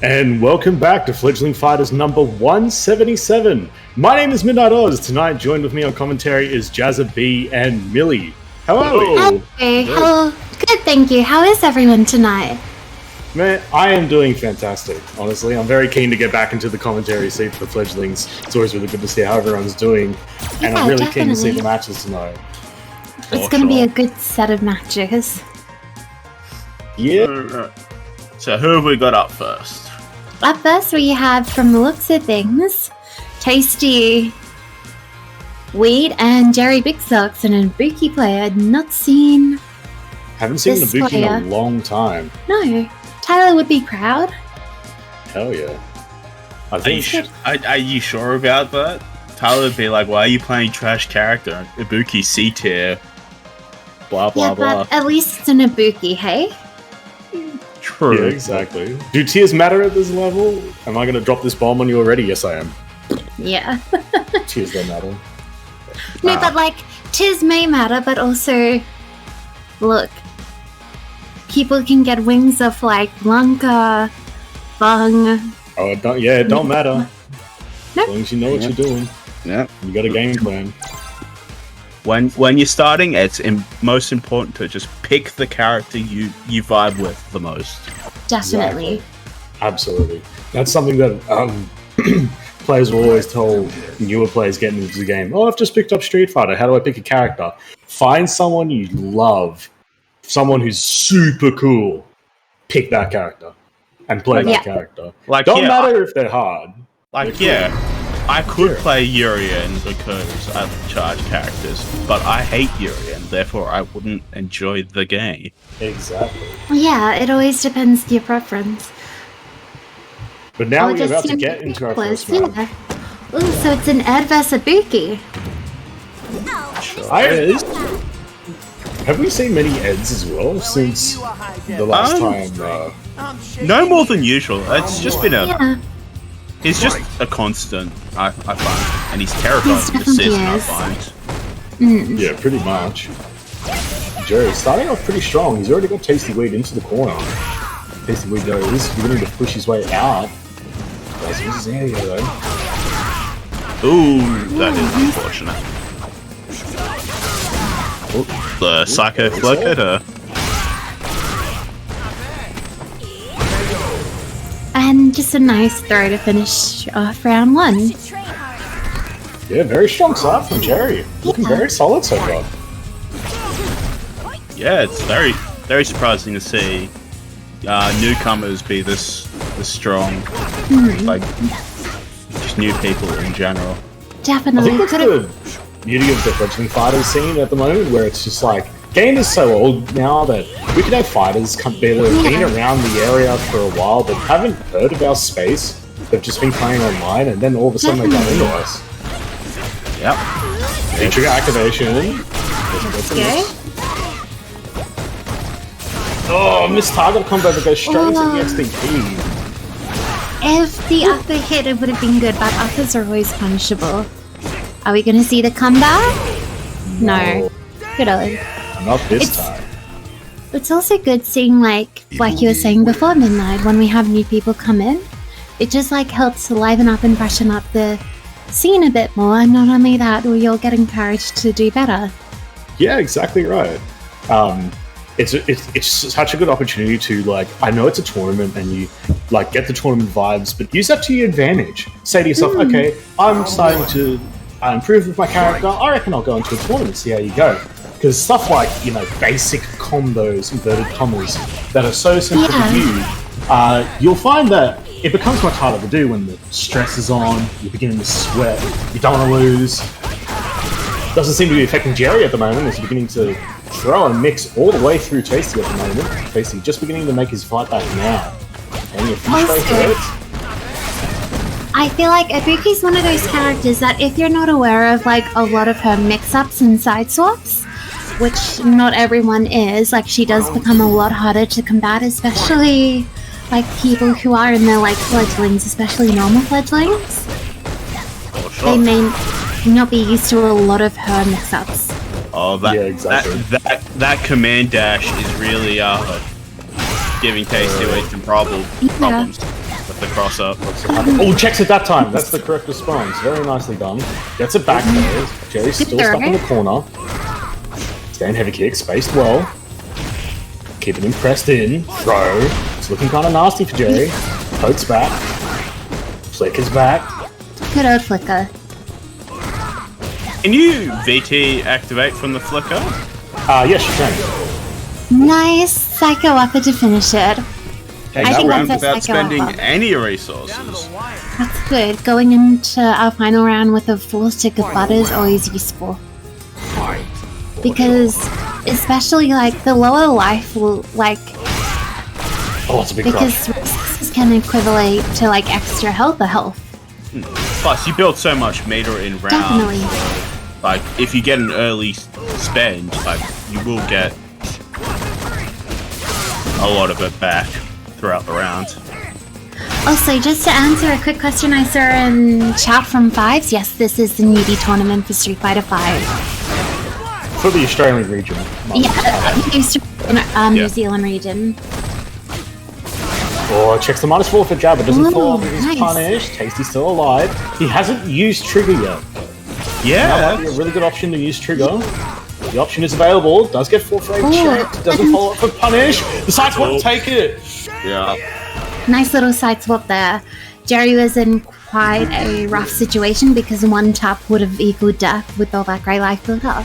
And welcome back to Fledgling Fighters number 177. My name is Midnight Oz. Tonight, joined with me on commentary is Jazza B and Millie. How are we? Hey, hello. Good, thank you. How is everyone tonight? Man, I am doing fantastic, honestly. I'm very keen to get back into the commentary seat for the Fledglings. It's always really good to see how everyone's doing. And I'm really keen to see the matches tonight. It's going to be a good set of matches. Yeah. So who have we got up first? Up first we have, from the looks of things, Tasty Weed and Jerry Big Socks, an Ibuki player. Not seen. Haven't seen Ibuki in a long time. No. Tyler would be proud. Hell yeah. Are you sure about that? Tyler would be like, why are you playing trash character? Ibuki C tier. Blah, blah, blah. But at least it's an Ibuki, hey? True. Yeah, exactly. Do tiers matter at this level? Am I going to drop this bomb on you already? Yes, I am. Yeah. Tiers don't matter. No, but like, tiers may matter, but also, look, people can get wings of like Blanca, Bung. Oh, it don't matter. Nope. As long as you know what you're doing. Yeah. You got a game plan. When you're starting, it's most important to just pick the character you vibe with the most. Definitely. Exactly. Absolutely. That's something that players will always tell newer players getting into the game. Oh, I've just picked up Street Fighter. How do I pick a character? Find someone you love. Someone who's super cool. Pick that character. And play that character. Don't matter if they're hard. I could play Urien because I charge characters, but I hate Urien, therefore I wouldn't enjoy the game. Exactly. Well, yeah, it always depends on your preference. But now we're about to get into our first round. Yeah. Ooh, so it's an Ed vs. Ibuki. Have we seen many Eds as well since the last time? No more than usual. It's just been Yeah. He's just a constant, I find. And he's terrifying this season, I find. Yeah, pretty much. Jerry, starting off pretty strong. He's already got Tasty Weed into the corner. Tasty Weed, though, is beginning to push his way out. That's his area, though. Ooh, that is unfortunate. Oh, the Psycho Flocator. And just a nice throw to finish off round one. Yeah, very strong start from Jerry. Looking very solid so far. Yeah, it's very, very surprising to see newcomers be this strong. Like, just new people in general. Definitely. I think that's the beauty of the Fledgling Fighters scene at the moment, where it's just like, game is so old now that we could have fighters that have been around the area for a while but haven't heard of our space. They've just been playing online, and then all of a sudden they come into us. Yep. Trigger activation. Okay. Oh, missed target combo that goes straight into the XDP. If the upper hit, it would have been good, but uppers are always punishable. Are we going to see the comeback? No. Good old. Not this time. It's also good seeing, like you were saying before, Midnight, when we have new people come in. It just, like, helps liven up and freshen up the scene a bit more, and not only that, we all get encouraged to do better. Yeah, exactly right. It's such a good opportunity to, like, I know it's a tournament and you, like, get the tournament vibes, but use that to your advantage. Say to yourself, okay, I'm starting to improve with my character. I reckon I'll go into a tournament and see how you go. Because stuff like, basic combos, inverted commas, that are so simple to use, you'll find that it becomes much harder to do when the stress is on, you're beginning to sweat, you don't want to lose. Doesn't seem to be affecting Jerry at the moment, as he's beginning to throw and mix all the way through Tasty at the moment. Tasty just beginning to make his fight back now. And a few straight hits. I feel like Ibuki's one of those characters that if you're not aware of, like, a lot of her mix-ups and side swaps, which not everyone is, like, she does become a lot harder to combat, especially, like, people who are in their, like, fledglings, especially normal fledglings. They may not be used to a lot of her mix-ups. Oh, that command dash is really giving Tasty Weed some problems. the cross up. Oh, checks it that time. That's the correct response. Very nicely done. Gets it back there. Jerry's still stuck in the corner. Stand heavy kick, spaced well. Keeping him pressed in. Throw. It's looking kind of nasty for Jerry. Pokes back. Flicker's back. Good old Flicker. Can you VT activate from the flicker? Yes, you can. Nice Psycho Upper to finish it. Hey, I that think round that's a without Psycho spending Upper. any resources. That's good. Going into our final round with a full stick of butter is always useful. Because, especially like the lower life will like. Oh, it's a big Because crush. resources can equivalent to like extra health or health. Plus, you build so much meter in round. Definitely. Like, if you get an early spend, like, you will get a lot of it back throughout the round. Also, just to answer a quick question I saw in chat from Fives, yes, this is the newbie tournament for Street Fighter 5. For the Australian region. New Zealand region. Oh, checks the -4 for Jabba. Doesn't fall off with his nice. punish. Tasty's still alive. He hasn't used Trigger yet. Yeah. That might be a really good option to use Trigger. The option is available. Does get 4 frame checked. Doesn't follow up for punish. The sides won't take it. Yeah. Nice little side swap there. Jerry was in quite a rough situation because one tap would have equaled death with all that grey life built up.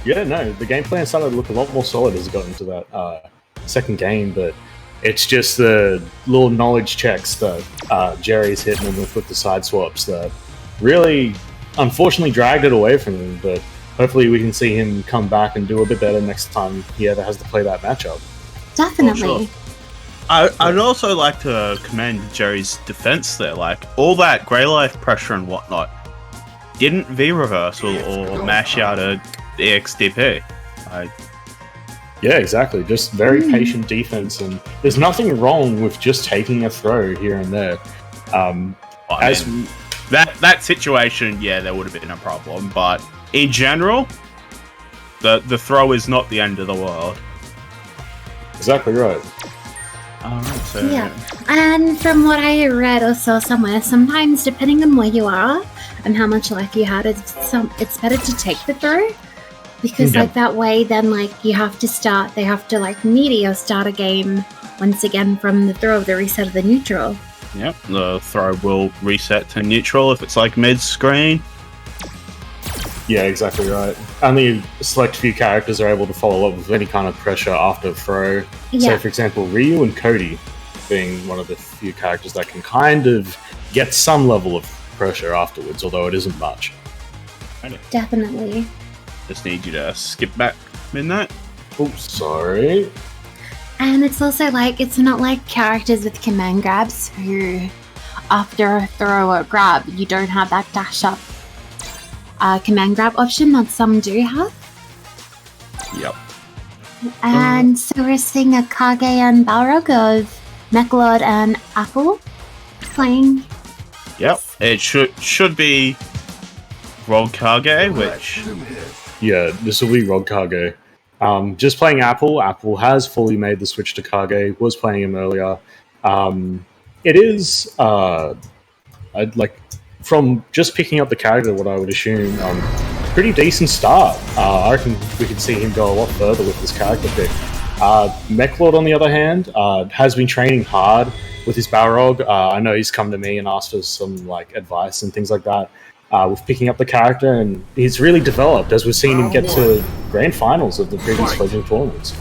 Yeah, no, the game plan started to look a lot more solid as it got into that second game, but it's just the little knowledge checks that Jerry's hitting him with the side swaps that really, unfortunately, dragged it away from him, but hopefully we can see him come back and do a bit better next time he ever has to play that matchup. Definitely. I'd also like to commend Jerry's defense there. Like, all that grey life pressure and whatnot didn't V-reversal or mash out a EXDP. Yeah, exactly. Just very patient defense, and there's nothing wrong with just taking a throw here and there. That situation, yeah, there would have been a problem, but in general, the throw is not the end of the world. Exactly right. Alright, so Yeah. And from what I read or saw somewhere, sometimes depending on where you are and how much life you had, it's better to take the throw. Because like that way, then like they have to like meteor start a game once again from the throw of the reset of the neutral. Yep, the throw will reset to neutral if it's like mid-screen. Yeah, exactly right. Only a select few characters are able to follow up with any kind of pressure after a throw. Yeah. So, for example, Ryu and Cody being one of the few characters that can kind of get some level of pressure afterwards, although it isn't much. Definitely. Just need you to skip back midnight. Oops, sorry. And it's also like, it's not like characters with command grabs who, after a throw or grab, you don't have that dash up command grab option that some do have. Yep. And so we're seeing a Kage and Balrog of Mechlord and Apple playing. Yep. It should be Rogue Kage, which... Yeah, this will be Rod Kage. Just playing Apple. Apple has fully made the switch to Kage. Was playing him earlier. It is from just picking up the character, what I would assume, pretty decent start. I reckon we could see him go a lot further with this character pick. Mechlord, on the other hand, has been training hard with his Balrog. I know he's come to me and asked for some like advice and things like that. With picking up the character, and he's really developed as we've seen him get to grand finals of the previous Fledgling tournaments.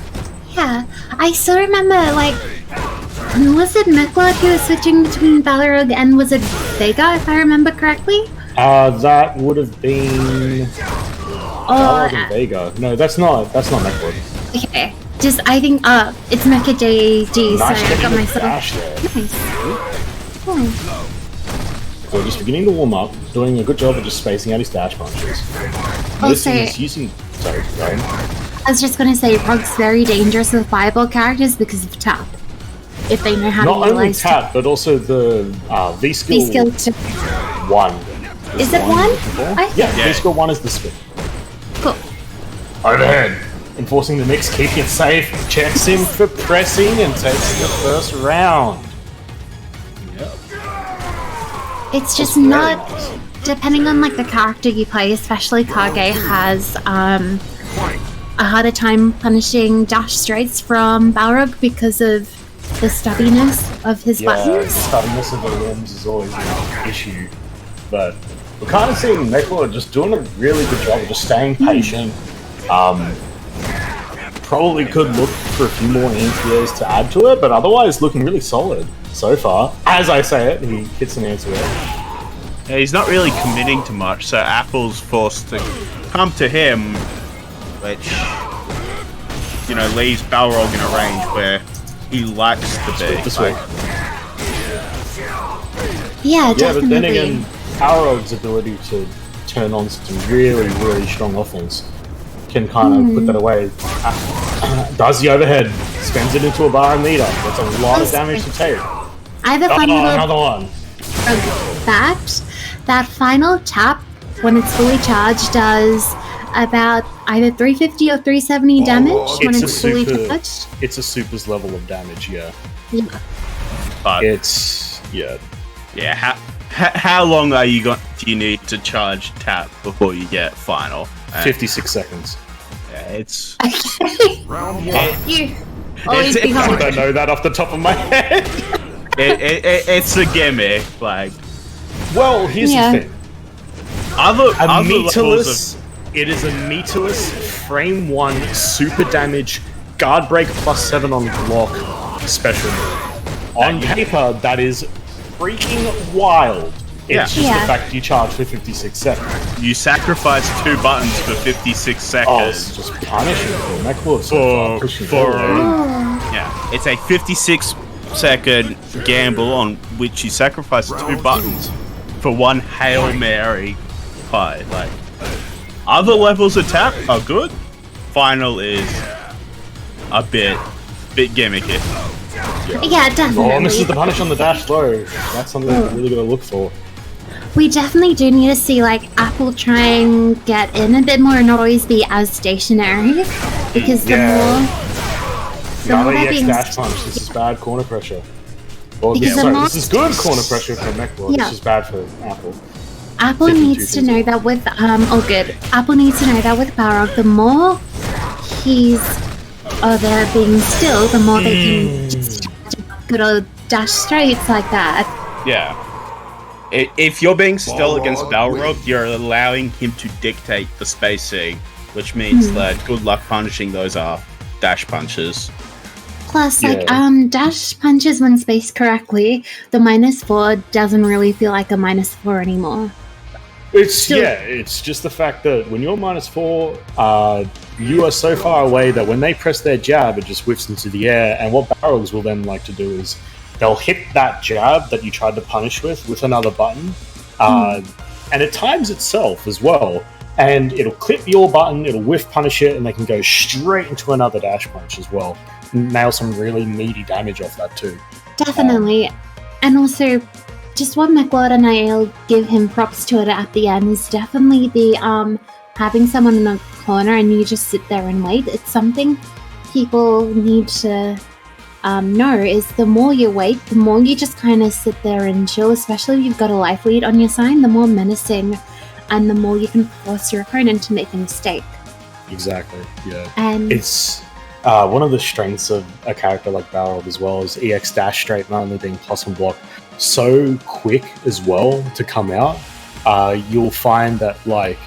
Yeah, I still remember, like, was it Mechlord who was switching between Balrog and was it Vega, if I remember correctly? That would have been Balrog and Vega. No, that's not Mechlord. Okay, just, I think, it's Mecha JD, Nice so I got getting the myself... dash there. Nice. Cool. So just beginning to warm up, doing a good job of just spacing out his dash punches. Also, He's using... Sorry, Ryan. I was just gonna say, Rog's very dangerous with fireball characters because of tap. If they know how Not to only utilize tap, but also the V-skill V-skill to... 1. Is it 1? Yeah, V-skill 1 is the spin. Cool. Overhead. Enforcing the mix, keeping it safe, checks him for pressing, and takes the first round. It's just very not. nice. Depending on like the character you play, especially Kage has a harder time punishing dash straights from Balrog because of the stubbiness of his Yeah, buttons. stubbiness of the limbs is always an issue. But we're kind of seeing Mechlord just doing a really good job of just staying patient. Probably could look for a few more anti-airs to add to it, but otherwise looking really solid so far. As I say it, he hits an anti-air. Yeah, he's not really committing to much, so Apple's forced to come to him, which, you know, leaves Balrog in a range where he likes to be. This way. Yeah, Yeah, but then definitely. again, Balrog's ability to turn on some really, really strong offense can kind of put that away. Does the overhead, spends it into a bar and meter. That's a lot of damage to take. I have a fun little Another one. that final tap when it's fully charged does about either 350 or 370 damage when it's fully charged. It's a super's level of damage, yeah. Yeah. But It's, yeah. yeah, how long do you need to charge tap before you get final? 56 seconds. Yeah, it's You always It's- be I hard. don't know that off the top of my head. it's a gimmick. Like Well, here's Yeah. the thing. other levels Meterless, it is a meterless frame 1 super damage guard break +7 on block special move. On paper, that is freaking wild. It's just Yeah. the fact that you charge for 56 seconds. you sacrifice 2 buttons for 56 Oh, it's seconds. just punishing for Mechlord so far, pushing for- forward. Yeah, it's a 56-second gamble on which you sacrifice 2 buttons for one Hail Mary pie. Like, other levels of tap are good. Final is a bit gimmicky. Yeah, Oh, misses the definitely. punish on the dash low. That's something we're really gonna look for. We definitely do need to see like Apple try and get in a bit more and not always be as stationary because the Yeah. more Another they're EX being dash punch. This is bad corner pressure. Well, Because yeah, the sorry, more- this is good corner pressure for Mechlord. Yeah. This is bad for Apple. Apple 52, needs to know that with good. Apple needs to know that with Balrog, the more he's they're being still, the more they can just good old dash straights like that. Yeah. If you're being still against Balrog, you're allowing him to dictate the spacing, which means that good luck punishing those dash punches. Plus, like Yeah. dash punches when spaced correctly, the -4 doesn't really feel like a -4 anymore. It's it's just the fact that when you're -4, you are so far away that when they press their jab, it just whiffs into the air. And what Balrogs will then like to do is they'll hit that jab that you tried to punish with another button, and it times itself as well. And it'll clip your button, it'll whiff punish it, and they can go straight into another dash punch as well. Nail some really meaty damage off that too. Definitely. And also, just what Mechlord and I'll give him props to it at the end is definitely the having someone in a corner and you just sit there and wait. It's something people need to know is the more you wait, the more you just kind of sit there and chill, especially if you've got a life lead on your side, the more menacing and the more you can force your opponent to make a mistake. Exactly, yeah. And It's one of the strengths of a character like Balrog as well is EX dash straight not only being plus one block so quick as well to come out. You'll find that like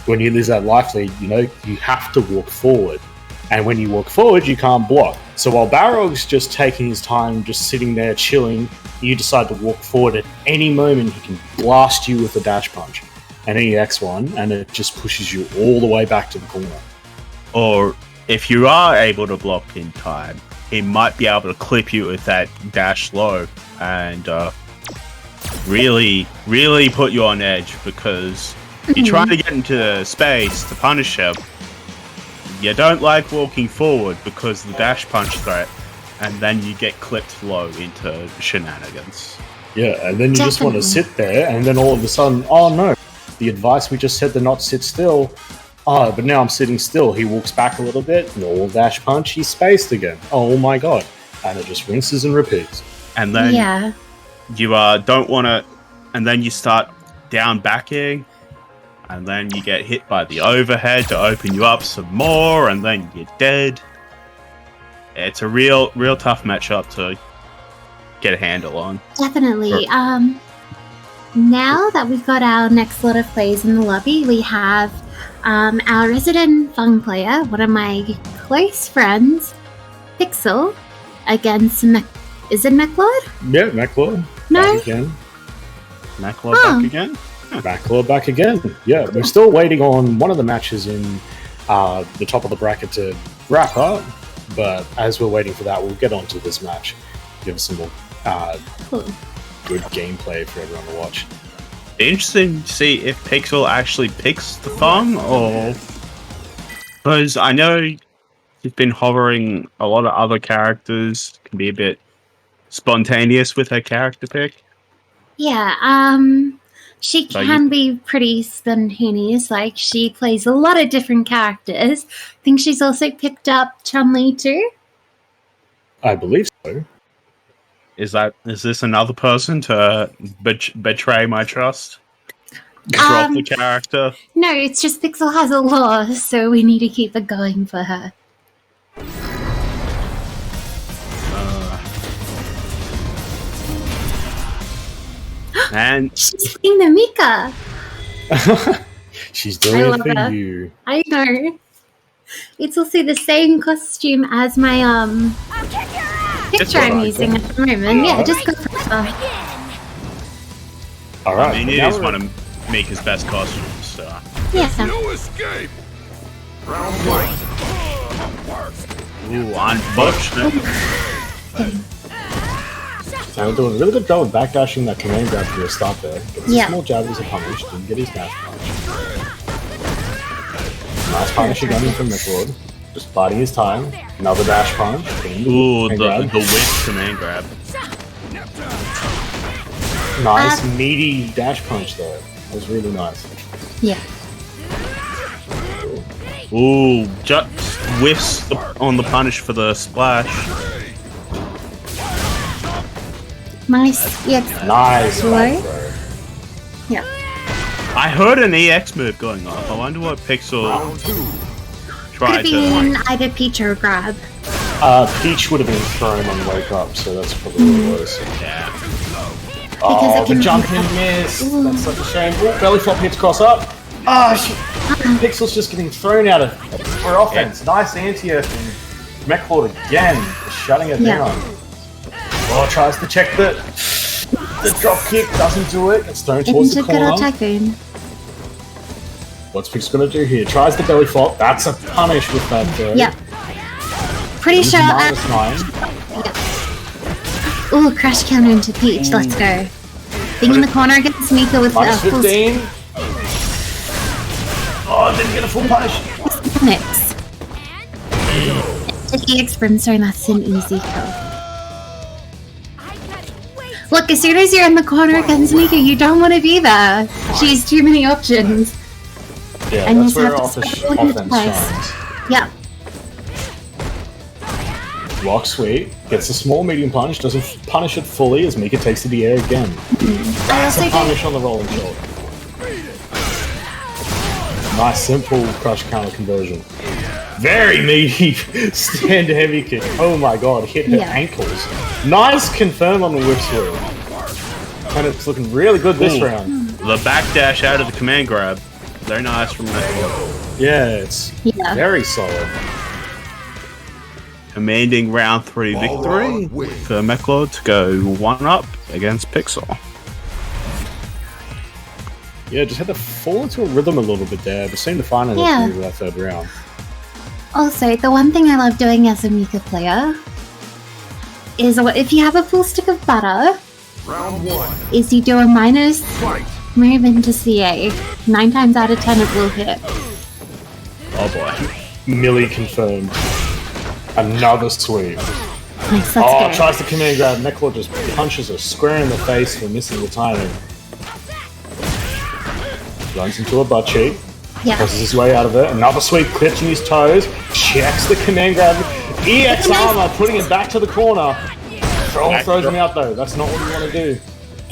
when you lose that life lead, you know, you have to walk forward. And when you walk forward, you can't block. So while Balrog's just taking his time, just sitting there chilling, you decide to walk forward at any moment, he can blast you with a dash punch, an EX one, and it just pushes you all the way back to the corner. Or if you are able to block in time, he might be able to clip you with that dash low and really put you on edge because you're trying to get into space to punish him. You don't like walking forward because of the dash punch threat, and then you get clipped low into shenanigans. Yeah, and then you just want to Definitely. sit there, and then all of a sudden, oh no, the advice we just said to not sit still. Oh, but now I'm sitting still. He walks back a little bit, normal dash punch, he's spaced again. Oh my god. And it just rinses and repeats. And then yeah. you don't want to and then you start down backing, and then you get hit by the overhead to open you up some more, and then you're dead. It's a real tough matchup to get a handle on. Definitely. Now that we've got our next lot of players in the lobby, we have our resident fun player, one of my close friends, Pixel, against is it McLeod? Yeah, McLeod. No. Back again. McLeod back again? McLeod back again. Yeah, we're still waiting on one of the matches in the top of the bracket to wrap up. But as we're waiting for that, we'll get on to this match. Give us some more good gameplay for everyone to watch. Interesting to see if Pixel actually picks the thumb, or because I know she's been hovering a lot of other characters, can be a bit spontaneous with her character pick. Yeah, she can be pretty spontaneous. Like, she plays a lot of different characters. I think she's also picked up Chun-Li too. I believe so. Is this another person to betray my trust? Drop the character? No, it's just Pixel has a law, so we need to keep it going for her. And she's playing the Mika. She's doing it for you. I know. It's also the same costume as my picture I'm using at the moment. Yeah, just go for her. Alright. I mean, it is one of Mika's best costumes, so. Yes, no escape. Round one. Ooh, unfortunate. So we're doing a really good job of backdashing that command grab to a start there. Gets a small jab as a punish, didn't get his dash punch. Nice punish again from McLeod. Just biding his time. Another dash punch. Ooh, the whip command grab. Nice meaty dash punch there. That was really nice. Yeah. Ooh, just whiffs on the punish for the splash. Nice. Yeah. Nice. Yeah. I heard an EX move going off. I wonder what Pixel tried to. Could have been either Peach or Grab. Peach would have been thrown on wake up, so that's probably what it was. Yeah. Oh, the jumping miss. Ooh. That's such a shame. Ooh, belly flop hits cross up. Pixel's just getting thrown out of for offense. Yeah. Nice anti-air from McLeod again, shutting it down. Oh, tries to check the drop kick, doesn't do it. It's thrown towards the corner. What's Pixel gonna do here? Tries the belly flop. That's a punish with that throw. Yep. Pretty sure. -9. Yep. Ooh, crash counter into Peach. Let's go. Being in the corner against Mika with -15. Oh, didn't get a full punish. Mix. The EX Brimstone, that's an easy kill. Look, as soon as you're in the corner against Mika, you don't want to be there. She has too many options. Yeah, and that's you where have to offense shines. Yeah. Rock sweet, gets a small medium punish, doesn't punish it fully as Mika takes to the air again. That's a punish on the rolling shoulder. Nice simple crush counter conversion. Very meaty stand heavy kick. Oh my god, hit her ankles. Nice confirm on the whip swing. And it's looking really good this round. The backdash out of the command grab. Very nice from that. Yeah, it's very solid. Commanding round 3 victory for McLeod to go 1-up against Pixel. Yeah, just had to fall into a rhythm a little bit there, but seemed to find it through that third round. Also, the one thing I love doing as a Mika player is if you have a full stick of butter, is you do a minus move into CA. 9 times out of 10 it will hit. Oh boy. Millie confirmed. Another sweep. Nice, let's go. Tries to command grab. McLeod just punches her square in the face for missing the timing. Runs into a butt cheek. Yeah. Presses his way out of it. Another sweep, clutching his toes. Checks the command grab. EX armor, putting him back to the corner. Throws him out though. That's not what you want to do.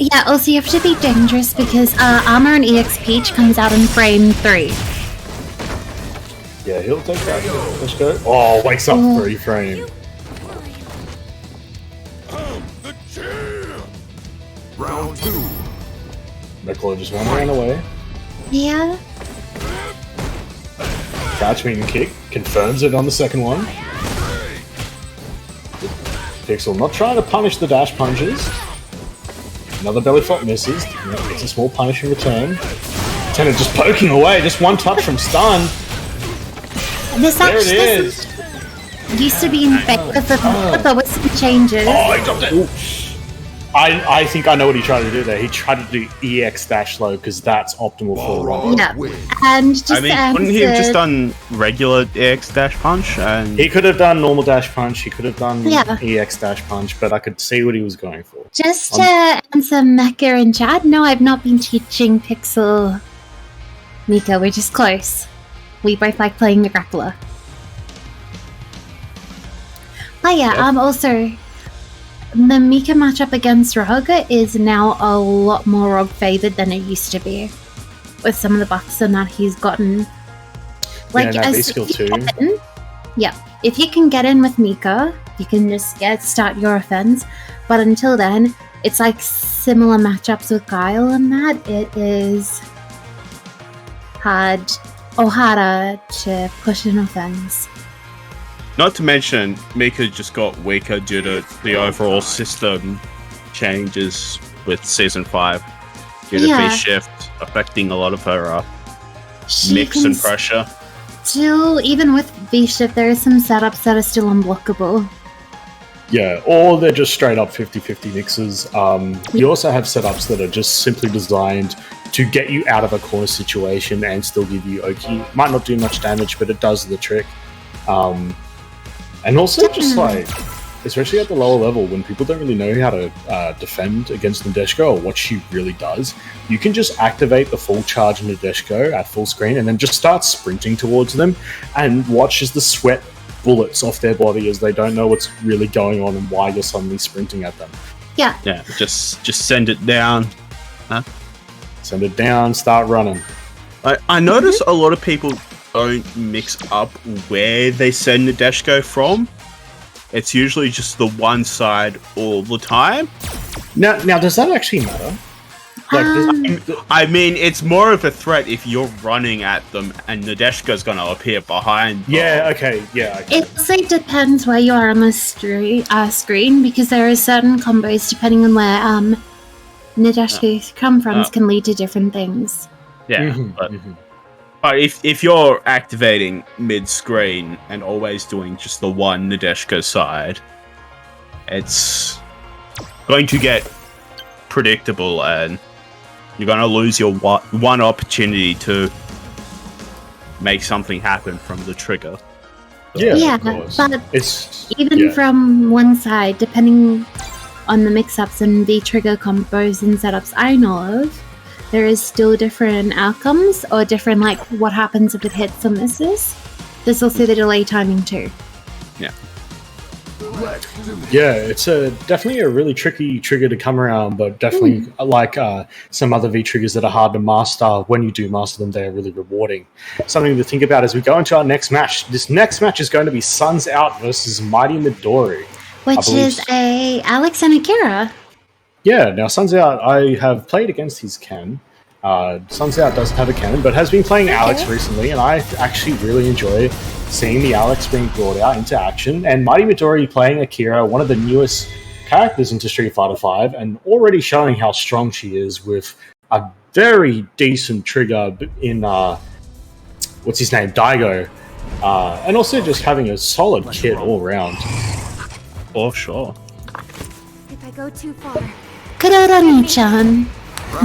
Yeah, also you have to be dangerous because Armor and EX Peach comes out in frame 3. Yeah, he'll take that. Let's go. Oh, wakes up 3 frame. The champ. Round 2. Nicola just ran away. Yeah. Crouch meeting kick. Confirms it on the second one. Pixel not trying to punish the dash punches. Another belly flop misses. It's a small punish in return. Tenor just poking away. Just one touch from stun. There it is. Used to be infected, but with some changes. Oh, he dropped it. Ooh. I think I know what he tried to do there. He tried to do EX dash low because that's optimal for Rob. Yeah, and just I mean, couldn't he have just done regular EX dash punch? And He could have done normal dash punch. He could have done Yeah. EX dash punch, but I could see what he was going for. Just to answer Mecha and Chad, no, I've not been teaching Pixel Mika. We're just close. We both like playing the grappler. But yeah, also the Mika matchup against Rog is now a lot more Rog favored than it used to be, with some of the buffs that he's gotten. Like yeah, skill too. If you can get in with Mika, you can just start your offense. But until then, it's like similar matchups with Guile and that. It is harder to push an offense. not to mention, Mika just got weaker due to the overall system changes with Season 5. Due to V-Shift affecting a lot of her mix and pressure. Still, even with V-Shift, there are some setups that are still unblockable. Yeah, or they're just straight up 50-50 mixes. You also have setups that are just simply designed to get you out of a corner situation and still give you Oki. Might not do much damage, but it does the trick. And also just like, especially at the lower level, when people don't really know how to defend against Nadeshko or what she really does, you can just activate the full charge Nadeshko at full screen and then just start sprinting towards them and watch as the sweat bullets off their body as they don't know what's really going on and why you're suddenly sprinting at them. Yeah. Yeah, just send it down. Huh? Send it down, start running. I notice a lot of people don't mix up where they send Nadeshko from. It's usually just the one side all the time. Now does that actually matter? I mean, it's more of a threat if you're running at them and Nadeshko's going to appear behind them. Yeah, okay. It also depends where you are on the screen, because there are certain combos, depending on where Nadeshko come from, can lead to different things. Yeah, but if you're activating mid-screen and always doing just the one Nadeshko side, it's going to get predictable and you're going to lose your one opportunity to make something happen from the trigger. Yeah, but it's from one side, depending on the mix-ups and the trigger combos and setups I know of, there is still different outcomes or different, like, what happens if it hits or misses. There's also the delay timing too. Yeah, it's definitely a really tricky trigger to come around, but definitely like some other V triggers that are hard to master. When you do master them, they're really rewarding. Something to think about as we go into our next match. This next match is going to be Suns Out versus Mighty Midori. Which is a Alex and Akira. Yeah, now Suns Out, I have played against his Ken. Suns Out doesn't have a cannon, but has been playing Alex recently, and I actually really enjoy seeing the Alex being brought out into action. And Mighty Midori playing Akira, one of the newest characters into Street Fighter V, and already showing how strong she is with a very decent trigger in, what's his name, Daigo. And also just having a solid kit all around. For sure. If I go too far. Kuroroni-chan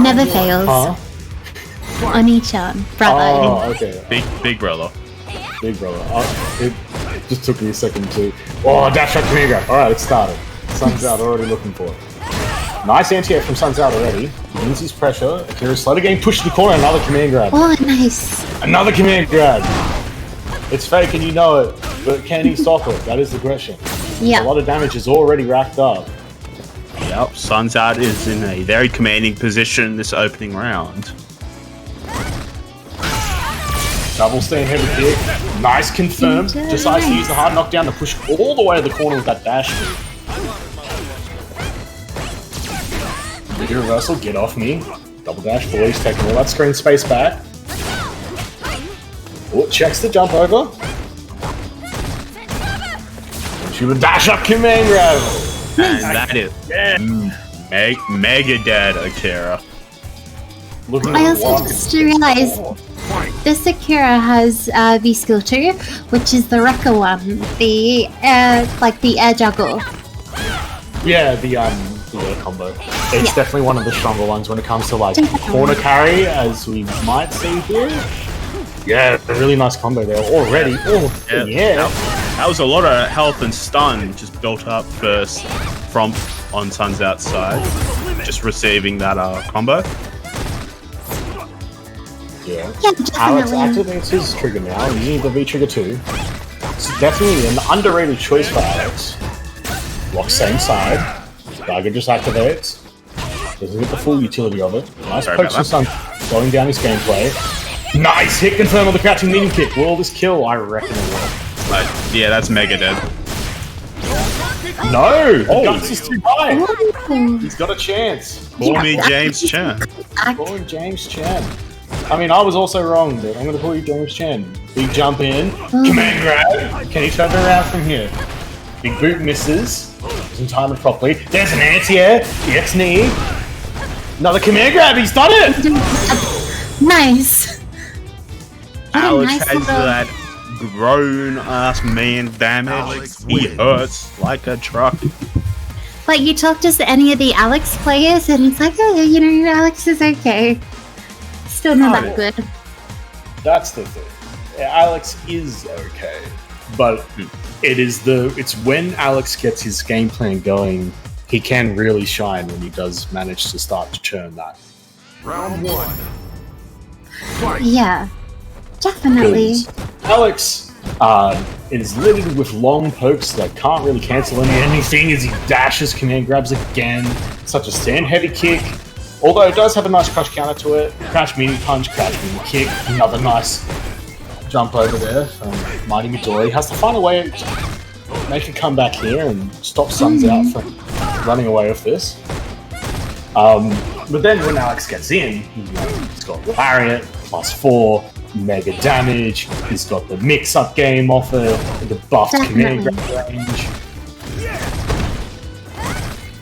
never fails. Oni-chan, brother. Oh, okay. Big brother. Big brother. It just took me a second to... Oh, dash shot command grab. Alright, it started. Suns Out already looking for it. Nice anti-air from Suns Out already. He wins his pressure. Akira's slow again, pushed to the corner, another command grab. Oh, nice. Another command grab. It's fake and you know it, but can he stop it? That is the question. Yeah. A lot of damage is already racked up. Yep, Sun's Out is in a very commanding position this opening round. Double stand heavy kick. Nice confirm. Decides to use the hard knockdown to push all the way to the corner with that dash. Big reversal, get off me. Double dash, boys, taking all that screen space back. Oh, checks the jump over. She would dash up command grab. And that is mega dead Akira. I also just realized this Akira has V skill 2, which is the Wrecker one, the like the air juggle. Yeah, the air combo. It's definitely one of the stronger ones when it comes to like corner carry, as we might see here. Yeah, a really nice combo there already. Oh, yeah. That was a lot of health and stun just built up first from on Sun's outside. Just receiving that combo. Yeah. Definitely. Alex activates his trigger now, using the V trigger too. It's definitely an underrated choice for Alex. Lock same side. Dagger just activates. Doesn't get the full utility of it. Nice pokes from Sun, slowing down his gameplay. Nice hit confirm on the crouching medium kick. Will this kill? I reckon it will. Yeah, that's mega dead. No! The guts is too high! He's got a chance. Call me James Chan. Call him James Chan. I mean, I was also wrong, but I'm going to call you James Chan. Big jump in. Command grab. Can he turn it around from here? Big boot misses. Doesn't time it properly. There's an anti-air. The X-knee. Another command grab. He's done it! Nice. Alex nice has little- that grown-ass man damage. He hurts like a truck. Like, you talk to any of the Alex players, and it's like, oh, you know, Alex is okay. Still not that good. That's the thing. Alex is okay, but it's when Alex gets his game plan going, he can really shine when he does manage to start to churn that. Round 1. Fight. Yeah, definitely. Because Alex is littered with long pokes that can't really cancel anything as he dashes, command grabs again. Such a stand heavy kick. Although it does have a nice crush counter to it. Crouch medium punch, crouch medium kick. Another nice jump over there from Mighty Midori. Has to find a way to make a comeback here and stop Suns out from running away with this. But then when Alex gets in, he's got Lariat, +4, mega damage, he's got the mix-up game offer, the buffed command grab range.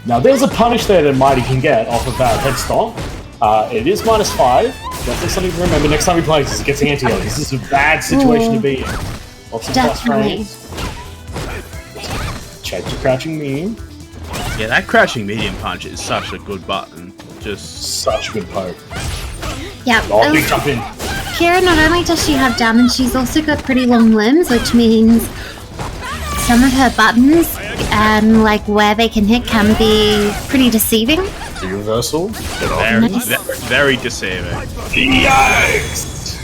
Now there's a punish there that Mighty can get off of that head stomp. It is -5. Definitely something to remember next time he plays is he gets anti-air. This is a bad situation to be in. Lots of plus frames. Check your crouching medium. Yeah, that crouching medium punch is such a good button. Just Such a good poke. Yeah. Oh, big jump in. Kira, not only does she have damage, she's also got pretty long limbs, which means some of her buttons and like where they can hit can be pretty deceiving. The reversal. very deceiving. Yikes!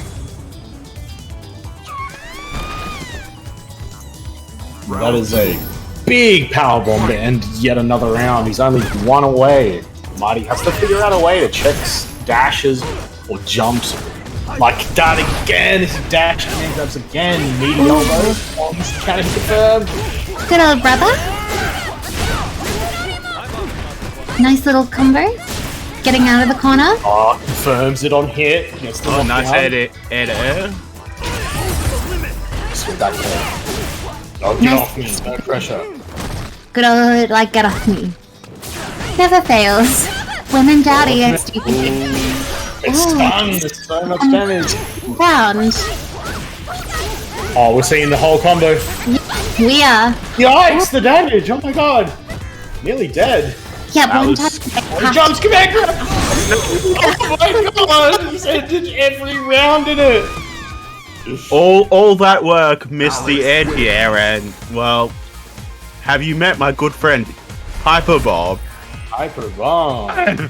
That is a big power bomb to end yet another round. He's only one away. Mighty has to figure out a way to check dashes or jumps like that again. If he dash and then grabs again, meaty elbow. Can he confirm? Good old brother. Nice little combo. Getting out of the corner. Oh, confirms it on hit. Gets the Nice knockdown. air to air. Swing back there. Oh, get off me. No pressure. Good old, like, get off me. Never fails. When in doubt, EXD. It's stunned. There's so much damage. Round. Oh, we're seeing the whole combo. We are. Yikes, the damage. Oh my god. Nearly dead. Yeah, That one was- time. Oh, jumps, command grab. Oh my god. It's ended every round in it. All that work missed the air, and well, have you met my good friend Hyper Bob? Hyper bomb.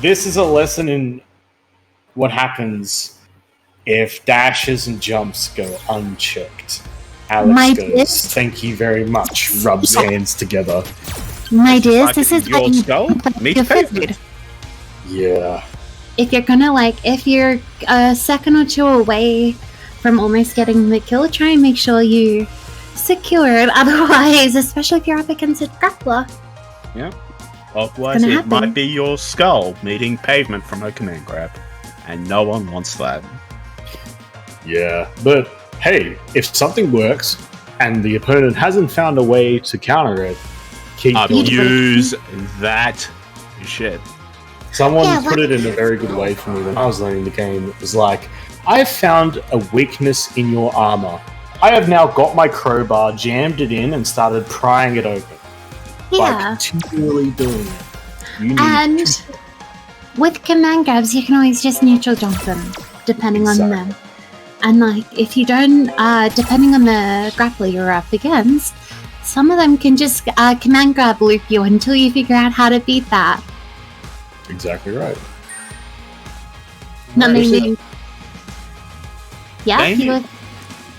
This is a lesson in what happens if dashes and jumps go unchecked. Alex My goes, thank you very much. Rubs hands together. My dears, Like this is your how you skull meets your pavement. food. Yeah. If you're gonna if you're a second or two away from almost getting the kill, try and make sure you secure it. Otherwise, especially if you're up against a grappler. Yeah. Otherwise, Gonna it happen. might be your skull meeting pavement from a command grab, and no one wants that. Yeah. But hey, if something works and the opponent hasn't found a way to counter it, keep doing it. Abuse that shit. Someone Yeah, put it in a very good way for me when I was learning the game. It was like, I have found a weakness in your armor. I have now got my crowbar, jammed it in, and started prying it open. Yeah. Like, continually doing it. You need And to- with command grabs, you can always just neutral jump them, depending on Exactly. them. And like, if you don't, depending on the grappler you're up against, some of them can just command grab loop you until you figure out how to beat that. Exactly right. Not Right. maybe. Yeah, Danish. you were,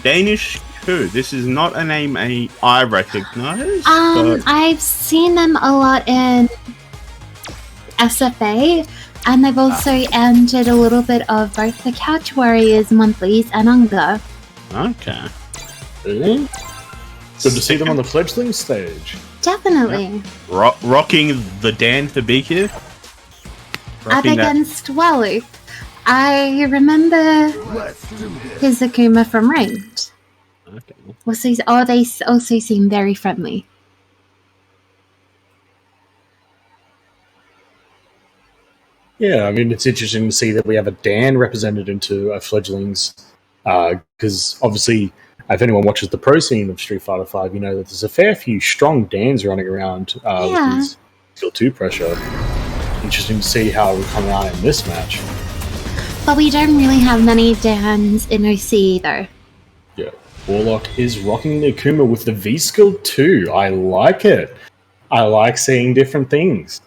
Danish coup. This is not a name I recognize. but I've seen them a lot in SFA, and they've also entered a little bit of both the Couch Warriors monthlies and Unga. okay. Really? Good to see them on the Fledgling stage. Definitely. Rocking the Dan Hibiki. Up Rocking that. against Walu. I remember Let's do this. his Akuma from Ranked. Okay. They also seem very friendly. Yeah, I mean, it's interesting to see that we have a Dan represented into a Fledglings, because obviously, if anyone watches the pro scene of Street Fighter V, you know that there's a fair few strong Dans running around Yeah. with his skill 2 pressure. Interesting to see how it will come out in this match. But we don't really have many Dans in OC either. Yeah, Warlock is rocking the Akuma with the V skill 2. I like it. I like seeing different things.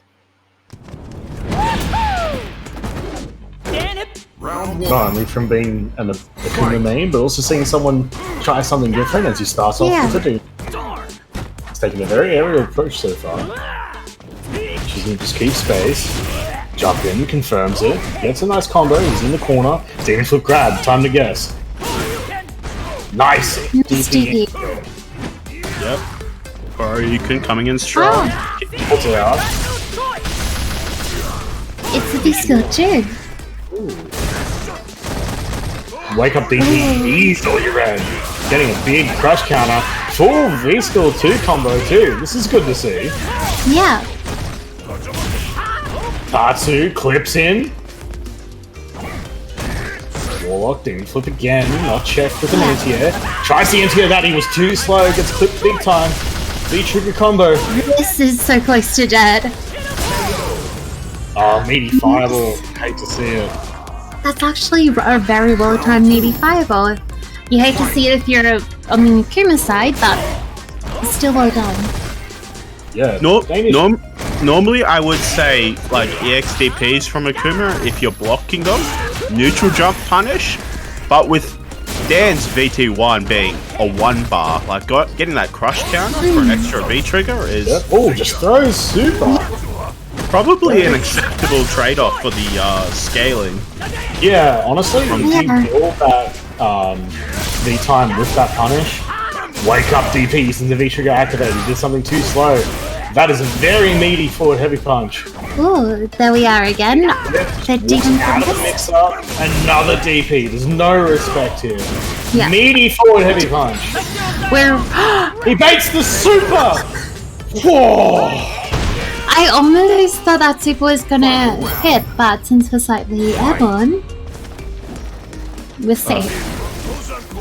Round Not one. only from being an Akuma main, but also seeing someone try something different as he starts off Yeah. with a dude. He's taking a very aerial approach so far. She's going to just keep space, jump in, confirms it, gets a nice combo, he's in the corner, Demon Flip grab, time to guess. Nice! DP. DP. Yep. Koryukin coming in strong. Oh, Puts it out. it's a V-skill too. Wake up DP, easily red. Getting a big crush counter. Full V-Skill 2 combo too. This is good to see. Yeah. Tatsu clips in. Warlock Demon Flip again. Not checked with an anti-air. Tries the anti-air that he was too slow. Gets clipped big time. V-trigger combo. This is so close to dead. Oh, meaty fireball. Hate to see it. That's actually a very well timed needy fireball. You hate to see it if you're on the Akuma side, but it's still well done. Yeah. No, Danish- normally I would say like EXDPs from Akuma if you're blocking them, neutral jump punish, but with Dan's VT1 being a 1 bar, like getting that crush counter for an extra V trigger is Yeah. Oh, just throws super. probably an acceptable trade-off for the scaling. Yeah, honestly, if Yeah. you build that V-time with that punish, wake up DP using the V-trigger activated, you did something too slow. That is a very meaty forward heavy punch. Ooh, there we are again. The Walks demon out of the focus. mix-up, another DP. There's no respect here. Yeah. Meaty forward heavy punch. Where He baits the super! Whoa! I almost thought that super was gonna hit, but since we're slightly airborne, we're safe.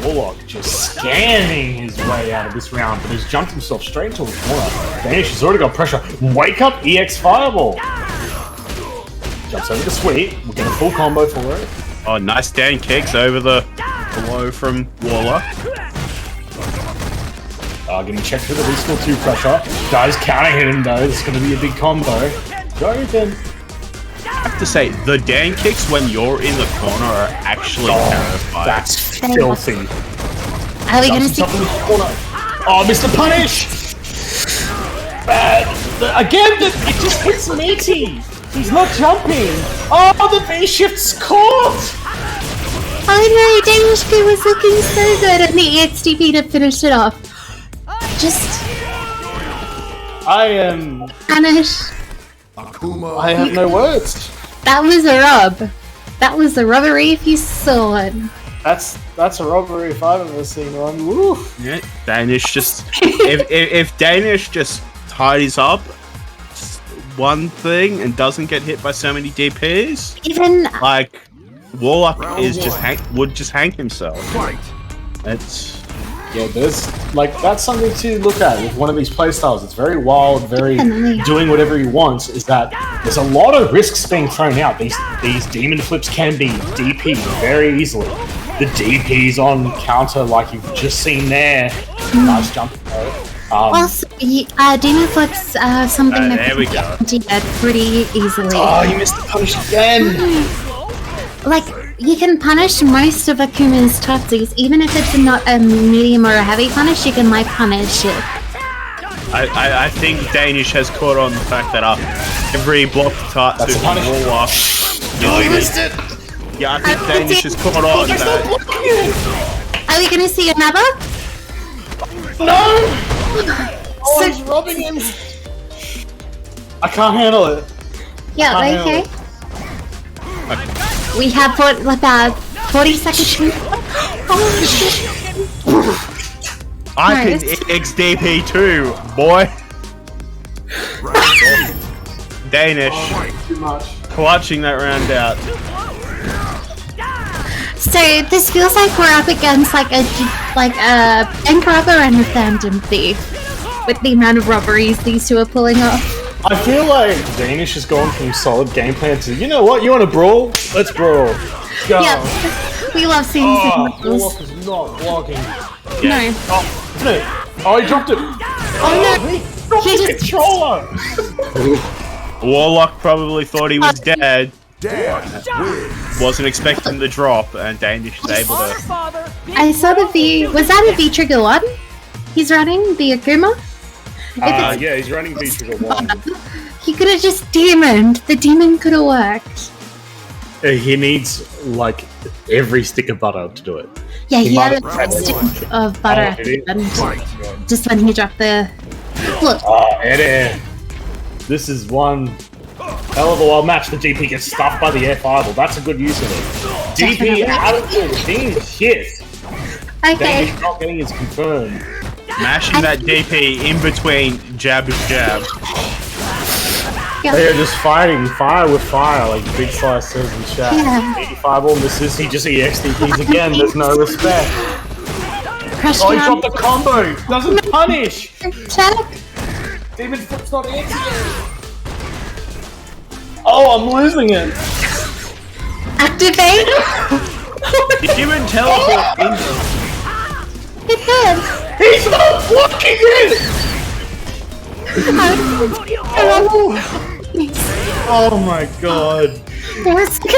Warlock just scanning his way out of this round, but has jumped himself straight into the corner. Danish has already got pressure. Wake up EX Fireball! Jumps over the sweep. We'll get a full combo for it. Oh, nice Dan kicks over the blow from Warlock. Getting checked for the V-Skill 2 pressure. Does counter hit him though. This is going to be a big combo. Go then. I have to say, the Dan kicks when you're in the corner are actually terrifying. That's filthy. Are we gonna Jumps see? himself in the corner. Oh, Mr. Punish! Bad. It just hits meaty. He's not jumping. Oh, the V-shift's caught. Oh no, Danishku was looking so good and the EXTP to finish it off. Just I am. punish. Akuma. I have no words. That was a rub. That was a robbery if you saw one. That's a robbery if I've ever seen one. Woo. Yeah, Danish just if Danish just tidies up just one thing and doesn't get hit by so many DPs, Even like Warlock Round is just one. would just hang himself. Fight. It's Yeah, that's something to look at with one of these playstyles. It's very wild, very Definitely. doing whatever he wants. Is that there's a lot of risks being thrown out. These demon flips can be DP very easily. The DP's on counter, like you've just seen there. Nice jump. also, demon flips something that there we go. did pretty easily. Oh, you missed the punish again. Like, you can punish most of Akuma's Totsies, even if it's not a medium or a heavy punish, you can, like, punish it. I think Danish has caught on the fact that every block Tatsu That's a from punish. Warlock. Oh, you missed it. Yeah, I think Danish has caught on that. Are we gonna see another? No. Oh, So- he's robbing him. I can't handle it. Yeah, I okay. know. We have about 40 seconds. Oh, shit. I can Nice. XDP too, boy. Danish Too much. clutching that round out. So this feels like we're up against like a bank robber and a phantom thief with the amount of robberies these two are pulling off. I feel like Danish has gone from solid game plan to, you know what, you want to brawl? Let's brawl. Let's go. Yep, we love seeing Oh, signals. Warlock is not blocking. No, Oh, he dropped it. oh no, He dropped he the just controller. Warlock probably thought he was dead, Dan wins. wasn't expecting the drop, and Danish is able to. I saw the V. Was that a V trigger one? He's running the Akuma. Yeah, he's running V trigger 1. He could have just demoned. The demon could have worked. He needs, like, every stick of butter to do it. Yeah, he might had a have- stick of butter Oh, at it the is. end. Fight. Just when he dropped the. Look, Oh, Eddie. This is one hell of a wild match. The DP gets stuffed by the F5. That's a good use of it. DP Definitely. out of the being hit. okay. Danish not getting is confirmed. Mashing that DP in between jab and jab. They Yeah. are just fighting fire with fire, like Big Slice says in chat. Yeah. 85 ball misses, he just EXTPs again, there's no respect. Crush Oh, he down. dropped the combo! Doesn't punish! Check. Demon Flip's not anti-air! Oh, I'm losing it! Activate. Did you even teleport in? It did. He's not blocking it! Oh my god. Let's go.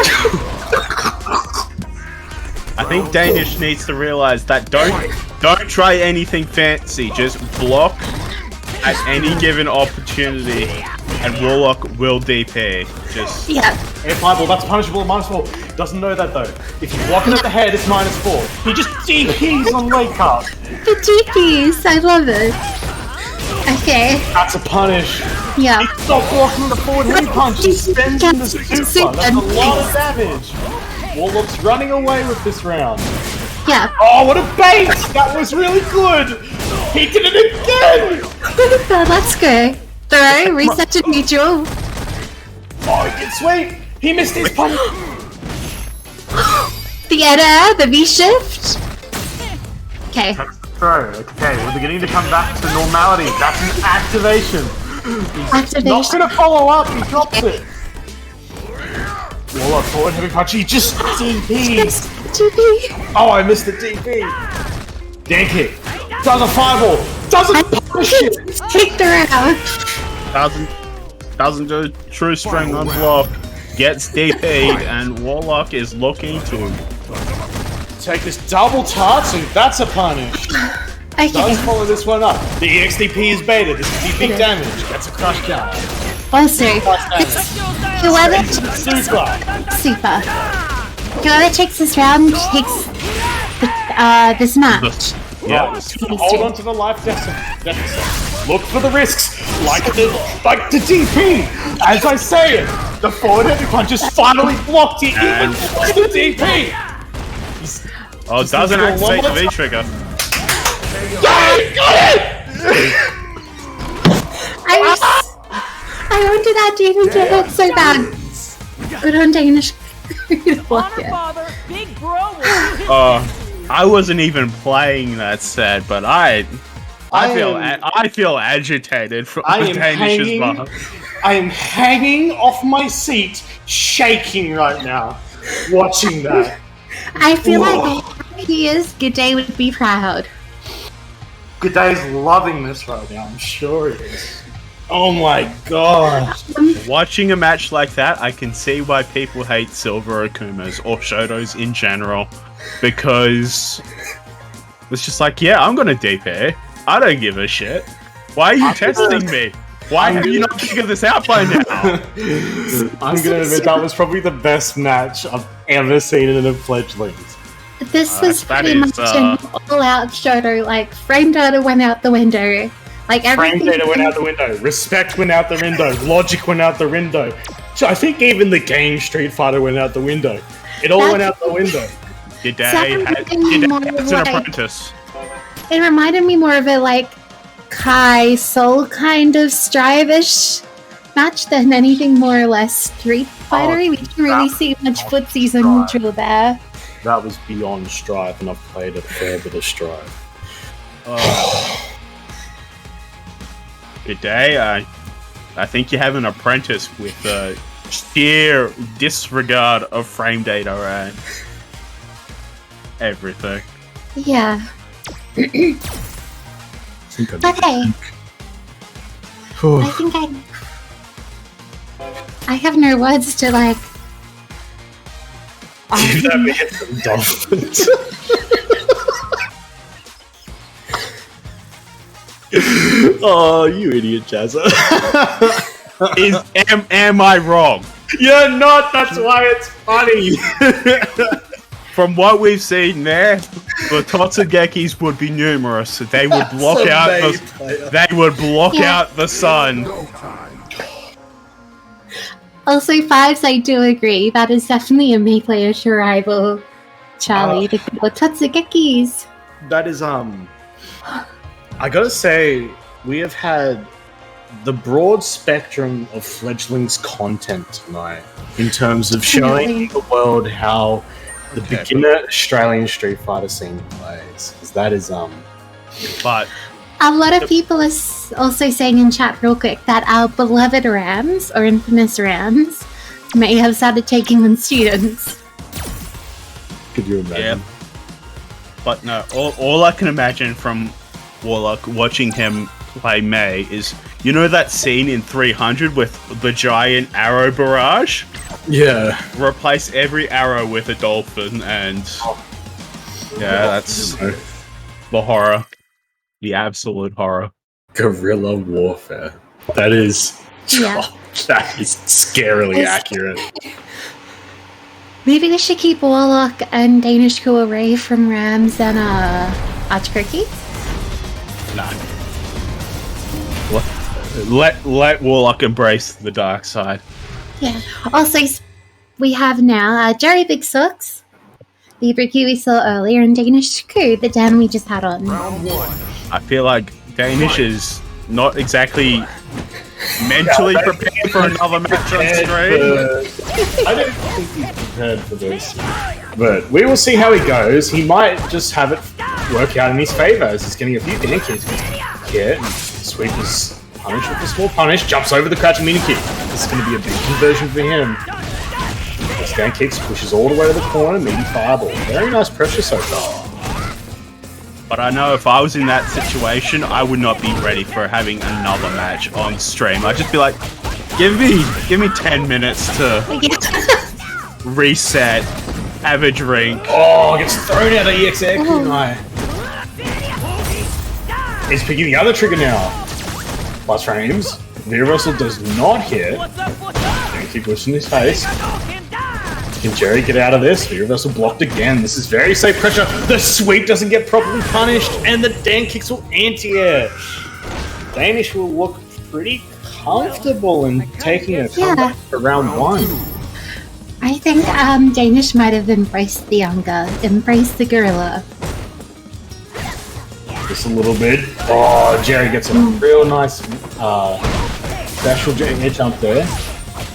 I think Danish needs to realize that don't try anything fancy. Just block at any given opportunity, and Warlock will DP. Just Yeah. F5 ball, that's punishable at -4. Doesn't know that though. If you block it at the head, it's -4. He just DPs on late cut. The GPs. I love it. Okay. That's a punish. Yeah. He's not blocking the forward head punch. He's spending the super. That's a lot of damage. Warlock's running away with this round. Yeah. Oh, what a bait! That was really good. He did it again. So let's go. Throw. Reset to neutral. Oh, he did sweet. He missed his punch. The edit. The V shift. Okay. Throw. Okay, we're beginning to come back to normality. That's an activation. Not Activation. gonna follow up. He drops it. Warlock forward heavy punch. He just DPs. GP. Oh, I missed the DP. Dank it. Does a fireball. Doesn't punish it. Take the round. doesn't do true string unblock. Gets DP'd, and Warlock is looking to. Take this double Tatsu. That's a punish. Okay. Does follow this one up. The EXDP is beta. This is big damage. That's a crush counter. Also, whoever Super. whoever takes this round takes this match. Yeah. Hold on to the life deficit. Look for the risks. Like the DP. As I say it, the forward heavy punch is finally blocked. He even blocked the DP. Oh, it doesn't activate the V trigger. Yeah, you got it! I wanted that Danish to hurt so bad. But on Danish, block it. I wasn't even playing that set, but I feel agitated from the Danish's mark. I am hanging off my seat, shaking right now, watching that. I feel like he is. Good Day would be proud. Good Day's loving this right now, I'm sure he is. Oh my god. Watching a match like that, I can see why people hate Silver Akumas or Shotos in general, because it's just like, yeah, I'm gonna DP. I don't give a shit. Why are you testing me? Why have you not figured this out by now? I'm gonna admit that was probably the best match I've ever seen in a Fledglings. This was pretty much an all-out Shoto. Like, frame data went out the window. Like, everything. Frame data went out the window. Respect went out the window. Logic went out the window. So I think even the game Street Fighter went out the window. It all went out the window. Your day has an apprentice. It reminded me more of a, like, Kai Soul kind of strive-ish match than anything more or less Street Fighter. We didn't really see much footsies and neutral there. That was beyond Strive, and I've played a fair bit of Strive. Good day. I think you have an apprentice with sheer disregard of frame data and everything. Yeah. Okay. I think I have no words to, like... Dolphins. Oh, you idiot, Jazza. Am I wrong? You're not, that's why it's funny. From what we've seen there, the Totsugekis would be numerous. They would block out the sun. Also, Fives, I do agree. That is definitely a May player rival, Charlie. The Totsugekis. That is, I gotta say, we have had the broad spectrum of Fledgling's content tonight in terms of showing the world how the beginner Australian Street Fighter scene plays. Because that is, But a lot of people are also saying in chat real quick that our beloved Rams, or infamous Rams, may have started taking on students. Could you imagine? yeah. But no, all I can imagine from Warlock watching him play May is, you know that scene in 300 with the giant arrow barrage? Yeah. Replace every arrow with a dolphin, and yeah, that's the horror. The absolute horror. Guerrilla warfare. That is... Yeah. That is scarily accurate. Maybe we should keep Warlock and Danish Crew away from Rams and Archcookie. No. Let Warlock embrace the dark side. Yeah. Also, we have now Jerry Big Socks, the Ibuki we saw earlier, and Danish Crew, the Dan we just had on. Round one. I feel like Danish is not exactly mentally prepared for another match on stream. I don't think he's prepared for this. But we will see how he goes. He might just have it work out in his favour as he's getting a few Dan kicks. Yeah, sweep his punish with a small punish, jumps over the crouching mini kick. This is going to be a big conversion for him. Dan kicks, pushes all the way to the corner, mini fireball. Very nice pressure so far. But I know if I was in that situation, I would not be ready for having another match on stream. I'd just be like, give me 10 minutes to reset, have a drink. Oh, gets thrown out of EXX. He's picking the other trigger now. Plus frames. Veer Russell does not hit. He goes in his face. Can Jerry get out of this? Veer Russell blocked again. This is very safe pressure. The sweep doesn't get properly punished, and the Dan kicks will anti-air. Danish will look pretty comfortable in taking a comeback for round 1. I think Danish might have embraced the younger, embraced the gorilla. Just a little bit. Oh, Jerry gets a real nice special air jump there.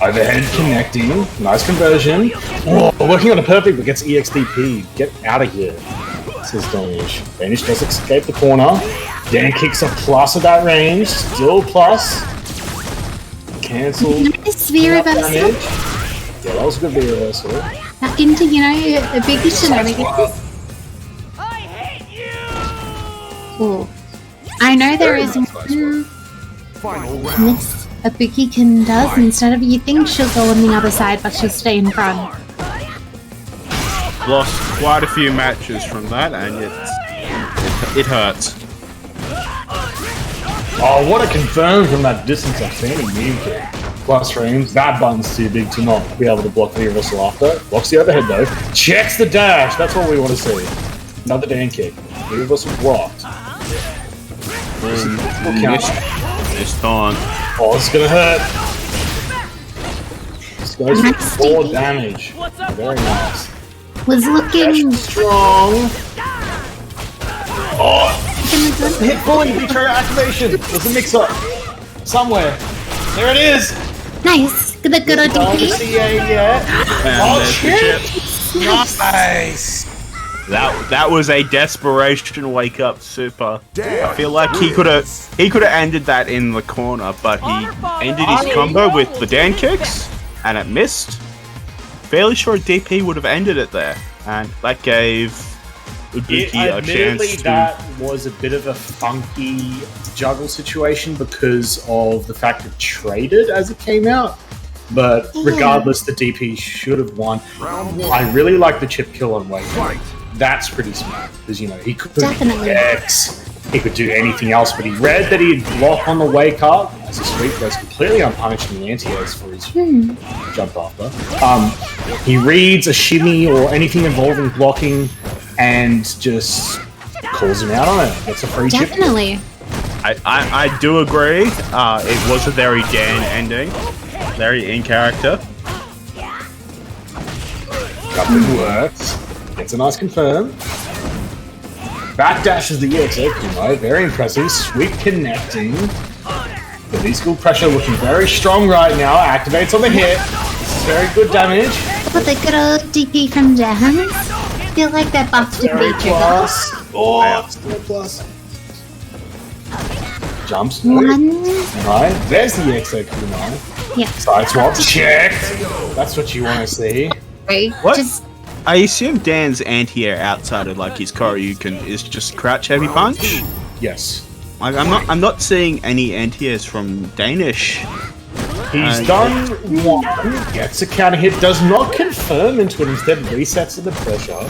Overhead connecting. Nice conversion. Oh, working on a perfect, but gets EXDP. Get out of here, says Danish. Danish does escape the corner. Dan kicks a plus at that range. Still plus. Cancel. Nice V reversal. Yeah, that was a good V reversal. Back into, a big shenanigans. Ooh. I know there is one miss a Bookie does. Instead of, you think she'll go on the other side, but she'll stay in front. Lost quite a few matches from that, and it hurts. Oh, what a confirm from that distance of standing meme kick. Plus frames. That button's too big to not be able to block the reversal after. Blocks the overhead though. Checks the dash. That's what we want to see. Another Dan kick. The reversal blocked. It's on. Oh, it's gonna hurt. This goes for 4 damage. Very nice. Was looking strong. Oh! Hit fully betrayal activation. There's a mix-up somewhere. There it is. nice. The good old DP. Oh shit! Nice. That was a desperation wake up super. I feel like he could have ended that in the corner, but he ended his combo with the Dan kicks and it missed. Fairly sure DP would have ended it there, and that gave Ubuki a chance to. That was a bit of a funky juggle situation because of the fact it traded as it came out. But regardless, the DP should have won. I really like the chip kill on Wake Up. That's pretty smart because he could Definitely. X, he could do anything else, but he read that he'd block on the wake up as his sweep goes completely unpunished in the anti-airs for his jump after. He reads a shimmy or anything involving blocking and just calls him out on it. That's a free chip. Definitely. I do agree. It was a very Dan ending, very in character. Nothing works. Gets a nice confirm. Backdashes the EXO Kumo. Very impressive. Sweep connecting. The V-School pressure looking very strong right now. Activates on the hit. This is very good damage. But the good old DP from Dan. Feel like they're buffed to Very be plus. Oh, still plus. Jumps. One. Right. There's the EXO Kumo. Yeah. Side swap. Checked. That's what you want to see. What? Just I assume Dan's anti-air outside of his Koryuken is just crouch heavy punch. Yes. I'm not seeing any anti-airs from Danish. He's done one, gets a counter hit, does not confirm into it, instead resets to the pressure.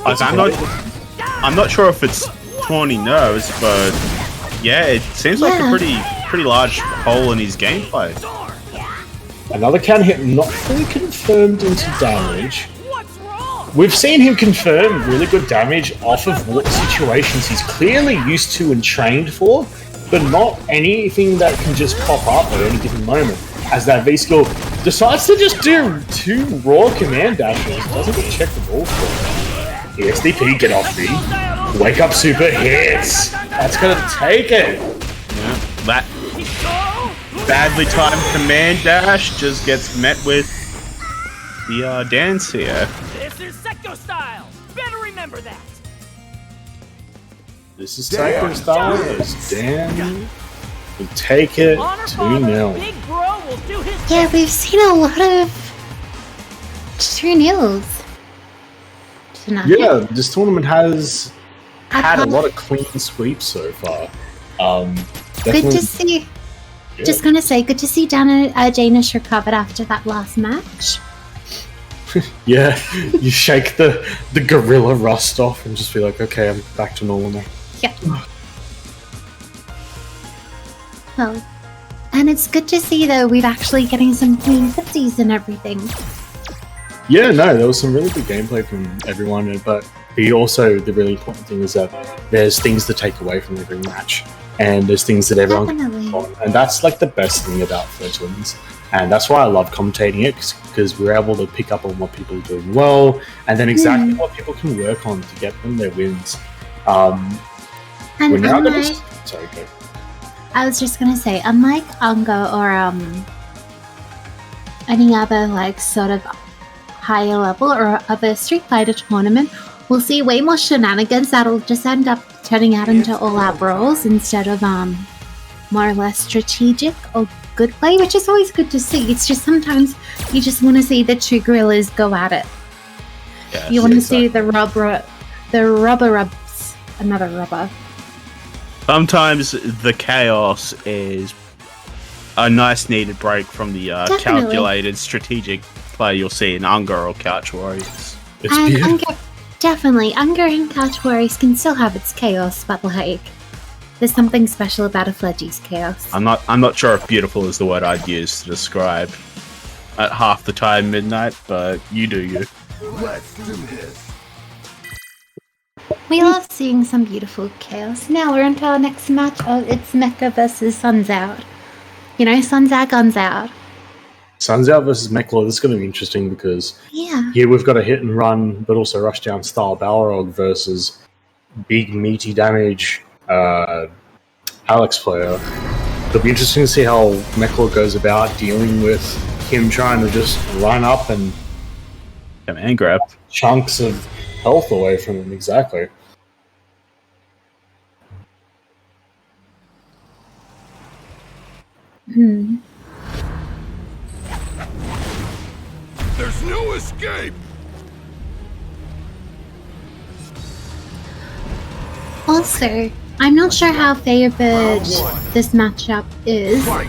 I'm not sure if it's tawny nerves, but yeah, it seems like a pretty large hole in his gameplay. Another counter hit not fully confirmed into damage. We've seen him confirm really good damage off of what situations he's clearly used to and trained for, but not anything that can just pop up at any given moment. As that V-Skill decides to just do 2 raw command dashes, doesn't get checked the ball for it. EXDP, get off me. Wake up super hits. That's gonna take it. Yeah, that badly timed command dash just gets met with the dance here. This is Secto style. Better remember that. This is Cycling Style as Dan will take it 2-0. Big Bro will do his yeah, we've seen a lot of 2-0s tonight. Yeah, this tournament has had a lot of clean sweeps so far. Good to see. Yeah. Just gonna say, good to see Danish recovered after that last match. Yeah, you shake the gorilla rust off and just be like, okay, I'm back to normal now. Yeah. Well, and it's good to see though we're actually getting some clean 50s and everything. Yeah, no, there was some really good gameplay from everyone, but the really important thing is that there's things to take away from every match, and there's things that everyone can Definitely. work on, and that's like the best thing about Fledglings, and that's why I love commentating it, because we're able to pick up on what people are doing well, and then exactly what people can work on to get them their wins. And We're now gonna unlike, sorry, go. I was just gonna say, unlike Ungo or any other like sort of higher level or other Street Fighter tournament, we'll see way more shenanigans that'll just end up turning out into all-out brawls instead of more or less strategic or good play, which is always good to see. It's just sometimes you just want to see the two gorillas go at it. Yes, You want to exactly. see the rubber rubs another rubber. Sometimes the chaos is a nice needed break from the Definitely. calculated strategic play you'll see in Unger or Couch Warriors. It's And beautiful. Unger and Couch Warriors can still have its chaos, but like, there's something special about a Fledgy's chaos. I'm not sure if beautiful is the word I'd use to describe at half the time midnight, but you do you. Let's do this. We love seeing some beautiful chaos. Now we're on to our next match. Oh, it's Mecha versus Suns Out. You know, Suns Out, Guns Out. Suns Out versus Mechlor, this is going to be interesting because Yeah. here we've got a hit and run, but also rush down style Balrog versus big meaty damage Alex player. It'll be interesting to see how Mechlor goes about dealing with him trying to just run up and Command grab. chunks of health away from him. Exactly. There's no escape. Also, I'm not sure how favored this matchup is, Fight.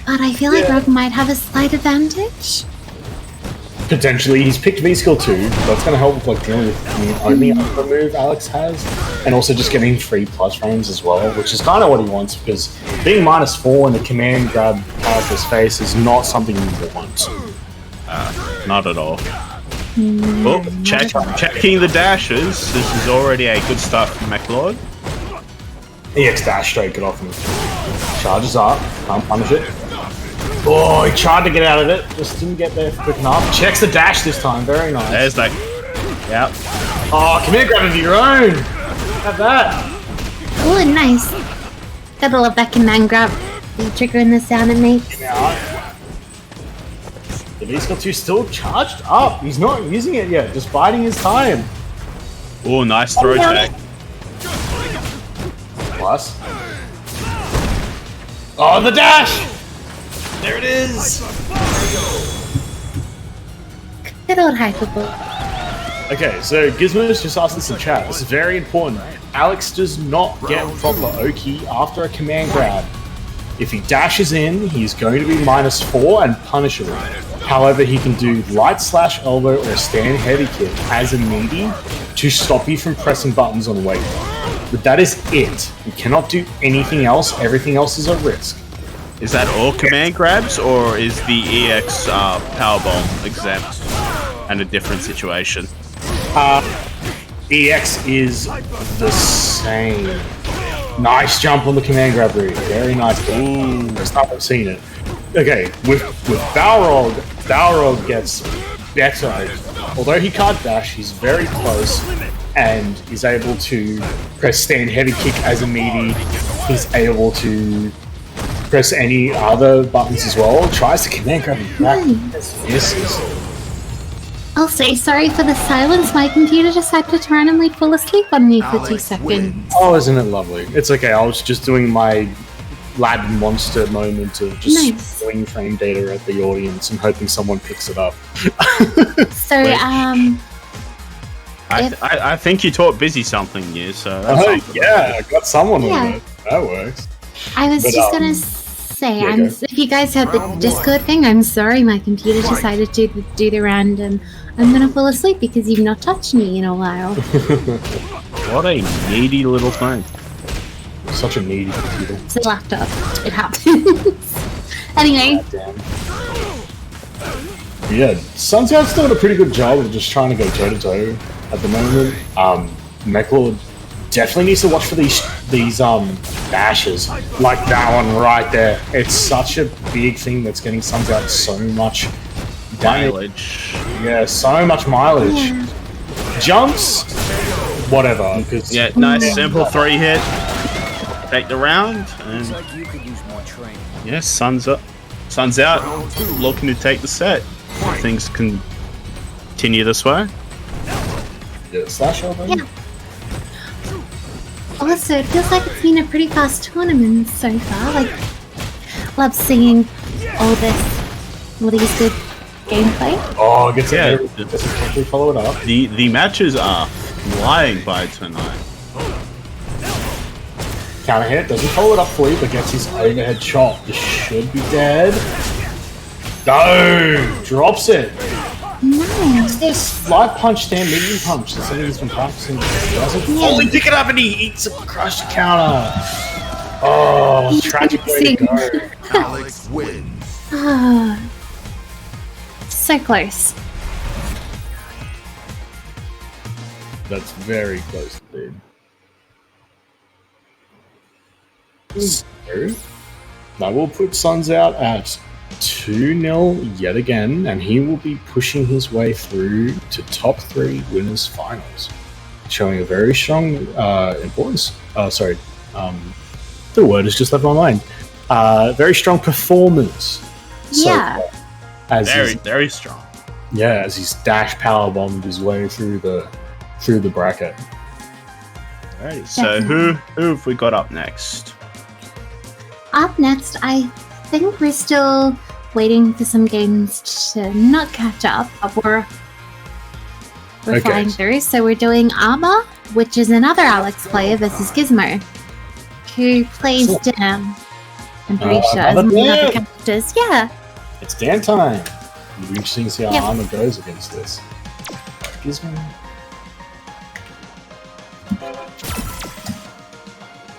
but I feel like Rogue might have a slight advantage. Potentially, he's picked V-Skill 2. That's going to help with like dealing with the only other move Alex has, and also just getting 3+ frames as well, which is kind of what he wants, because being -4 in the command grab character's face is not something you want. Not at all. Oh, checking the dashes. This is already a good start from McLeod. EX dash straight, get off him. Charges up, can't punish it. Oh, he tried to get out of it, just didn't get there quick enough. Checks the dash this time, very nice. There's that. Yep. Oh, command grab of your own! Have that! Oh, nice. Gotta love that command grab. The triggering the sound it makes. Now, the V-Skill 2 still charged up. He's not using it yet, just biding his time. Oh, nice throw yeah. tag. Plus. Oh, the dash! There it is! Good old Hyperball. Okay, so Gizmo's just asked us in chat. This is very important. Alex does not get proper Oki after a command grab. If he dashes in, he's going to be -4 and punishable. However, he can do light slash elbow or stand heavy kick as a meaty to stop you from pressing buttons on weight. But that is it. You cannot do anything else. Everything else is a risk. Is that all command grabs, or is the EX powerbomb exempt and a different situation? EX is the same. Nice jump on the command grab route. Very nice. Ooh, first time I've seen it. Okay, with Balrog gets better. Although he can't dash, he's very close and is able to press stand heavy kick as a meaty. He's able to press any other buttons as well. Tries to command grab him back. Misses. I'll say sorry for the silence. My computer decided to randomly fall asleep on me for 2 seconds. Oh, isn't it lovely? It's okay. I was just doing my lad monster moment of just Nice. throwing frame data at the audience and hoping someone picks it up. So, I think you taught Busy something new, so that's Oh, something. yeah, I got someone Yeah. on it. That works. I was But, just gonna say, yeah, go. if you guys heard the Discord thing, I'm sorry, my computer decided to do the random. I'm gonna fall asleep because you've not touched me in a while. What a needy little thing. Such a needy computer. It's a laptop. It happens. Anyway, Damn. Yeah, Sun's Out's doing a pretty good job of just trying to go toe to toe at the moment. Mechlord definitely needs to watch for these bashes like that one right there. It's such a big thing that's getting Sun's Out so much Mileage. Yeah, so much mileage. yeah. Jumps, whatever. Because Yeah, nice simple 3-hit. Take the round. And Like you could use more training. yeah, Sun's up. Sun's out. Looking to take the set. If things continue this way. yeah, slash over. Yeah. Also, it feels like it's been a pretty fast tournament so far. Like, love seeing all these good gameplay. Oh, gets Yeah. it. Does it quickly follow it up? The matches are flying by tonight. Counter hit, doesn't follow it up for you, but gets his overhead shot. This should be dead. No! Drops it. Nice. This light punch, stand medium punch. That's something he's been practicing. He doesn't fully pick it up and he eats a crushed counter. Oh, tragic way to go. Alex wins. Ah, so close. That's very close indeed. So, that will put Suns out at 2-0 yet again, and he will be pushing his way through to top 3 winners finals, showing a very strong importance. The word has just left my mind. Very strong performance. Yeah. As Very strong. as he's dash power bombed his way through the bracket. Alrighty, so who have we got up next? Up next, I think we're still waiting for some games to not catch up. We're Okay. flying through. So we're doing Armor, which is another Alex player versus Gizmo, who plays Cool. Dan. I'm pretty sure. another Among other Dan. characters. Yeah. It's Dan time. It'll be interesting to see how Yep. Armor goes against this. Gizmo.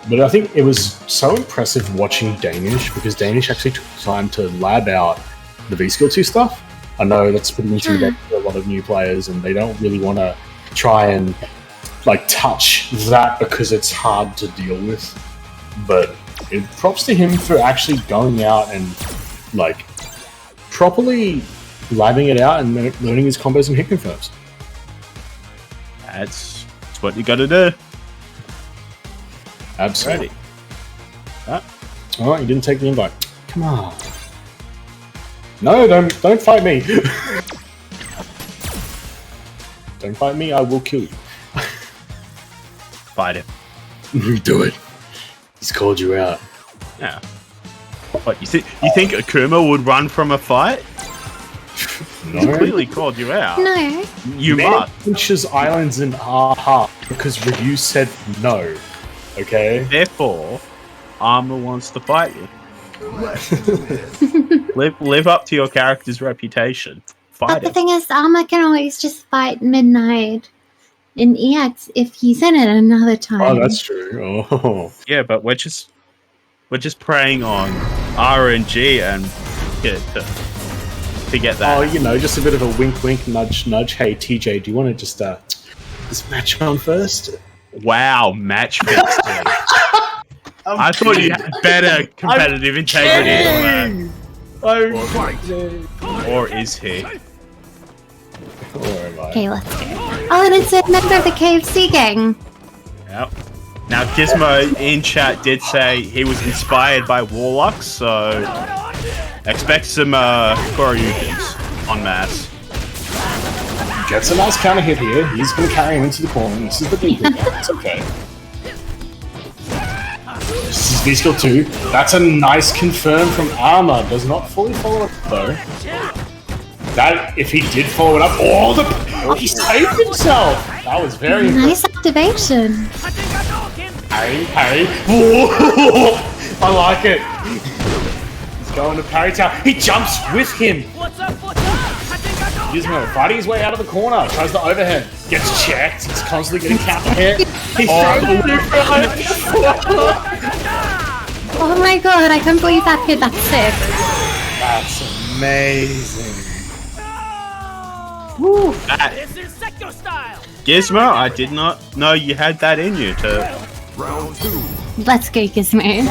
But I think it was so impressive watching Danish, because Danish actually took time to lab out the V-Skill 2 stuff. I know that's pretty intimidating for a lot of new players, and they don't really want to try and touch that because it's hard to deal with. But props to him for actually going out and properly labbing it out and learning his combos and hit confirms. That's what you got to do. Absolutely. Ah. Oh, you didn't take the invite. Come on. No, don't fight me. Don't fight me, I will kill you. Fight him. Do it. He's called you out. Yeah. What you think Akuma would run from a fight? He No. clearly called you out. No. You Man must. punches islands in aha because Ryu said no. Okay? Therefore, Armor wants to fight you. Let's do this. Live up to your character's reputation. But Fight the him. thing is, Armor can always just fight Midnight in EX if he's in it another time. Oh, that's true. Oh. Yeah, but we're just preying on RNG and to get that. Oh, just a bit of a wink, wink, nudge, nudge. Hey, TJ, do you want to just match on first? Wow, match fixing. I thought you had better competitive integrity than that. Or is he? Or am I? Okay, let's go. Oh, and it's a member of the KFC gang. Yep. Now, Gizmo in chat did say he was inspired by Warlocks, so expect some Koryukins en masse. Gets a nice counter hit here. He's going to carry him into the corner. This is the big thing. It's okay. This is V-Skill 2. That's a nice confirm from Armor. Does not fully follow up though. That, if he did follow it up, he saved himself. That was very Nice activation. Hey. Whoa. I like it. He's going to parry tower. He jumps with him. What's up? Gizmo fighting his way out of the corner. Tries the overhead. Gets checked. He's constantly getting counter hit. Oh my god, I can't believe that hit that sick. That's amazing. This is Secto style. Gizmo, I did not know you had that in you to... Round 2. Let's go, Gizmo.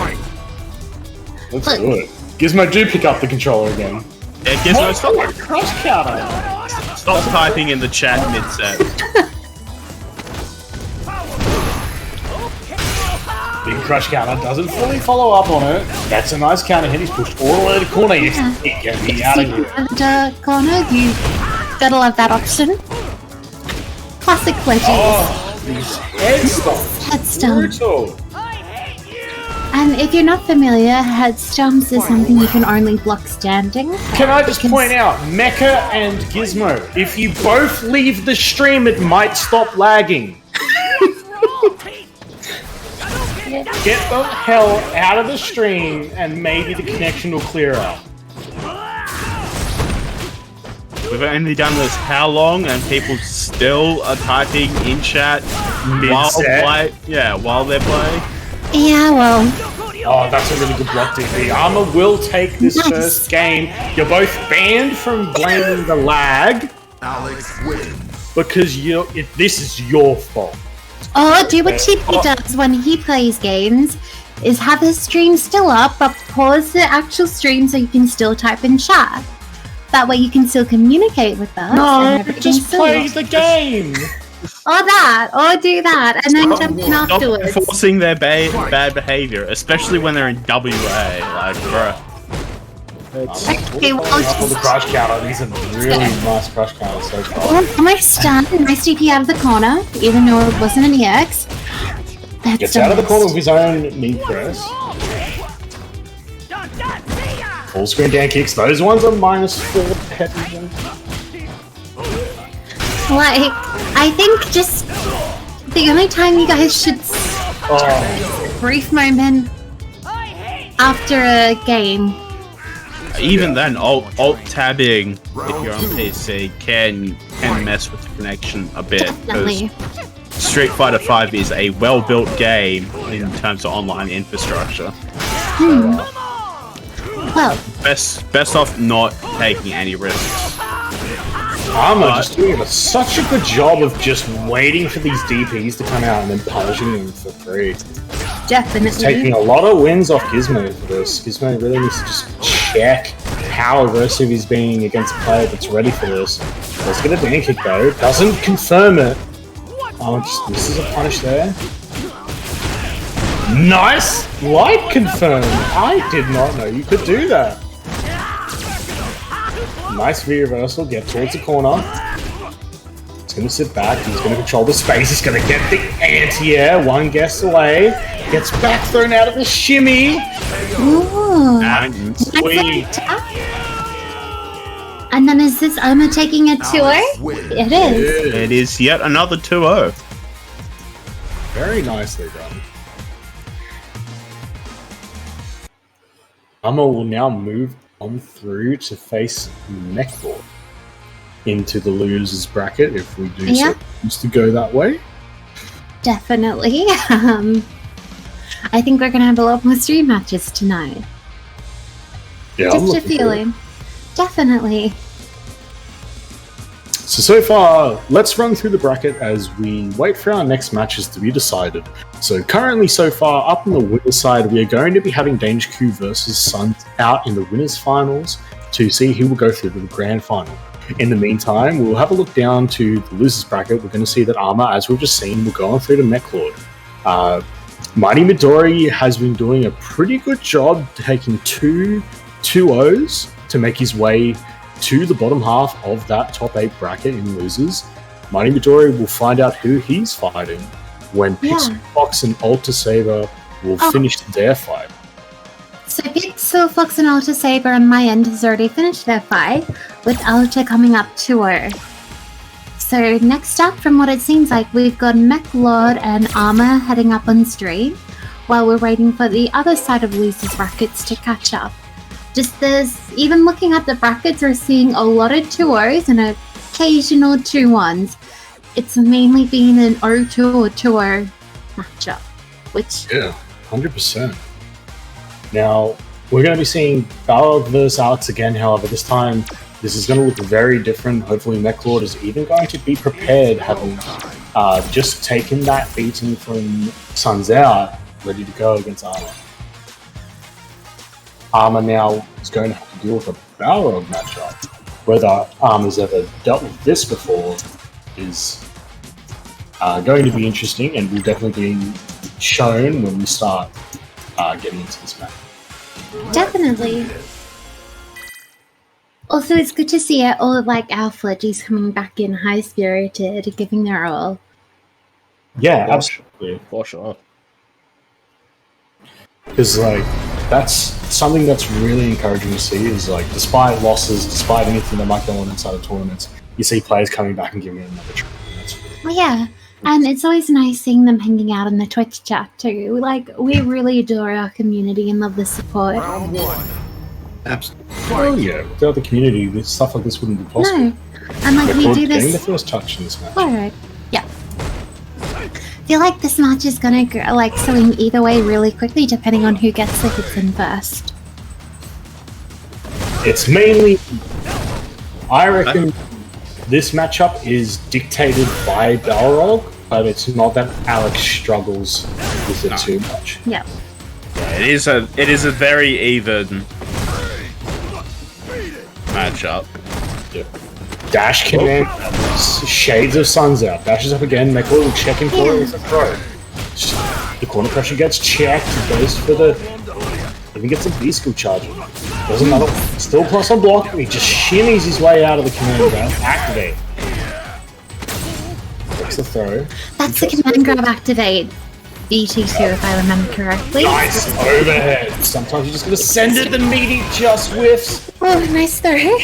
Let's do it. Gizmo, do pick up the controller again. Yeah, Gizmo, Cross counter. stop typing in the chat mid-set. Big crush counter doesn't fully follow up on it. That's a nice counter hit. He's pushed all the way to the corner. He can be out of here. And corner, you gotta love that option. Classic Fledgling. Oh, these head stomps. Head stomp. Brutal. And if you're not familiar, head stomps is something you can only block standing. Can I just point out, Mecha and Gizmo, if you both leave the stream, it might stop lagging. Get the hell out of the stream, and maybe the connection will clear up. We've only done this how long, and people still are typing in chat while they're playing. Yeah, well, Oh, that's a really good block, DP. Armor will take this Nice. first game. You're both banned from blaming the lag Alex wins. because this is your fault. do what TP does when he plays games is have his stream still up, but pause the actual stream so you can still type in chat. That way you can still communicate with us. and everything's just still play up. the game. Or that, or do that, and then jump in Stop afterwards. enforcing their bad behavior, especially when they're in WA. Like, bruh. Okay, well, For the crush counter, these are really nice crush counters so far. almost done. Nice TP out of the corner, even though it wasn't an EX. That's Gets so out of the nice. corner with his own knee press. Full screen down kicks. Those ones are -4 heavy. Like, I think just the only time you guys should Oh, brief moment after a game. Even then, alt tabbing if you're on PC can mess with the connection a bit. Definitely. Because Street Fighter V is a well-built game in terms of online infrastructure. Well, Best off not taking any risks. Armor just doing such a good job of just waiting for these DPs to come out and then punishing them for free. definitely. It's taking a lot of wins off Gizmo for this. Gizmo really needs to just check how aggressive he's being against a player that's ready for this. Let's get a Dan kick though. Doesn't confirm it. Oh, just misses a punish there. Nice! Light confirm! I did not know you could do that. Nice V-reversal, get towards the corner. He's going to sit back, he's going to control the space, he's going to get the anti-air, one guess away. Gets back thrown out of the shimmy. Ooh. And Sweet. And then is this Oma taking a tour? wins. It is. it is yet another 2-0. Very nicely done. Amma will now move on through to face Mechlord into the losers bracket if we do Yeah. so choose to go that way. Definitely. I think we're gonna have a lot more stream matches tonight. Yeah, I'm Just a looking forward. feeling. Definitely. So far, let's run through the bracket as we wait for our next matches to be decided. So currently, so far, up on the winner's side, we are going to be having Danger Q versus Sun out in the winners finals to see who will go through to the grand final. In the meantime, we'll have a look down to the losers bracket. We're going to see that Arma, as we've just seen, will go on through to Mechlord. Mighty Midori has been doing a pretty good job taking two 2-0s to make his way to the bottom half of that top 8 bracket in losers. Mighty Midori will find out who he's fighting when Pixel Fox and Alta Saber will finish their fight. So Pixel Fox and Alta Saber on my end has already finished their fight, with Alta coming up to her. So next up, from what it seems like, we've got Mechlord and Arma heading up on stream, while we're waiting for the other side of losers brackets to catch up. Just there's, even looking at the brackets, we're seeing a lot of 2-0s and occasional 2-1s. It's mainly been an 0-2 or 2-0 matchup. Which Yeah, 100%. Now, we're going to be seeing Balrog versus Alex again, however, this time this is going to look very different. Hopefully Mechlord is even going to be prepared, having just taken that beating from Suns Out, ready to go against Armor. Armor now is going to have to deal with a Balrog matchup. Whether Armor's ever dealt with this before is going to be interesting, and will definitely be shown when we start getting into this match. definitely. Also, it's good to see all like our Fledgies coming back in high spirited, giving their all. Yeah, absolutely. For sure. Because like that's something that's really encouraging to see. Is like despite losses, despite anything that might go on inside of tournaments, you see players coming back and giving it another try. Well, yeah, and it's always nice seeing them hanging out in the Twitch chat too. Like, we really adore our community and love the support. Round one. Absolutely. Oh yeah, without the community, this stuff like this wouldn't be possible. No, and like we Mechlord do getting the this. first touch in this match. Alright, yeah. I feel like this match is gonna go, like swing either way really quickly, depending on who gets the hits in first. It's mainly, I reckon, this matchup is dictated by Balrog, but it's not that Alex struggles with it too much. Yeah. It is a very even matchup. Dash command, shades of Suns Out. Dashes up again, Mechlord will check him for it with a throw. The corner pressure gets checked, he goes for the... Even gets a B-skill charge. Does another... Still plus on block, he just shimmies his way out of the command grab. Activate. Takes the throw. That's the command grab activate. BT2 if I remember correctly. Nice overhead. Sometimes you just gotta send it, the meaty just whiffs. Oh, nice throw.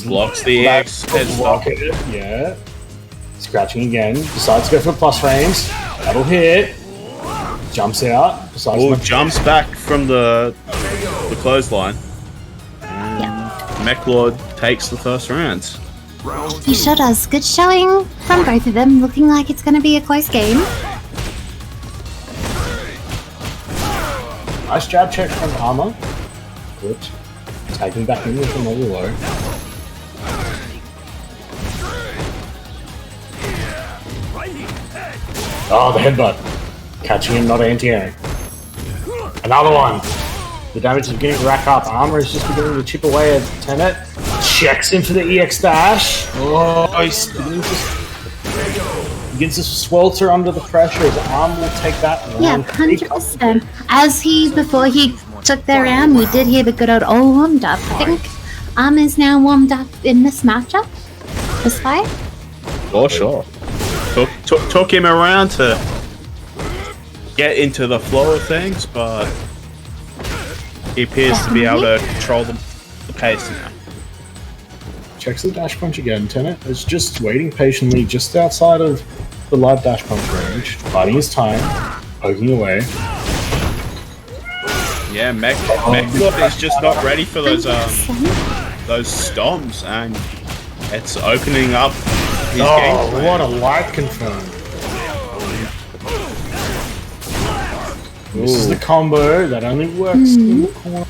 Blocks the X. Block it, yeah. Scratching again. Decides to go for plus frames. That'll hit. Jumps out. Decides Oh, to jumps back from the clothesline. Yeah. Mechlord takes the first round. He sure does. Good showing from both of them. Looking like it's going to be a close game. Nice jab check from Armor. Good. Taking back in with another low. Oh, the headbutt. Catching him, not anti-airing. Another one. The damage is beginning to rack up. Armor is just beginning to chip away at Tenet. Checks in for the EX dash. Oh, he's begins to swelter under the pressure. His arm will take that round. Yeah, 100%. As before he took their round, we did hear the good old warmed up. I think is now warmed up in this matchup. This fight. For sure. Took him around to get into the flow of things, but he appears to be able to control the pace now. Checks the dash punch again. Tenet is just waiting patiently just outside of the live dash punch range, biding his time, poking away. Yeah, Mechlord is just not ready for those stomps, and it's opening up his game plan. What a light confirm. This is the combo that only works in the corner,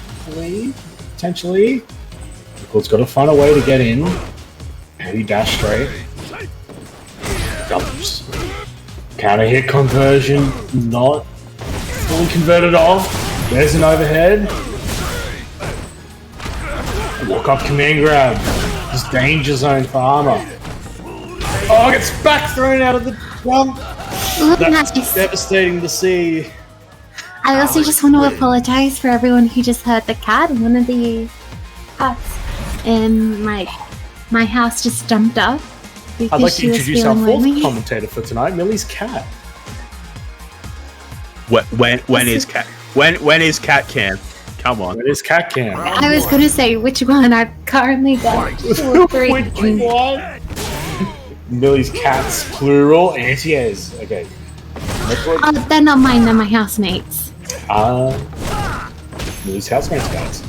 potentially. Mechlored's got to find a way to get in. Heavy dash straight. Jumps. Counter hit conversion, not fully converted off. There's an overhead. Walk up command grab. This danger zone for Armor. Oh, gets back thrown out of the jump. That's devastating to see. I also just want to apologize for everyone who just heard the cat. One of the cats in my house just jumped up. I'd like to introduce our fourth lonely. commentator for tonight, Millie's cat. When is cat cam? Come on. It is cat cam. I was gonna say which one. I've currently got 2 or 3. Which one? Millie's cats, plural, anti-airs. Okay. They're not mine. They're my housemates. Millie's housemates, guys.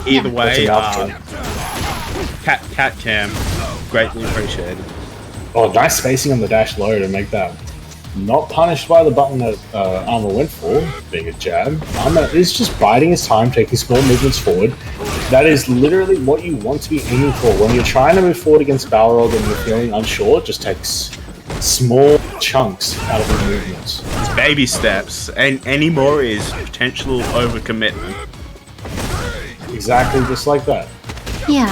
Either way, Watching after. cat cam, greatly appreciated. Oh, nice spacing on the dash low to make that not punished by the button that Armor went for, being a jab. Armor is just biding his time, taking small movements forward. That is literally what you want to be aiming for. When you're trying to move forward against Balrog and you're feeling unsure, just takes small chunks out of your movements. It's baby steps, and any more is potential overcommitment. Exactly, just like that. Yeah.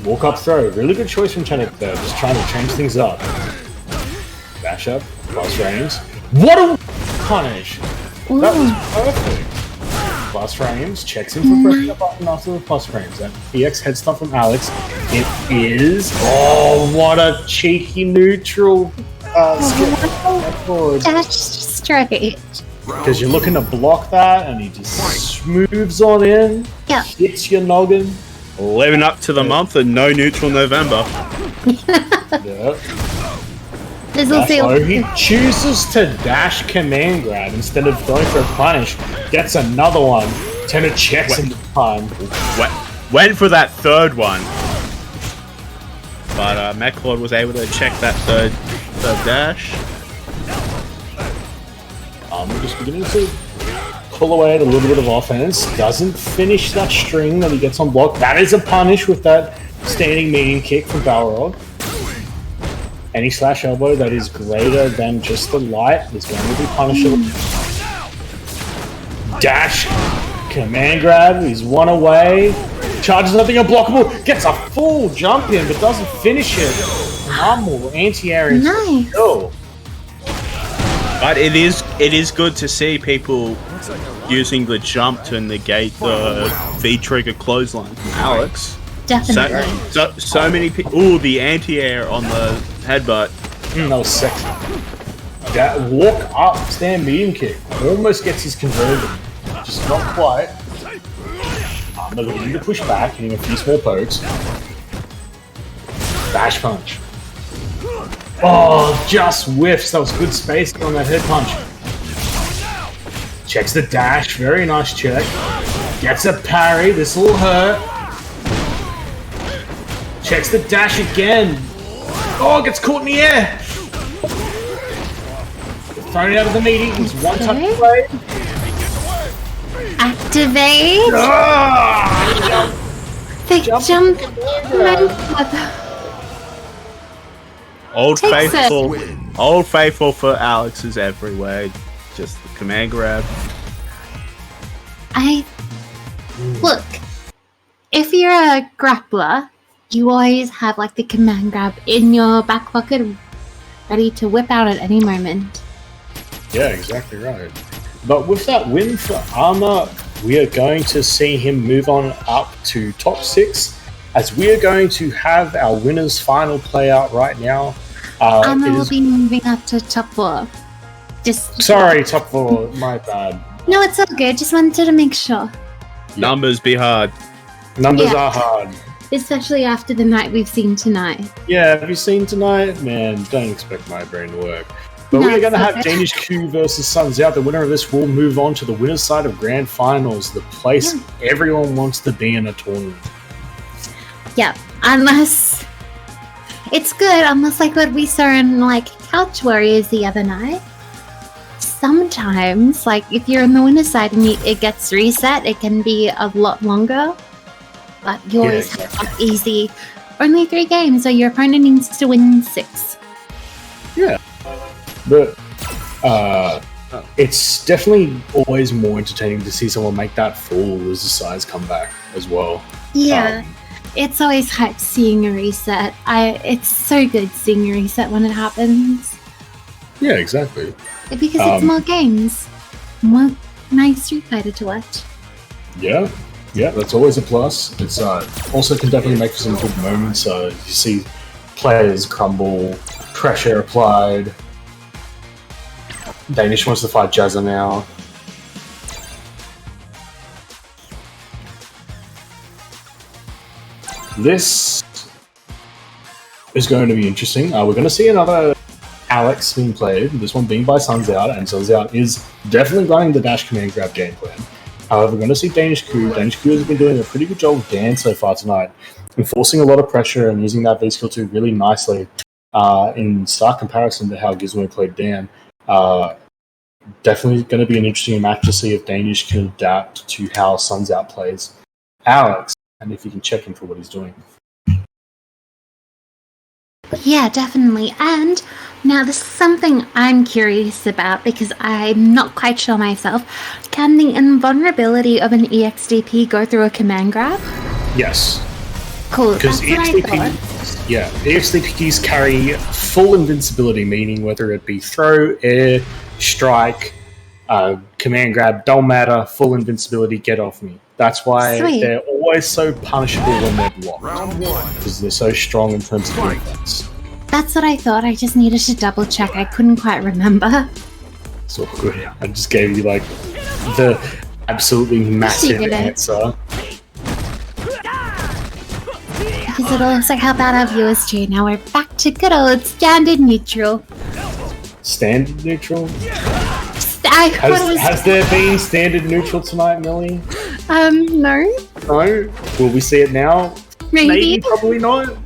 Walk up throw. Really good choice from Chenik there, just trying to change things up. Dash up, plus frames. What a punish! Ooh. That was perfect. Plus frames, checks in for pressing the button after the plus frames. That EX head stop from Alex. It is. Oh, what a cheeky neutral skill. That's straight. Because you're looking to block that, and he just moves on in, Yeah. hits your noggin. Living up to the month and no neutral November. Yeah. There's That's also why he chooses to dash command grab instead of going for a punish. Gets another one. Tenor checks in the time. Went for that third one. But McLeod was able to check that third dash. We're just beginning to pull away at a little bit of offense. Doesn't finish that string that he gets on block. That is a punish with that standing medium kick from Balrog. Any slash elbow that is greater than just the light is going to be punishable. Dash, command grab, he's one away. Charges nothing unblockable, gets a full jump in but doesn't finish it. Normal anti-air. Nice. Oh. But it is good to see people using the jump to negate the V-trigger clothesline from Alex. definitely. So many people. Ooh, the anti-air on the headbutt. That was sexy. That walk up, stand medium kick. Almost gets his conversion. Just not quite. But looking to push back, hitting a few small pokes. Bash punch. Oh, just whiffs. That was good space on that head punch. Checks the dash. Very nice check. Gets a parry. This will hurt. Checks the dash again. Oh, gets caught in the air. Thrown out of the meeting. He's one touch away. Activate. Ah! The jump. Old Takes faithful, old faithful for Alex is everywhere. Just the command grab. Look. If you're a grappler, you always have like the command grab in your back pocket, ready to whip out at any moment. Yeah, exactly right. But with that win for Armor, we are going to see him move on up to top 6, as we are going to have our winner's final play out right now. Armor will be moving up to top 4. Sorry, top 4, my bad. No, it's all good. Just wanted to make sure. Numbers be hard. Numbers Yeah. are hard. Especially after the night we've seen tonight. Yeah, have you seen tonight? Man, don't expect my brain to work. But No, we are going to it's have okay. Danish Q versus Suns Out. The winner of this will move on to the winner's side of Grand Finals, the place everyone wants to be in a tournament. Yeah, unless it's good, unless like what we saw in like Couch Warriors the other night. Sometimes, like if you're on the winner's side and it gets reset, it can be a lot longer. But you always have easy. Only 3 games, so your opponent needs to win 6. Yeah. But it's definitely always more entertaining to see someone make that full loser size comeback as well. Yeah, it's always hype seeing a reset. It's so good seeing a reset when it happens. Yeah, exactly. Because it's more games. More nice Street Fighter to watch. Yeah, that's always a plus. It's also can definitely make for some good moments. You see players crumble, pressure applied. Danish wants to fight Jazza now. This is going to be interesting. We're going to see another Alex being played, this one being by Suns Out, and Suns Out is definitely running the dash command grab game plan. However, we're going to see Danish Q. Danish Q has been doing a pretty good job of Dan so far tonight, enforcing a lot of pressure and using that V skill 2 really nicely. in stark comparison to how Gizmo played Dan. Definitely going to be an interesting match to see if Danish can adapt to how Suns Out plays Alex, and if you can check him for what he's doing. Yeah, definitely. And now this is something I'm curious about because I'm not quite sure myself. Can the invulnerability of an EXDP go through a command grab? Yes. Cool, Because that's what I thought. EXDPs carry full invincibility, meaning whether it be throw, air, strike, command grab, don't matter, full invincibility, get off me. That's why Sweet. they're always so punishable when they're blocked. Round 1. Because they're so strong in terms of defense. That's what I thought. I just needed to double check. I couldn't quite remember. So good. I just gave you like the absolutely massive did it. answer. Because it'll also help out our viewers too. Now we're back to good old standard neutral. Standard neutral? What was Has there been standard neutral tonight, Millie? no, No? Will we see it now? maybe. Probably not.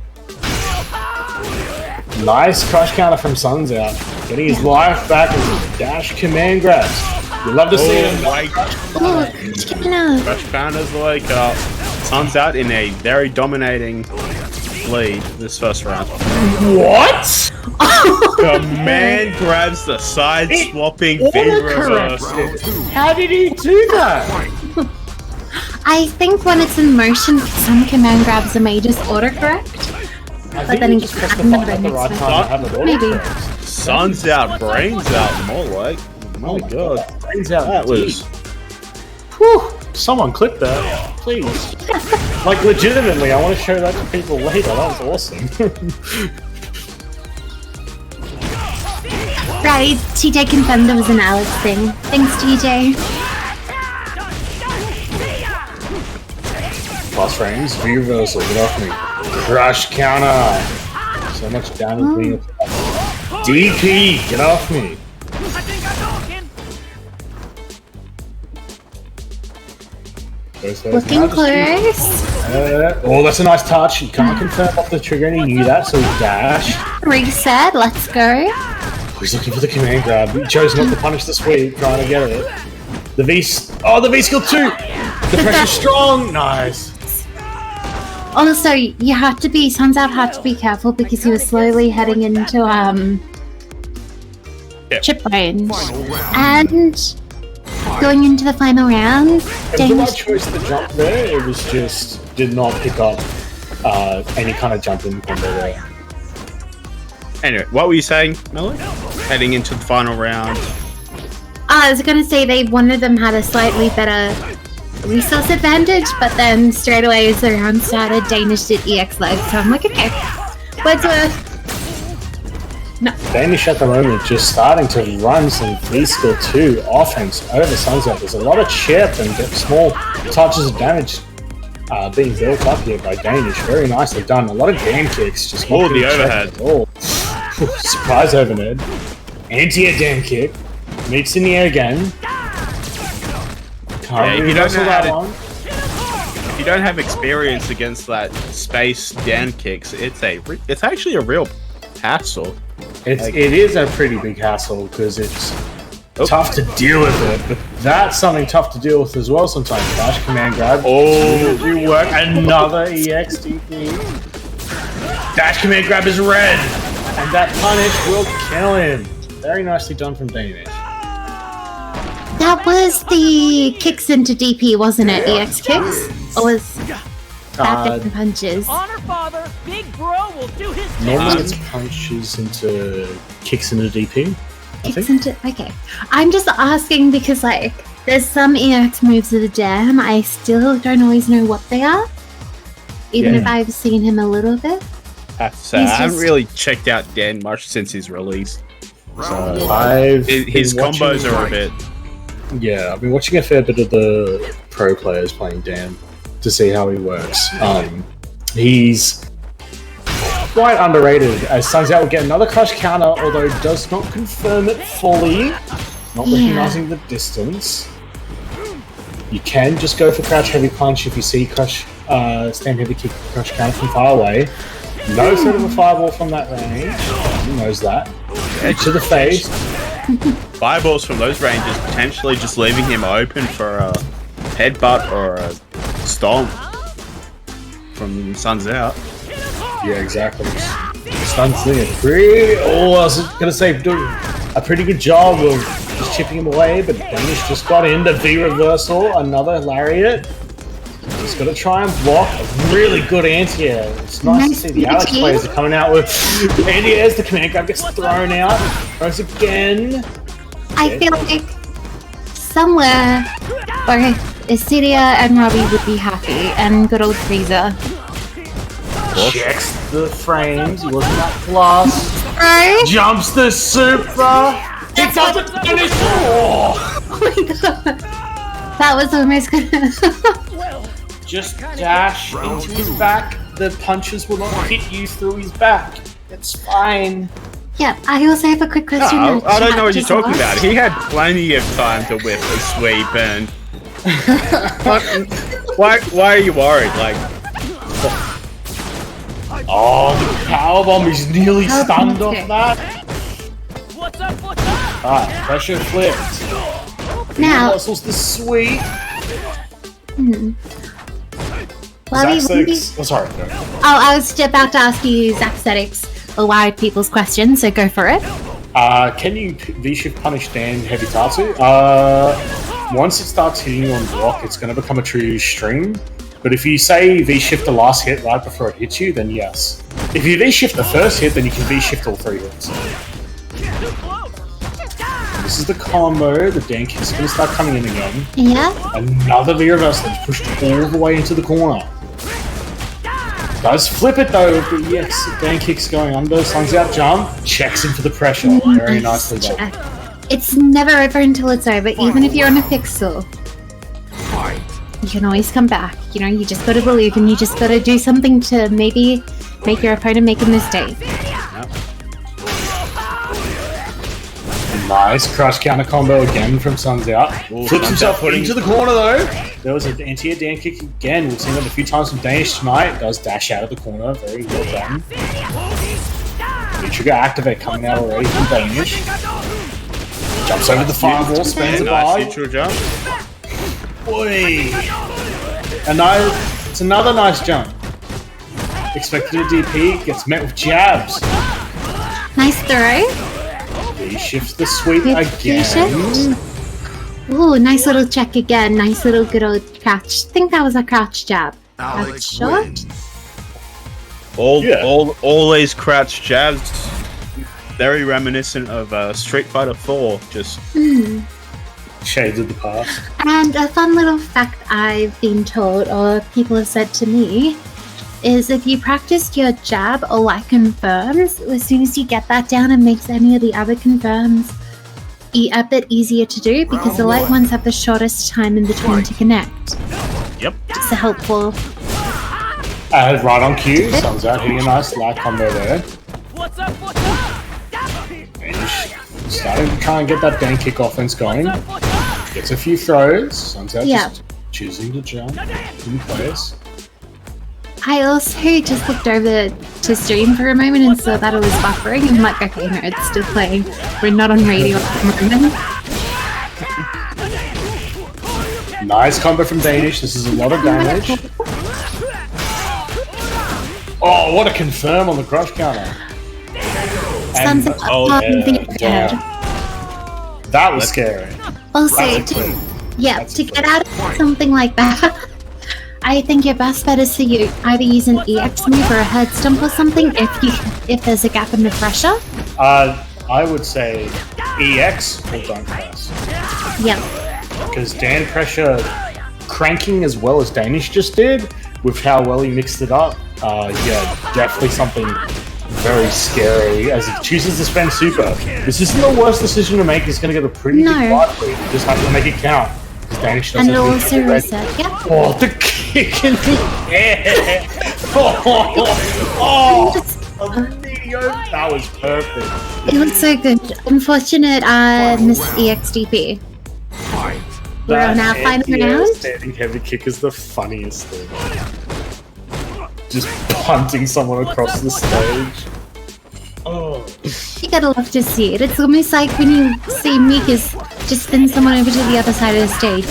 Nice crush counter from Suns Out. Getting his life back with dash command grabs. You love to see him. Look, chicken out. Crush counters like Suns Out in a very dominating lead this first round. What? The man grabs the side swapping V reverse. How did he do that? I think when it's in motion, some command grabs may just autocorrect. I But then he he just gets pressed the back button at the next right time. time to have it auto Maybe. correct. Suns Out, brains out, more like. Oh my god. Brains out. That was. Whew. Someone clip that, please. Like, legitimately, I want to show that to people later. That was awesome. Right, TJ confirmed it was an Alex thing. Thanks, TJ. Plus frames, V reversal, get off me. Crush counter. So much damage being applied. DP, get off me. I think I'm talking. Looking close. Oh, that's a nice touch. You can't confirm off the trigger and he knew that, so he dashed. Reset, let's go. He's looking for the command grab. He chose not to punish the sweep, trying to get it. The V skill 2! The pressure's strong! Nice. Also, you have to be, Suns Out had to be careful because he was slowly heading into, chip range. Final round. And going into the final round, It was the right Danish choice to jump there, it was just, did not pick up any kind of jumping combo there. Anyway, what were you saying, Melly? Heading into the final round. I was gonna say one of them had a slightly better resource advantage, but then straight away as the round started, Danish did EX leg, so I'm like, okay, Wordsworth. No, Danish at the moment just starting to run some V skill 2 offense over Sunset. There's a lot of chip and small touches of damage being built up here by Danish. Very nicely done. A lot of game kicks. Just Oh, not the being checked overhead. at all. Surprise overhead. Anti-air damn kick. Meets in the air again. Can't if you don't know how to- one. If you don't have experience against that space Dan kicks, it's actually a real hassle. It is a pretty big hassle because it's tough to deal with it, but that's something tough to deal with as well sometimes. Dash command grab. Oh. You work another EXDP. Dash command grab is red, and that punish will kill him. Very nicely done from Danish. that was the kicks into DP, wasn't it? EX kicks? Or was that different punches? Honor father, big bro will do his Normally it's punches into kicks into DP. Kicks into, okay. I'm just asking because, like, there's some EX moves that are damn. I still don't always know what they are. Even if I've seen him a little bit. I have to say, He's I haven't just- really checked out Dan much since he's released. Round So, 1. his been watching- combos are a bit. Yeah, I've been watching a fair bit of the pro players playing Dan to see how he works. He's quite underrated, as Suns Out will get another crush counter, although does not confirm it fully. Not Yeah. recognizing the distance. You can just go for crouch heavy punch if you see crush stand heavy kick crush counter from far away. No threat of a fireball from that range. He knows that. To the face. Fireballs from those ranges potentially just leaving him open for a headbutt or a stomp from Sun's Out. Yeah, exactly. Stun's there. I was gonna say, doing a pretty good job of just chipping him away, but Danish just got into V reversal, another lariat. Just gotta try and block a really good anti-air. It's nice to see the Alex players are coming out with anti-airs. The command grab gets thrown out. Throws again. I feel like somewhere where Isidia and Robbie would be happy, and good old Frieza. Checks the frames. He wasn't that plus. Right? Jumps the super. It's up the finish. Oh my god. That was almost gonna. Just dash into his back. The punches will not hit you through his back. It's fine. Yeah, I also have a quick question. No, I don't know what you're Just talking asked. about. He had plenty of time to whip a sweep and... why are you worried? Like, Oh, the powerbomb is nearly Oh, stunned okay. off that. What's up? What's up? Alright, pressure flipped. Now, Muscles the sweep. Bobby, Zaxxix. Oh, sorry. Go. I was about to ask you Zaxxix or wired people's questions, so go for it. Can you V-shift punish Dan Heavy Tatsu? Once it starts hitting you on block, it's going to become a true stream. But if you say V-shift the last hit right before it hits you, then yes. If you V-shift the first hit, then you can V-shift all 3 hits. This is the combo. The Dan kick's going to start coming in again. Yeah? Another V-reversal is pushed all the way into the corner. Does flip it though, but yes, Dan kick's going under, Sun's Out jump, checks in for the pressure. Very nicely done. It's never over until it's over, even if you're on a pixel. You can always come back. You know, you just gotta believe and you just gotta do something to maybe make your opponent make a mistake. Nice crush counter combo again from Sun's Out. Ooh, Flips Sun's himself Out putting- into the corner though. There was an anti-air Dan kick again. We've seen it a few times from Danish tonight. Does dash out of the corner. Very well done. The trigger activate coming out already from Danish. Jumps over the fireball, spans it nice by. neutral jump. Boy. It's another nice jump. Expected a DP, gets met with jabs. Nice throw. He shifts the sweep With again. V-shift. Ooh, nice little check again. Nice little good old crouch. I think that was a crouch jab. Crouch Alex shot. wins. All these crouch jabs, very reminiscent of Street Fighter 4. Just Shades of the past. And a fun little fact I've been told, or people have said to me, is if you practice your jab or light confirms, as soon as you get that down, it makes any of the other confirms a bit easier to do because the light ones have the shortest time in between to connect. yep. It's a helpful. Right on cue. Sun's Out hitting a nice light combo there. What's up? What's up? Danish starting to try and get that Dan kick offense going. What's up? Gets a few throws. Sun's Out Yeah. just choosing to jump in place. I also just looked over to stream for a moment and saw that it was buffering. I'm like, okay, no, it's still playing. We're not on radio at the moment. Nice combo from Danish. This is a lot of damage. Oh, what a confirm on the crush counter. Sun's And, Out oh, on yeah, the head. that was scary. Also, That's a to, clue. yeah, That's to a get out of something like that, I think your best bet is to either use an EX move or a head stump or something if there's a gap in the pressure. I would say EX or don't press. Yeah. Because Dan pressure cranking as well as Danish just did, with how well he mixed it up, yeah, definitely something very scary as he chooses to spend super. This isn't the worst decision to make. He's going to get a pretty No. big fight lead. You just have to make it count. Because Danish doesn't And have also to reset. Yeah. Oh, the kick in the air! Oh, that was perfect. It looks so good. Unfortunate, missed EXDP. We're on our final anti-air round. Standing heavy kick is the funniest thing. Just punting someone across the stage. Oh. You gotta love to see it. It's almost like when you see Mika's just spin someone over to the other side of the stage.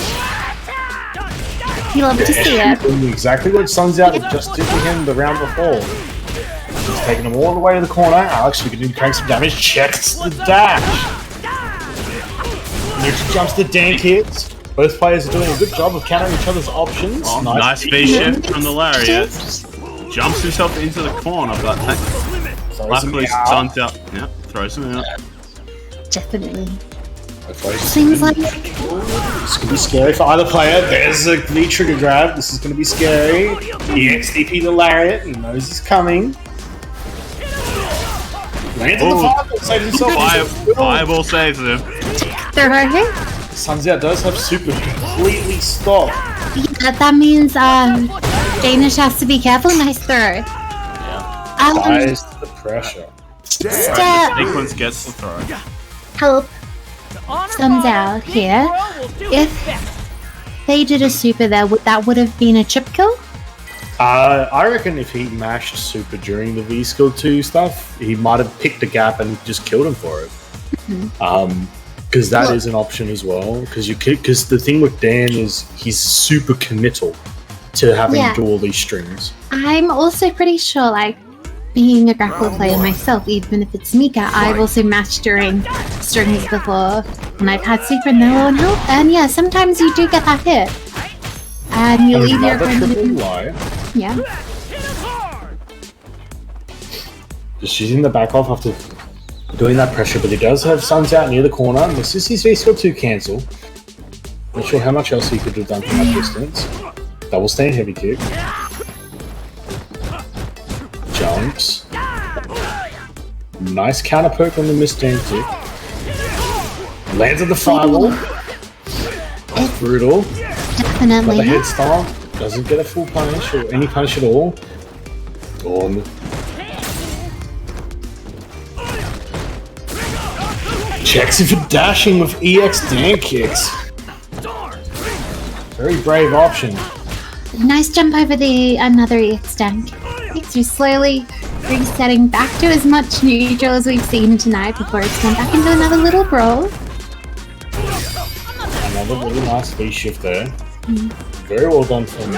You love to see it. Doing exactly what Sun's Out just did to him the round before. He's taking him all the way to the corner. Alex, we can do crank some damage. Checks the dash. Neutral jumps the dank hits. Both players are doing a good job of countering each other's options. Oh, nice V-shift from the lariat. Jumps himself into the corner, but luckily Sun's Out. Yeah, throws him out. Definitely. Okay, Seems like this could be scary for either player. There's a V trigger grab. This is going to be scary. EXDP the lariat. He knows he's coming. Lands on the fireball. Saves himself. Fireball saves him. they're right here. Sun's Out does have super completely stopped. Yeah, that means Danish has to be careful. Nice throw. Applies the pressure. Just Sequence gets the throw. help Sun's Out here. If they did a super there, that would have been a chip kill? I reckon if he mashed super during the V skill 2 stuff, he might have picked a gap and just killed him for it. Because that is an option as well. Because the thing with Dan is he's super committal to having to do all these strings. I'm also pretty sure, like, being a grapple player myself, even if it's Mika, I've also matched during strings before, and I've had super and no one help. And yeah, sometimes you do get that hit, and you leave your opponent. Yeah. Just using the back off after doing that pressure, but he does have Sun's Out near the corner. This is his V-Skill 2 cancel. Not sure how much else he could have done from that distance. Double stand heavy kick. Jumps. Nice counter poke on the missed stand kick. Lands at the fireball. That's brutal. Definitely. But the head stomp doesn't get a full punish or any punish at all. Gone. Checks him for dashing with EX Dan kicks. Very brave option. Nice jump over the another EX tank. We're slowly resetting back to as much neutral as we've seen tonight before it's gone back into another little brawl. Another really nice V-shift there. Very well done from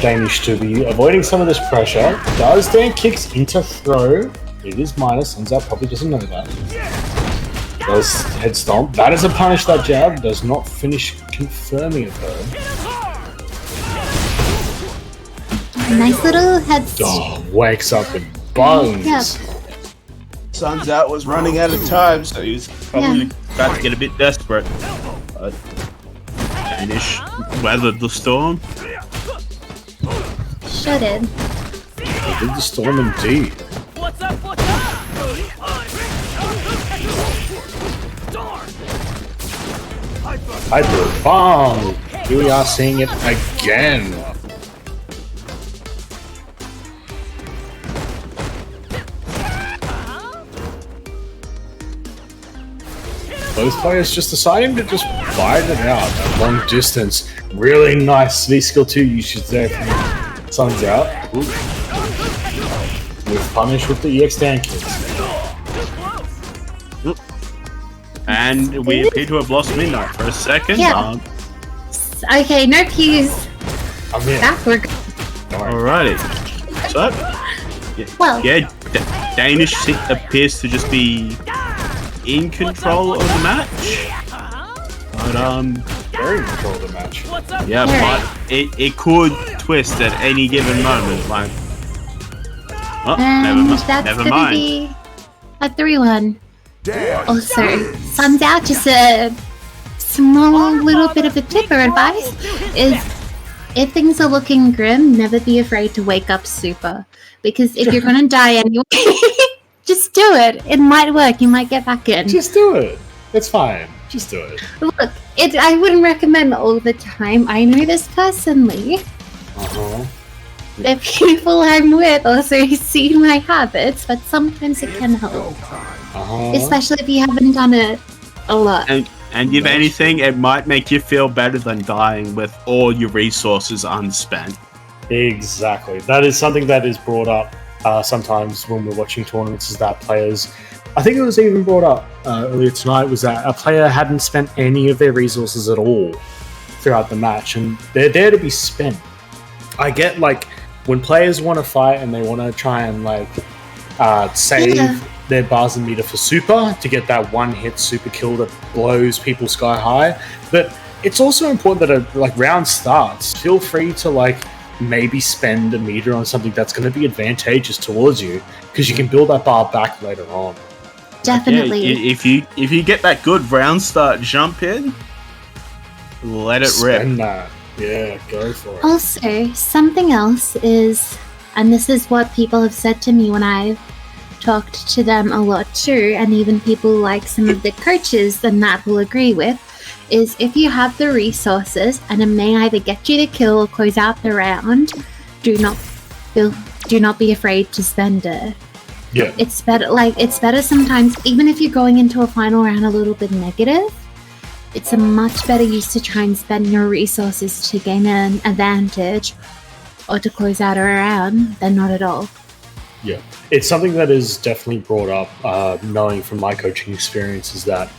Danish to be avoiding some of this pressure. Does Dan kicks into throw. It is minus. Sun's Out probably doesn't know that. Does head stomp. That is a punish, that jab. Does not finish confirming it though. Nice little head stomp. Oh, wakes up with bones. Yep. Sun's Out was running out of time, so he was probably about to get a bit desperate. But Danish weathered the storm. Sure did. Did the storm indeed. What's up? What's up? Hyper bomb. Here we are seeing it again. Both players just deciding to just fight it out at long distance. Really nice V-Skill 2 usage there from Sun's Out. With punish with the EX Dan kicks. And we appear to have lost Midnight for a second. Yeah. Okay, no pews. I'm in. Back we're Alrighty. So, well. Danish appears to just be in control of the match. But Very in control of the match. yeah, but it could twist at any given moment. Like, oh, And that's never gonna mind. be a 3-1. Dash. Also, Sun's Out, just a small little bit of a tip or advice is if things are looking grim, never be afraid to wake up super. Because if you're gonna die anyway, just do it. It might work. You might get back in. Just do it. It's fine. Just do it. Look, I wouldn't recommend all the time. I know this personally. Uh-huh. The people I'm with also see my habits, but sometimes it can help. Uh-huh. Especially if you haven't done it a lot. And if anything, it might make you feel better than dying with all your resources unspent. Exactly. That is something that is brought up sometimes when we're watching tournaments, is that players, I think it was even brought up earlier tonight, was that a player hadn't spent any of their resources at all throughout the match, and they're there to be spent. I get, like, when players want to fight and they want to try and, like, save their bars and meter for super to get that one-hit super kill that blows people sky high, but it's also important that a round starts. Feel free to, like, maybe spend a meter on something that's going to be advantageous towards you, because you can build that bar back later on. Definitely. Yeah, if you get that good round start jump in, let it rip. Spend that. Yeah, go for it. Also, something else is, and this is what people have said to me when I've talked to them a lot too, and even people like some of the coaches and that will agree with, is if you have the resources and it may either get you the kill or close out the round, do not be afraid to spend it. Yeah. It's better sometimes, even if you're going into a final round a little bit negative, it's a much better use to try and spend your resources to gain an advantage or to close out a round than not at all. Yeah. It's something that is definitely brought up, knowing from my coaching experience, is that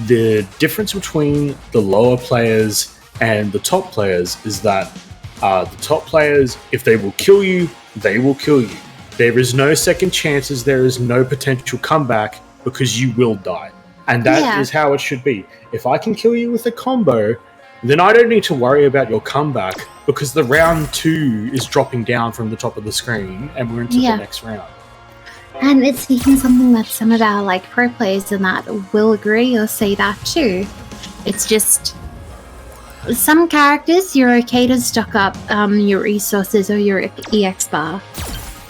the difference between the lower players and the top players is that the top players, if they will kill you, they will kill you. There is no second chances, there is no potential comeback, because you will die. And that is how it should be. If I can kill you with a combo, then I don't need to worry about your comeback, because the round 2 is dropping down from the top of the screen and we're into the next round. And it's even something that some of our like pro players and that will agree or say that too. It's just some characters you're okay to stock up your resources or your EX bar.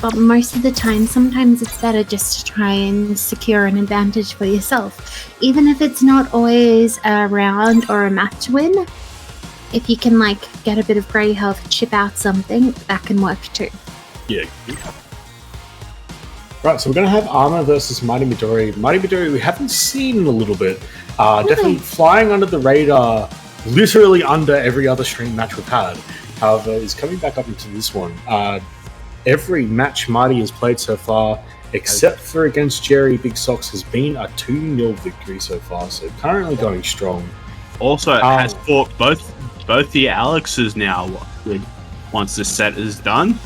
But most of the time, sometimes it's better just to try and secure an advantage for yourself. Even if it's not always a round or a match win, if you can like get a bit of grey health, chip out something, that can work too. Yeah. Right, so we're going to have Armor versus Mighty Midori. Mighty Midori we haven't seen in a little bit. Definitely flying under the radar, literally under every other stream match we've had. However, is coming back up into this one. Every match Mighty has played so far, except for against Jerry Big Socks, has been a 2-0 victory so far, so currently going strong. Also, has fought both the Alexes now once the set is done.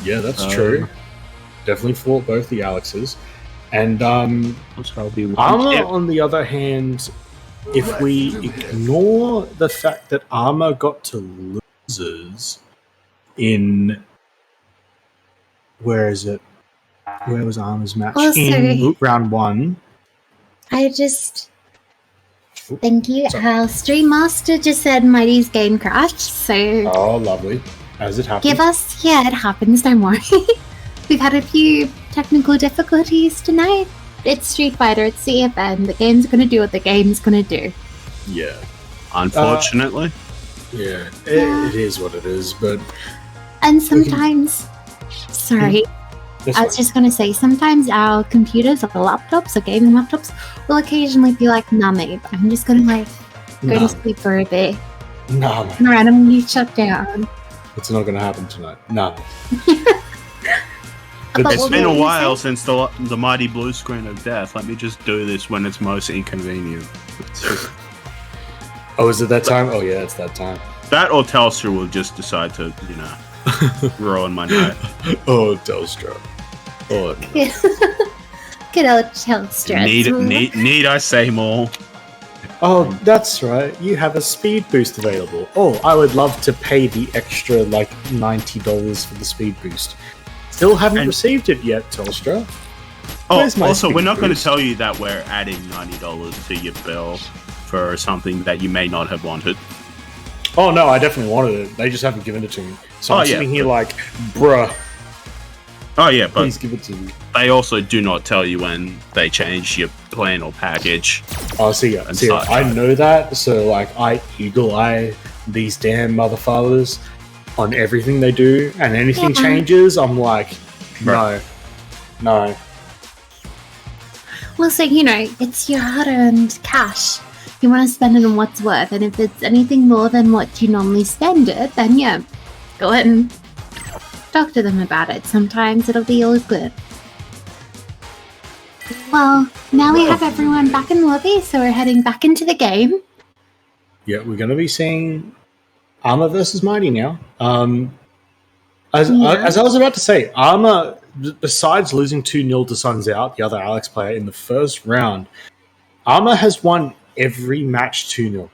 Yeah, that's true. Definitely fought both the Alexes. And Armor, on the other hand, if we ignore the fact that Armor got to losers in... Where is it? Where was Armor's match? In round 1. Thank you. Our Stream Master just said Mighty's game crashed, so... Oh, lovely. As it happens. It happens, don't worry. We've had a few technical difficulties tonight. It's Street Fighter, it's CFN. The game's gonna do what the game's gonna do. Yeah. Unfortunately. It is what it is, but... And sometimes... Sorry. I was just going to say, sometimes our computers or laptops or gaming laptops will occasionally be like, nah, mate, I'm just going to like go to sleep for a bit. Nah, mate. And randomly shut down. It's not going to happen tonight. Nah. It's been a while since the mighty blue screen of death. Let me just do this when it's most inconvenient. Oh, is it that time? Oh, yeah, it's that time. That or Telstra will just decide to, ruin my night. Oh, Telstra. Oh, no. Good old Telstra. Need I say more? Oh, that's right. You have a speed boost available. Oh, I would love to pay the extra, like, $90 for the speed boost. Still haven't received it yet, Telstra. Also, we're not going to tell you that we're adding $90 to your bill for something that you may not have wanted. Oh, no, I definitely wanted it. They just haven't given it to me. So I'm sitting here like, bruh. Oh, yeah, but please give it to me. They also do not tell you when they change your plan or package. Oh, see, I know that, so, like, I eagle-eye these damn motherfuckers on everything they do, and anything changes, I'm like, no. Well, so, it's your hard-earned cash. You want to spend it on what's worth, and if it's anything more than what you normally spend it, then go ahead and Talk to them about it. Sometimes it'll be all good. Well, now we have everyone back in the lobby, so we're heading back into the game. Yeah, we're going to be seeing Armor versus Mighty now. As I was about to say, Armor, besides losing 2-0 to Suns Out, the other Alex player, in the first round, Armor has won every match 2-0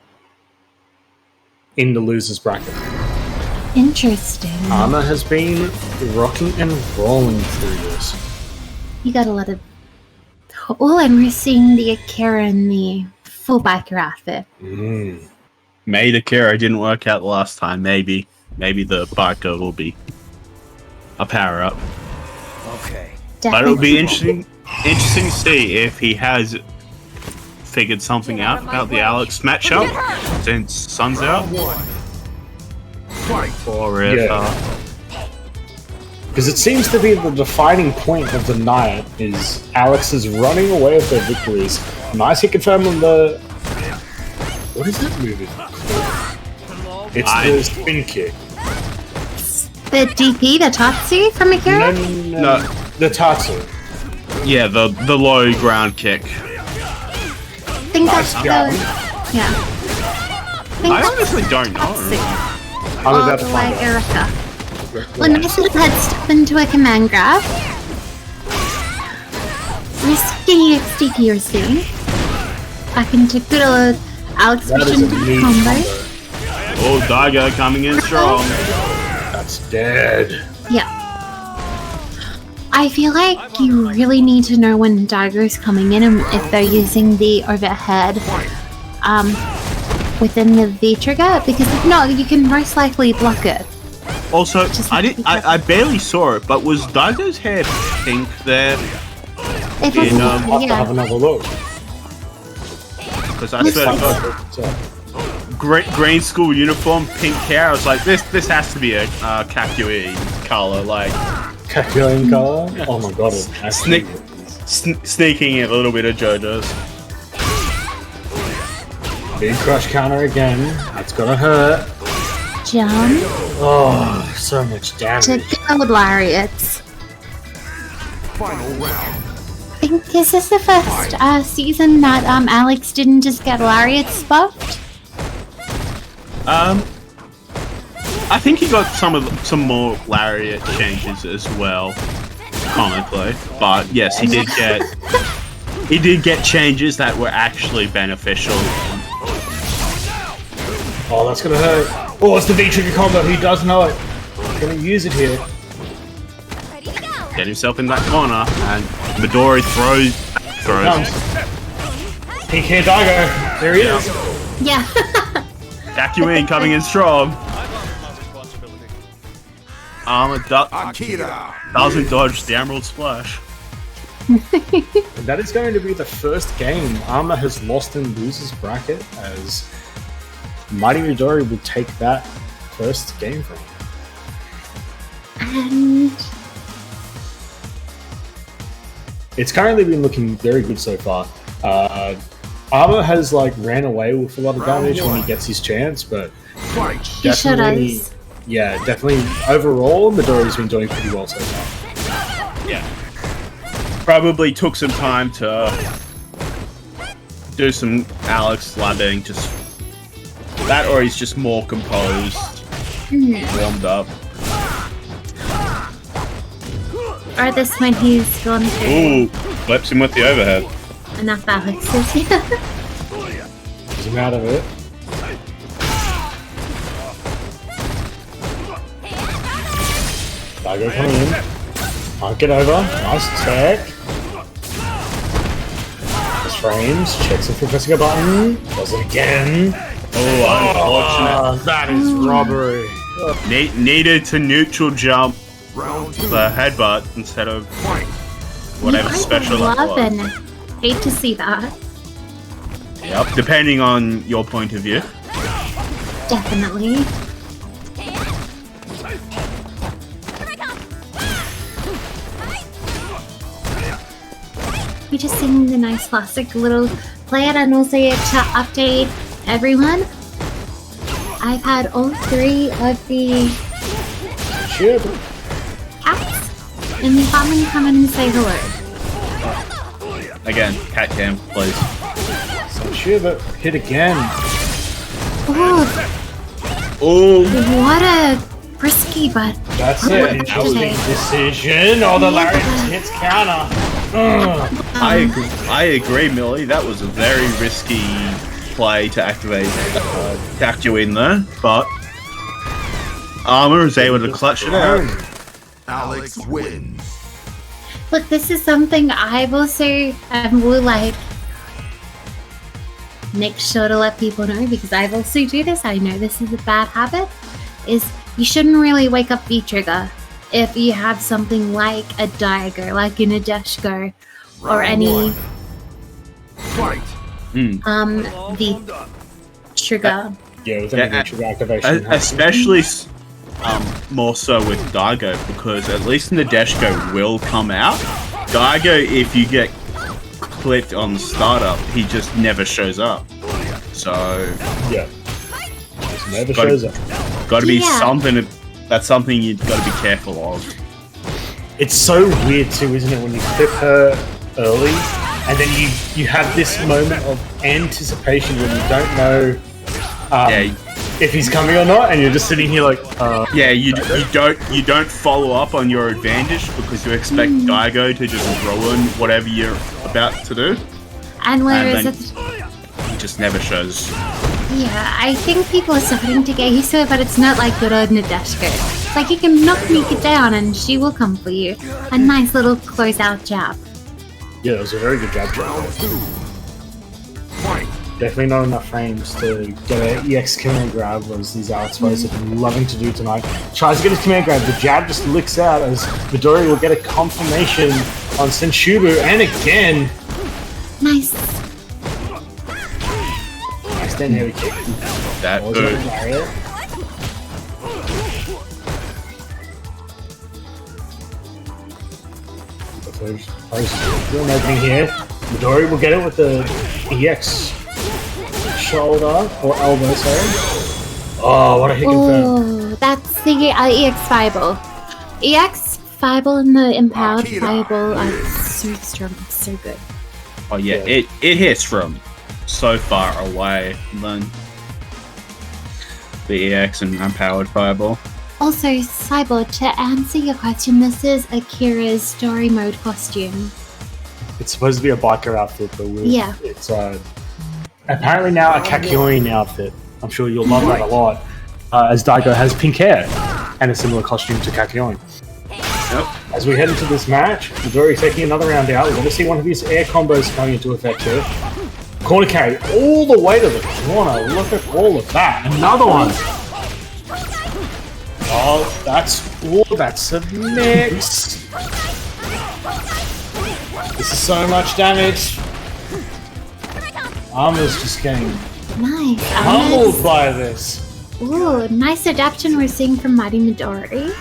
in the losers bracket. Interesting. Armor has been rocking and rolling through this. You got a lot of... Oh, and we're seeing the Akira in the full biker outfit. Maybe Akira didn't work out last time. Maybe the biker will be a power up. Okay. But it'll be interesting to see if he has figured something out about the Alex matchup since Sun's out, or if because it seems to be the defining point of the night is Alex is running away with their victories. Nice hit confirm on the... What is that movie called? It's the spin kick. The DP, the Tatsu from Akira? No. The Tatsu. yeah, the low ground kick. I think that's Nice the... job. Yeah. I honestly don't know. I'm about to All the find way out. Erica. Well, nice little head step into a command grab. Risky XDP or C. Back into good old Alex That is Mission a neat combo. Oh, Daigo coming in strong. That's dead. Yeah. I feel like you really need to know when Daigo's coming in and if they're using the overhead within the V trigger, because if not, you can most likely block it. Also, Just I barely saw it, but was Daigo's hair pink there? It was, I'll have to have another look. Because I swear to God, green school uniform, pink hair. I was like, this has to be a Kakui color, like Kakyoin color? Oh my god, it actually sneaking in a little bit of JoJo's. Big crush counter again. That's gonna hurt. jump Oh, so much to damage. gold lariats. Final round. I think this is the first season that Alex didn't just get lariats buffed. I think he got some more lariat changes as well, comically. But yes, he did get changes that were actually beneficial. Oh, that's gonna hurt. Oh, it's the V-trigger combo. He does know it. He's gonna use it here. Get himself in that corner, and Midori throws. Comes. Pink hair Daigo. There he is. Yeah. Kakyoin coming in strong. Armor Akira. doesn't dodge the Emerald Splash. And that is going to be the first game Armor has lost in losers bracket, as Mighty Midori will take that first game from him. And It's currently been looking very good so far. Armor has ran away with a lot of damage when he gets his chance, but he should definitely, have. yeah, definitely overall Midori's been doing pretty well so far. Yeah. Probably took some time to do some Alex labbing, just that, or he's just more composed, warmed up. Or at this point, he's gone through Ooh, flips him with the overhead. enough Alex's. Yeah. Get him out of it. Daigo coming in. Can't get over. Nice tech. His frames. Checks if we're pressing a button. Does it again. Oh, That is robbery. unfortunate. Needed to neutral jump Round 2. the headbutt instead of whatever special that love was. and hate to see that. Yep, depending on your point of view. Definitely. We just sing the nice classic little play it, and also to update everyone. I've had all three of the Shit. cats, and you have them come in and say hello. Again, cat cam, please. So Shiva hit again. Ooh, Oh, what a risky but That's good it. one, Interesting actually. decision. Oh, the Larry hits counter. I agree, Millie. That was a very risky play to activate, to act you in there, but Armor is able to clutch it out. Alex wins. Look, this is something I've also will like make sure to let people know, because I've also do this. I know this is a bad habit. Is you shouldn't really wake up V-Trigger if you have something like a Diago, like in a Deshko, or any Fight. V-Trigger. Yeah, with any trigger activation. Especially more so with Daigo, because at least in the Deshko will come out. Daigo, if you get clipped on the startup, he just never shows up. So Yeah. Just never shows up. got to be Yeah. something. That's something you've got to be careful of. It's so weird too, isn't it, when you clip her early, and then you have this moment of anticipation when you don't know if he's coming or not, and you're just sitting here like, Yeah, you don't follow up on your advantage because you expect Daigo to just ruin whatever you're about to do. And whereas And He just never shows. yeah, I think people are starting to get used to it, but it's not like good old Nadeshko. It's like you can knock Nika down and she will come for you. A nice little close-out jab. yeah, it was a very good jab. Round 2. Fight. Definitely not enough frames to get an EX command grab, as these Alex players have been loving to do tonight. Tries to get his command grab, the jab just licks out as Midori will get a confirmation on Senshubu, and again, Nice. nice then heavy kick. That Was it good. a barrier? Doing an opening here. Midori will get it with the EX shoulder, or elbow, sorry. Oh, what a hit confirm. Oh, that's the EX Fireball. EX Fireball and the Empowered Akira. Fireball are so strong, so good. Oh yeah, it hits from so far away than the EX and Unpowered Fireball. Also, Cyborg, to answer your question, this is Akira's story mode costume. It's supposed to be a biker outfit, but Yeah. it's apparently now a Kakyoin outfit. I'm sure you'll love that a lot, as Daigo has pink hair and a similar costume to Kakyoin. Yep. As we head into this match, Midori taking another round out. We're going to see one of his air combos coming into effect here. Corner carry all the way to the corner. Look at all of that. Another one. Oh, that's a mix. This is so much damage. Armor's just getting Nice. pummeled by this. Ooh, nice adaptation we're seeing from Mighty Midori.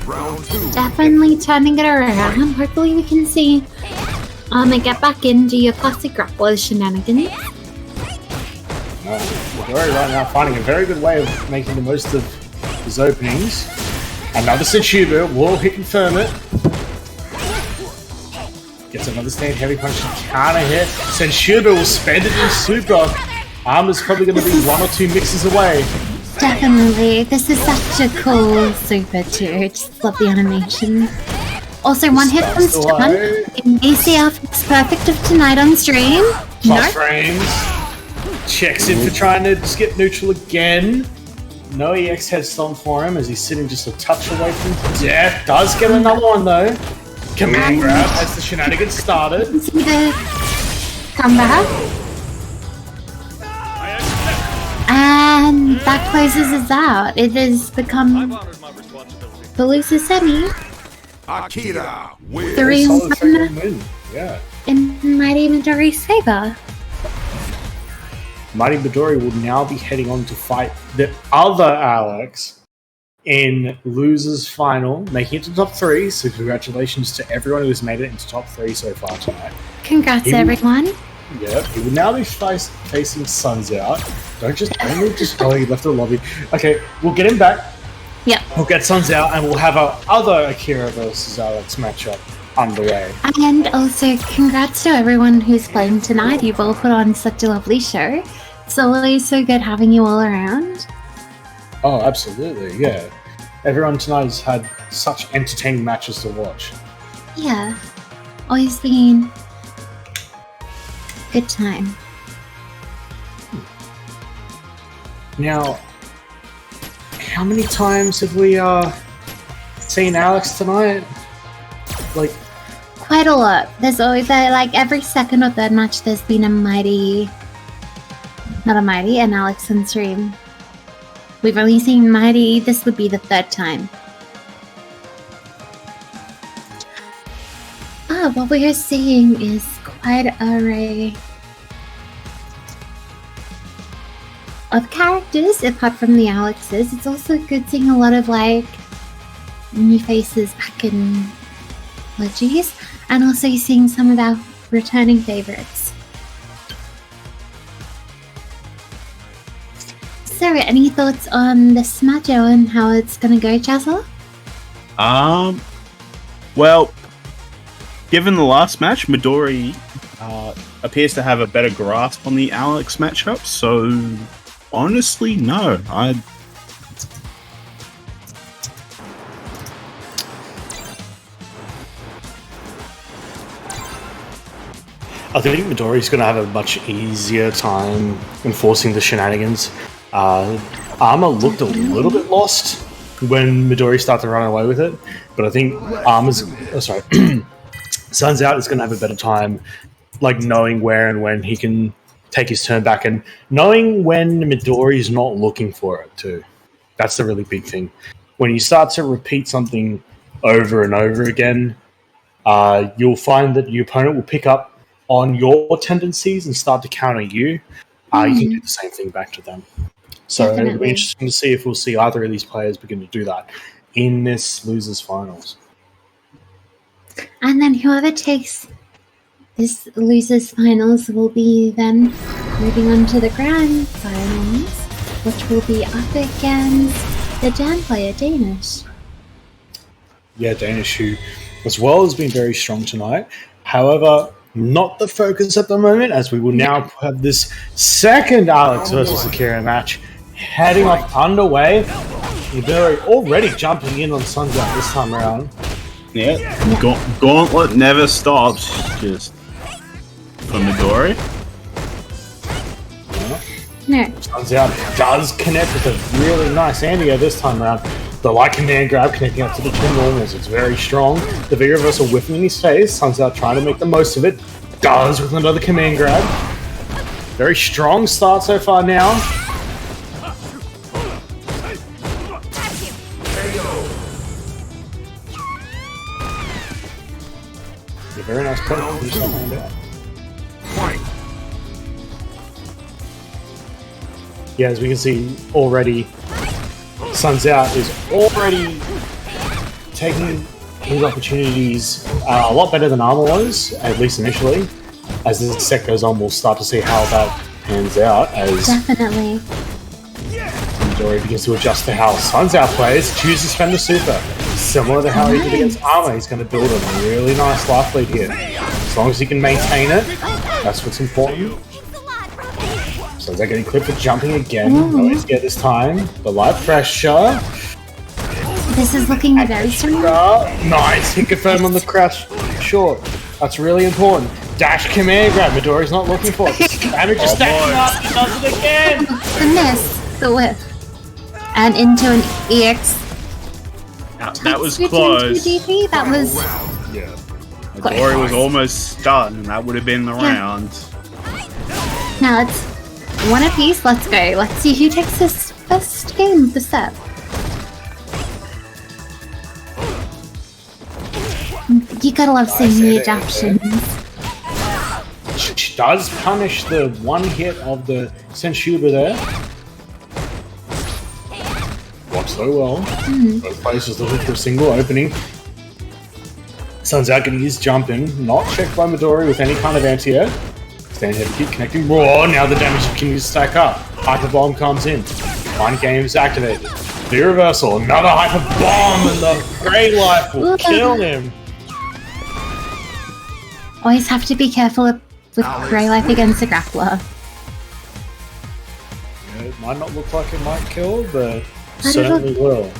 Round 2. Definitely turning it around. Hopefully we can see and get back into your classic grappler shenanigans. Midori right now finding a very good way of making the most of his openings. Another Senshubu will hit confirm it. Gets another stand heavy punch to counter hit. Senshubu will spend it in super. Armor's probably going to be one or two mixes away. Definitely. This is such a cool super too. Just love the animation. Also, one hit from stun. It makes the outfit's perfect of tonight on stream. Plus No. frames. Checks in for trying to skip neutral again. No EX head stomp for him as he's sitting just a touch away from death. Does get another one though. Command grab as the shenanigans started. See the comeback. And that closes us out. It has become Palooza Semi Akira wins. solid 3-1 second win. Yeah. in Mighty Midori's favor. Mighty Midori will now be heading on to fight the other Alex in losers final, making it to top 3. So congratulations to everyone who has made it into top 3 so far tonight. Congrats, He- everyone. Yep, he will now be facing Suns out. Don't just oh, he left the lobby. Okay, we'll get him back. Yep. We'll get Suns out, and we'll have our other Akira versus Alex matchup underway. And also, congrats to everyone who's playing tonight. You've all put on such a lovely show. It's always so good having you all around. Oh, absolutely, yeah. Everyone tonight has had such entertaining matches to watch. Yeah. Always been good time. Now, how many times have we seen Alex tonight? Like, Quite a lot. There's always like every second or third match there's been an Alex on stream. We've only seen Mighty, this would be the third time. What we are seeing is quite an array of characters, apart from the Alexes. It's also good seeing a lot of like new faces back in Legis, and also seeing some of our returning favorites. So, any thoughts on this match and how it's gonna go, Chazzle? Well, given the last match, Midori appears to have a better grasp on the Alex matchup, so honestly, no. I think Midori's going to have a much easier time enforcing the shenanigans. Arma looked a little bit lost when Midori started to run away with it, but I think Sun's Out is going to have a better time, like knowing where and when he can take his turn back, and knowing when Midori's not looking for it too. That's the really big thing. When you start to repeat something over and over again, you'll find that your opponent will pick up on your tendencies and start to counter you. You can do the same thing back to them. So it'll be interesting to see if we'll see either of these players begin to do that in this losers finals. And then whoever takes this losers finals will be then moving on to the grand finals, which will be up against the Dan player, Danish. Yeah, Danish, who as well has been very strong tonight. However, not the focus at the moment, as we will now have this second Alex versus Akira match heading off underway. Midori already jumping in on Sun's Out this time around. Yeah, Gauntlet never stops, just for Midori. No. Sun's Out does connect with a really nice Andy this time around. The light command grab connecting up to the two normals. It's very strong. The V reversal whiffing in his face. Sun's Out trying to make the most of it. Does with another command grab. Very strong start so far now. A very nice play. Yeah, as we can see already, Sun's Out is already taking his opportunities a lot better than Arma was, at least initially. As the set goes on, we'll start to see how that pans out as Definitely. Midori begins to adjust to how Sun's Out plays, chooses Fender Super. Similar to how he did against Arma, he's going to build a really nice life lead here. As long as he can maintain it, that's what's important. So they're getting clipped for jumping again. No way to get this time. The light pressure. This is looking very strong. Nice hit confirm on the crash short. That's really important. Dash command grab. Midori's not looking for it. Damage is stacking up. He does it again. The miss. The whiff. And into an EX. That was close. DP. That was Yeah. Midori was almost stunned, and that would have been the round. Now it's one apiece. Let's go. Let's see who takes this first game of the set. You gotta love seeing the adaptations. She does punish the one hit of the Senshuba there. Blocks so well. Both places looking for a single opening. Sun's Out getting his jump in. Not checked by Midori with any kind of anti-air. Stand heavy kick connecting raw. Now the damage continues to stack up. Hyper Bomb comes in. Mind game is activated. The reversal, another hyper bomb, and the Grey Life will kill him. Always have to be careful with Grey Life against a grappler. Yeah, it might not look like it might kill, but But certainly will.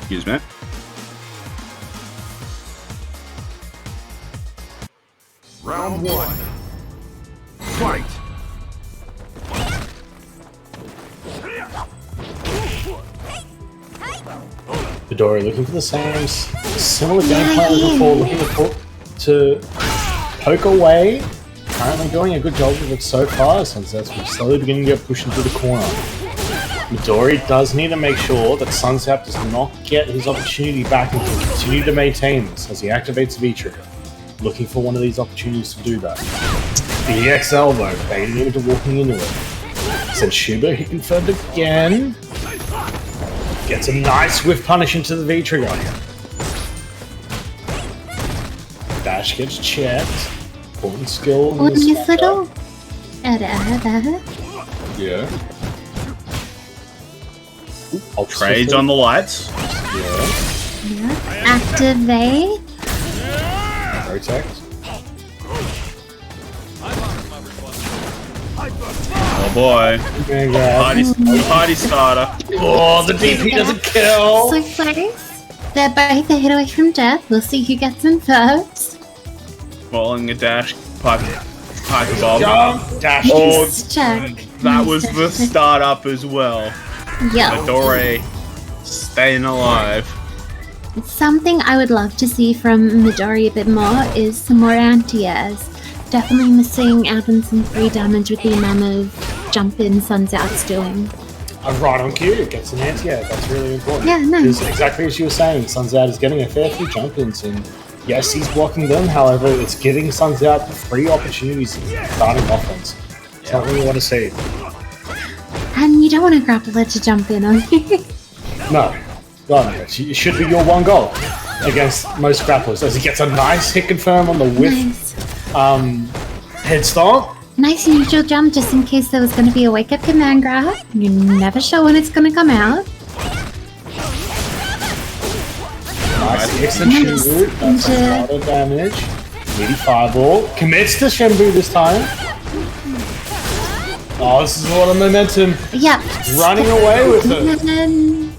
Excuse me. Round 1. Fight! Midori looking for the same similar game plan as before, looking to poke away. Currently doing a good job of it so far, since that's slowly beginning to get pushed into the corner. Midori does need to make sure that Sunsap does not get his opportunity back and can continue to maintain this as he activates V-Trigger. Looking for one of these opportunities to do that. The EX elbow, baiting him into walking into it. Said Shuba, he confirmed again. Gets a nice whiff punish into the V-Trigger. Dash gets checked. Important skill. Oh, nice little. Yeah. Trades on the lights. Yeah. Activate. Protect. Oh boy. Party starter. Oh, the DP doesn't kill. So close. They're both a hit away from death. We'll see who gets in first. Falling a dash. Pipe bomb. Jump. Dash. Oh, Nice check. that was the startup as well. Yeah. Midori staying alive. Something I would love to see from Midori a bit more is some more anti-airs. Definitely missing out on some free damage with the amount of jump-in Sun's Out's doing. Right on cue. Gets an anti-air. That's really important. Yeah, nice. Because exactly as you were saying, Sun's Out is getting a fair few jump-ins, and yes, he's blocking them. However, it's giving Sun's Out free opportunities starting offense. It's not what we want to see. And you don't want a grappler to jump in on you. No. Well, it should be your one goal against most grapplers, as he gets a nice hit confirm on the whiff head start. Nice neutral jump just in case there was going to be a wake-up command grab. You're never sure when it's going to come out. Nice excellent Nice. Shenbu. That's a lot of damage. Meaty fireball. Commits to Shenbu this time. Oh, this is a lot of momentum. Yeah. Running away with it. And then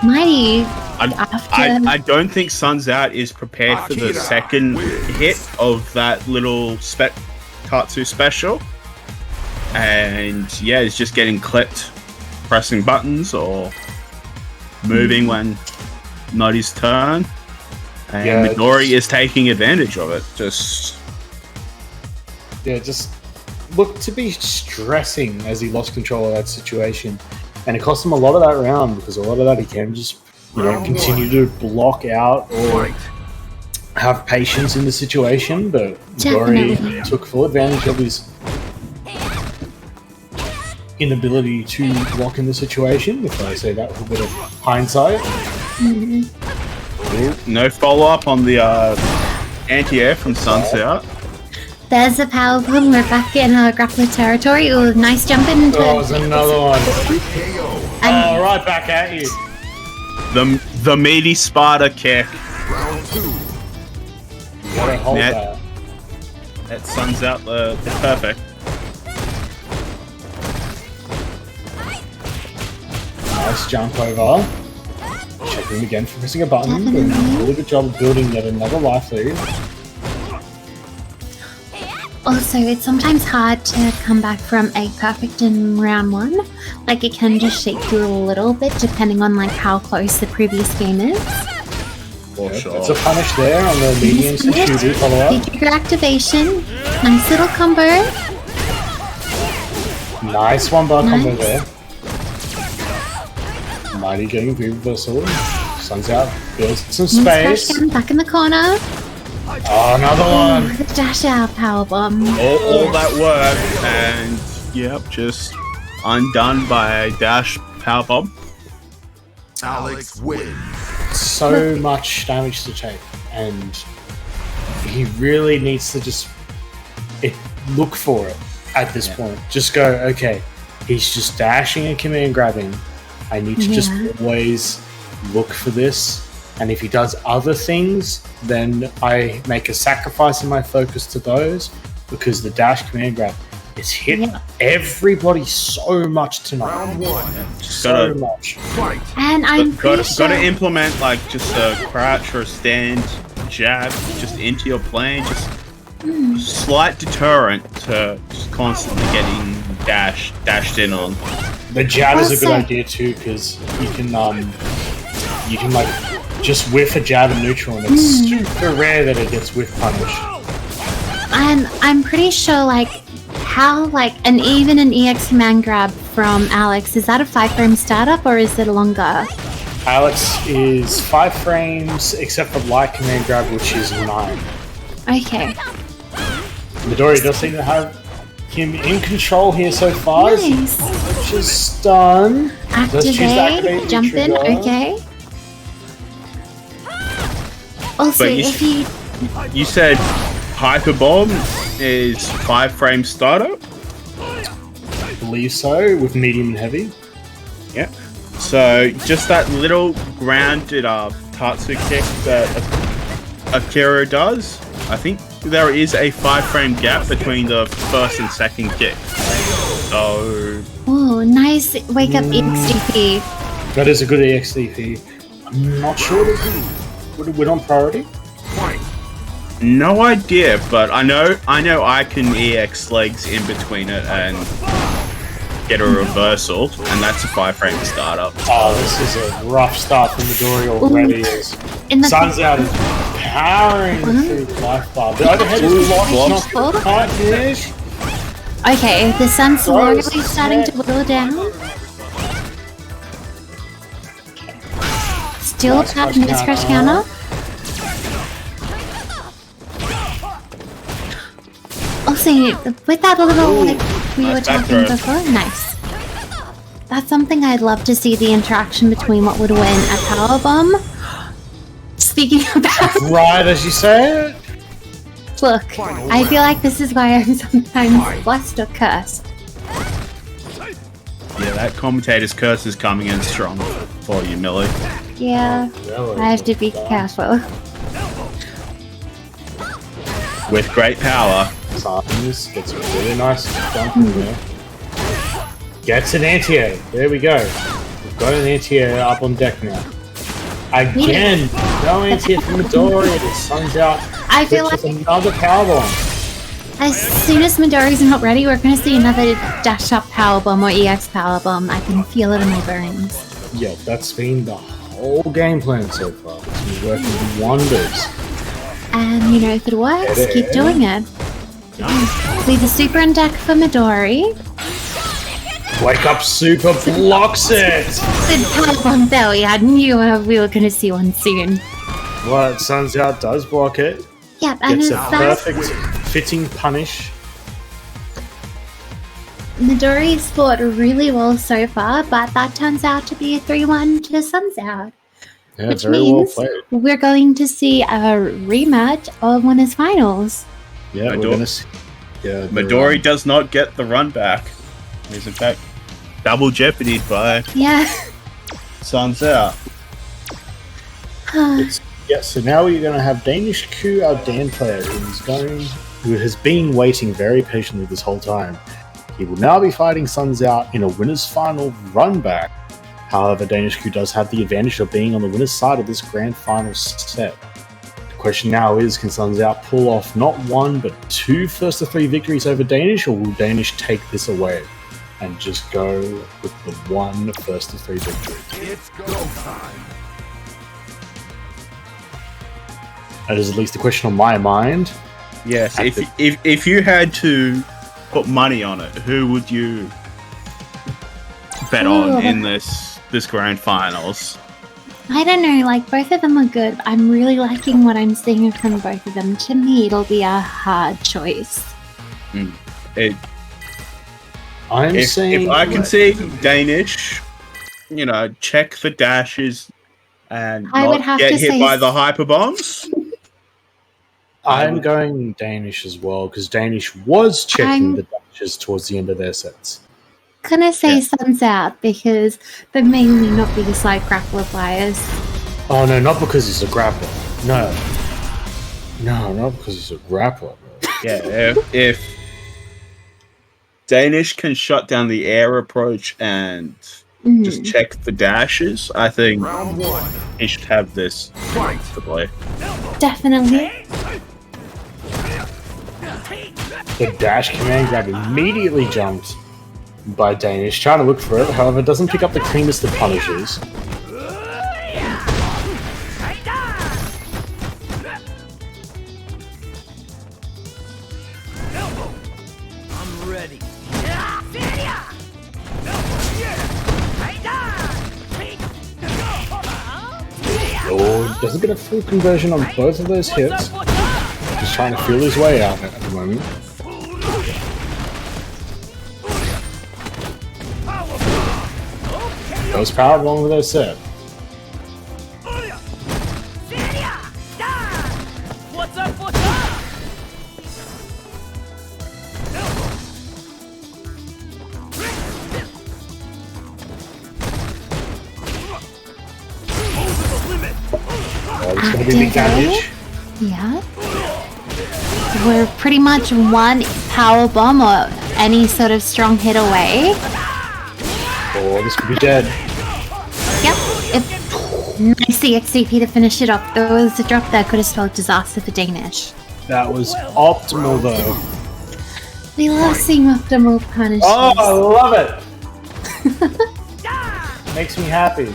Mighty. I don't think Sun's Out is prepared for the second hit of that little Tatsu special. And yeah, it's just getting clipped, pressing buttons or moving when not his turn. And Yeah, Midori is taking advantage of it. Just looked to be stressing as he lost control of that situation. And it cost him a lot of that round, because a lot of that he can just continue to block out or have patience in the situation, but Midori Definitely. took full advantage of his inability to block in the situation, if I say that with a bit of hindsight. no follow up on the anti-air from Sun's Out. There's a power bomb. We're back in grappler territory. Ooh, nice jump into Oh, there's another one. And Oh, right back at you. The meaty Sparta kick. Round 2. You gotta hold Net. that. That Sun's Out the perfect. Nice jump over. Check him again for pressing a button. Doing a Definitely. really good job of building yet another life lead. also, it's sometimes hard to come back from a perfect in round one. Like, it can just shake you a little bit depending on how close the previous game is. For sure. That's a punish there on the medium Shubu follow-up. Big activation. Nice little combo. Nice one bar combo Nice. there. Mighty getting reversal. Sun's Out. Builds some Nice space. touchdown, back in the corner. Oh, another one. The dash out powerbomb. all that work and yep, just undone by a dash powerbomb. Alex wins. So much damage to take, and he really needs to just. look for it at this point. Just go, okay, he's just dashing and command grabbing. I need to just always look for this. And if he does other things, then I make a sacrifice in my focus to those, because the dash command grab is hit everybody so much tonight. Round 1. So much. Fight. And I'm pretty sure... Gotta implement like just a crouch or a stand jab just into your plane, just slight deterrent to just constantly getting dashed in on. The jab is a good idea too, because you can like just whiff a jab and neutral, and it's super rare that it gets whiff punish. And I'm pretty sure like how like an EX command grab from Alex, is that a 5-frame startup or is it longer? Alex is 5 frames except for light command grab, which is 9. Okay. Midori does seem to have him in control here so far. Nice. Which is stun. Activate, jump in, okay. Also, But if you... You said Hyper Bomb is 5-frame startup? I believe so, with medium and heavy. Yeah. So just that little grounded Tatsu kick that Akira does, I think there is a 5-frame gap between the first and second kick. So... Oh, nice wake up EXDP. That is a good EXDP. I'm not sure would it win on priority? No idea, but I know I can EX legs in between it and get a reversal, and that's a 5-frame startup. Oh, this is a rough start for Midori already. Sun's out is powering through the life bar. The overhead is blocked, not quite finished. Okay, the sun's slowly starting to whittle down. Okay. Still tap miss crush counter. Also, with that little, like we were talking before, nice. That's something I'd love to see, the interaction between what would win a power bomb. Speaking about... Right as you say it. Look, I feel like this is why I'm sometimes blessed or cursed. Yeah, that commentator's curse is coming in strong for you, Millie. Yeah, I have to be careful. With great power. This gets a really nice jump in there. Gets an anti-air. There we go. We've got an anti-air up on deck now. Again, no anti-air from Midori. The sun's out. I feel like another powerbomb. as soon as Midori's not ready, we're going to see another dash up powerbomb or EX powerbomb. I can feel it in my bones. Yeah, that's been the whole game plan so far. It's been working wonders. And, you know, if it works, keep doing it. Leave the super on deck for Midori. Wake up super blocks it! Good powerbomb failure. I knew we were going to see one soon. Well, Sun's Out does block it. Yep, and Gets his a perfect fitting punish. Midori's fought really well so far, but that turns out to be a 3-1 to Sun's Out. Yeah, which very means well played. we're going to see a rematch of winners finals. Yeah, we're gonna see. Yeah, Midori does not get the run back. He's in fact double jeopardy by Sun's Out. Yeah, so now we're going to have Danish Ku, our Dan player, who has been waiting very patiently this whole time. He will now be fighting Sun's Out in a winner's final run back. However, Danish Ku does have the advantage of being on the winner's side of this grand final set. The question now is, can Sun's Out pull off not 1 but 2 first to 3 victories over Danish, or will Danish take this away and just go with the 1 first to 3 victory? It's go time. That is at least a question on my mind. Yes, if you had to put money on it, who would you bet on in this grand finals? I don't know, like, both of them are good. I'm really liking what I'm seeing from both of them. To me, it'll be a hard choice. If I can see Danish, you know, check the dashes and I not would have get to hit say by the hyper bombs, I'm going Danish as well, because Danish was checking the dashes towards the end of their sets. Gonna say Sun's out because they mainly not be the side grappler players. Oh no, not because he's a grappler. No. No, not because he's a grappler. Yeah, if Danish can shut down the air approach and just check the dashes, I think Round 1. he should have this to play. Definitely. The dash command grab immediately jumped by Danish, trying to look for it, however doesn't pick up the cleanest of punishes. I'm ready. Oh, doesn't get a full conversion on both of those hits. Just trying to feel his way out at the moment. Those power bomb with those set. What's up? What's up? Oh, it's going to be big damage. Yeah. We're pretty much one power bomb or any sort of strong hit away. Oh, this could be dead. Yep. Nice EXDP to finish it off. There was a drop there, could have spelled disaster for Danish. That was optimal though. We love seeing optimal punishes. Oh, I love it! Makes me happy.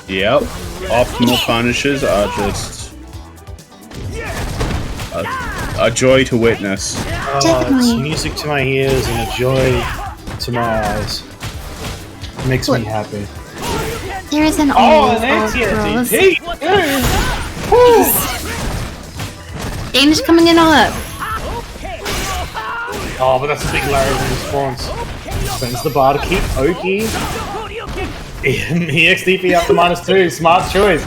Yep, optimal punishes are just a joy to witness. Oh, it's Definitely. music to my ears and a joy to my eyes. Makes me happy. There is an Oh, all an girls. anti-DP! Danish coming in hot. Oh, but that's a big Larry response. Spends the bar to keep Oki. EXDP up to -2. Smart choice.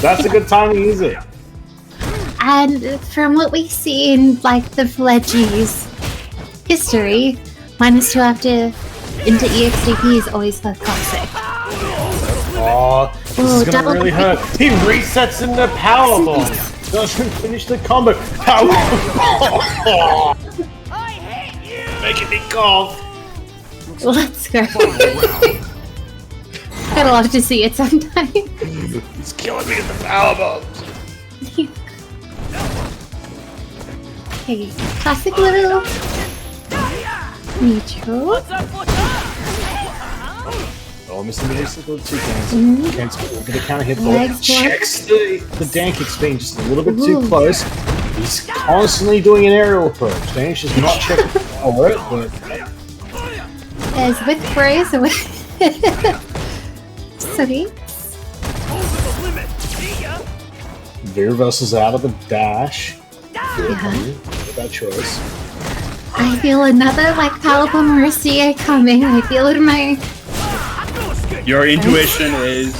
That's a good time to use it. And from what we see in like the Fledgies history, -2 after into EXDP is always the classic. Oh, this Ooh, is gonna double really hurt. He resets in the power bomb. Doesn't finish the combo. Power bomb. I hate you. Making me cough. Let's go. I'd love to see it sometime. He's killing me in the power bombs. Okay, classic little neutral. What's up? What's up? Oh, Mr. Musical 2 cans. Can't a little bit of counter hit, Legs but checks the Dan kick's being just a little bit too close. He's constantly doing an aerial approach. Danish is not checking for it, but As with Braze with Sweet. Veer versus out of the dash. Yeah. That choice. I feel another like powerbomb or CA coming. I feel it in my Your intuition is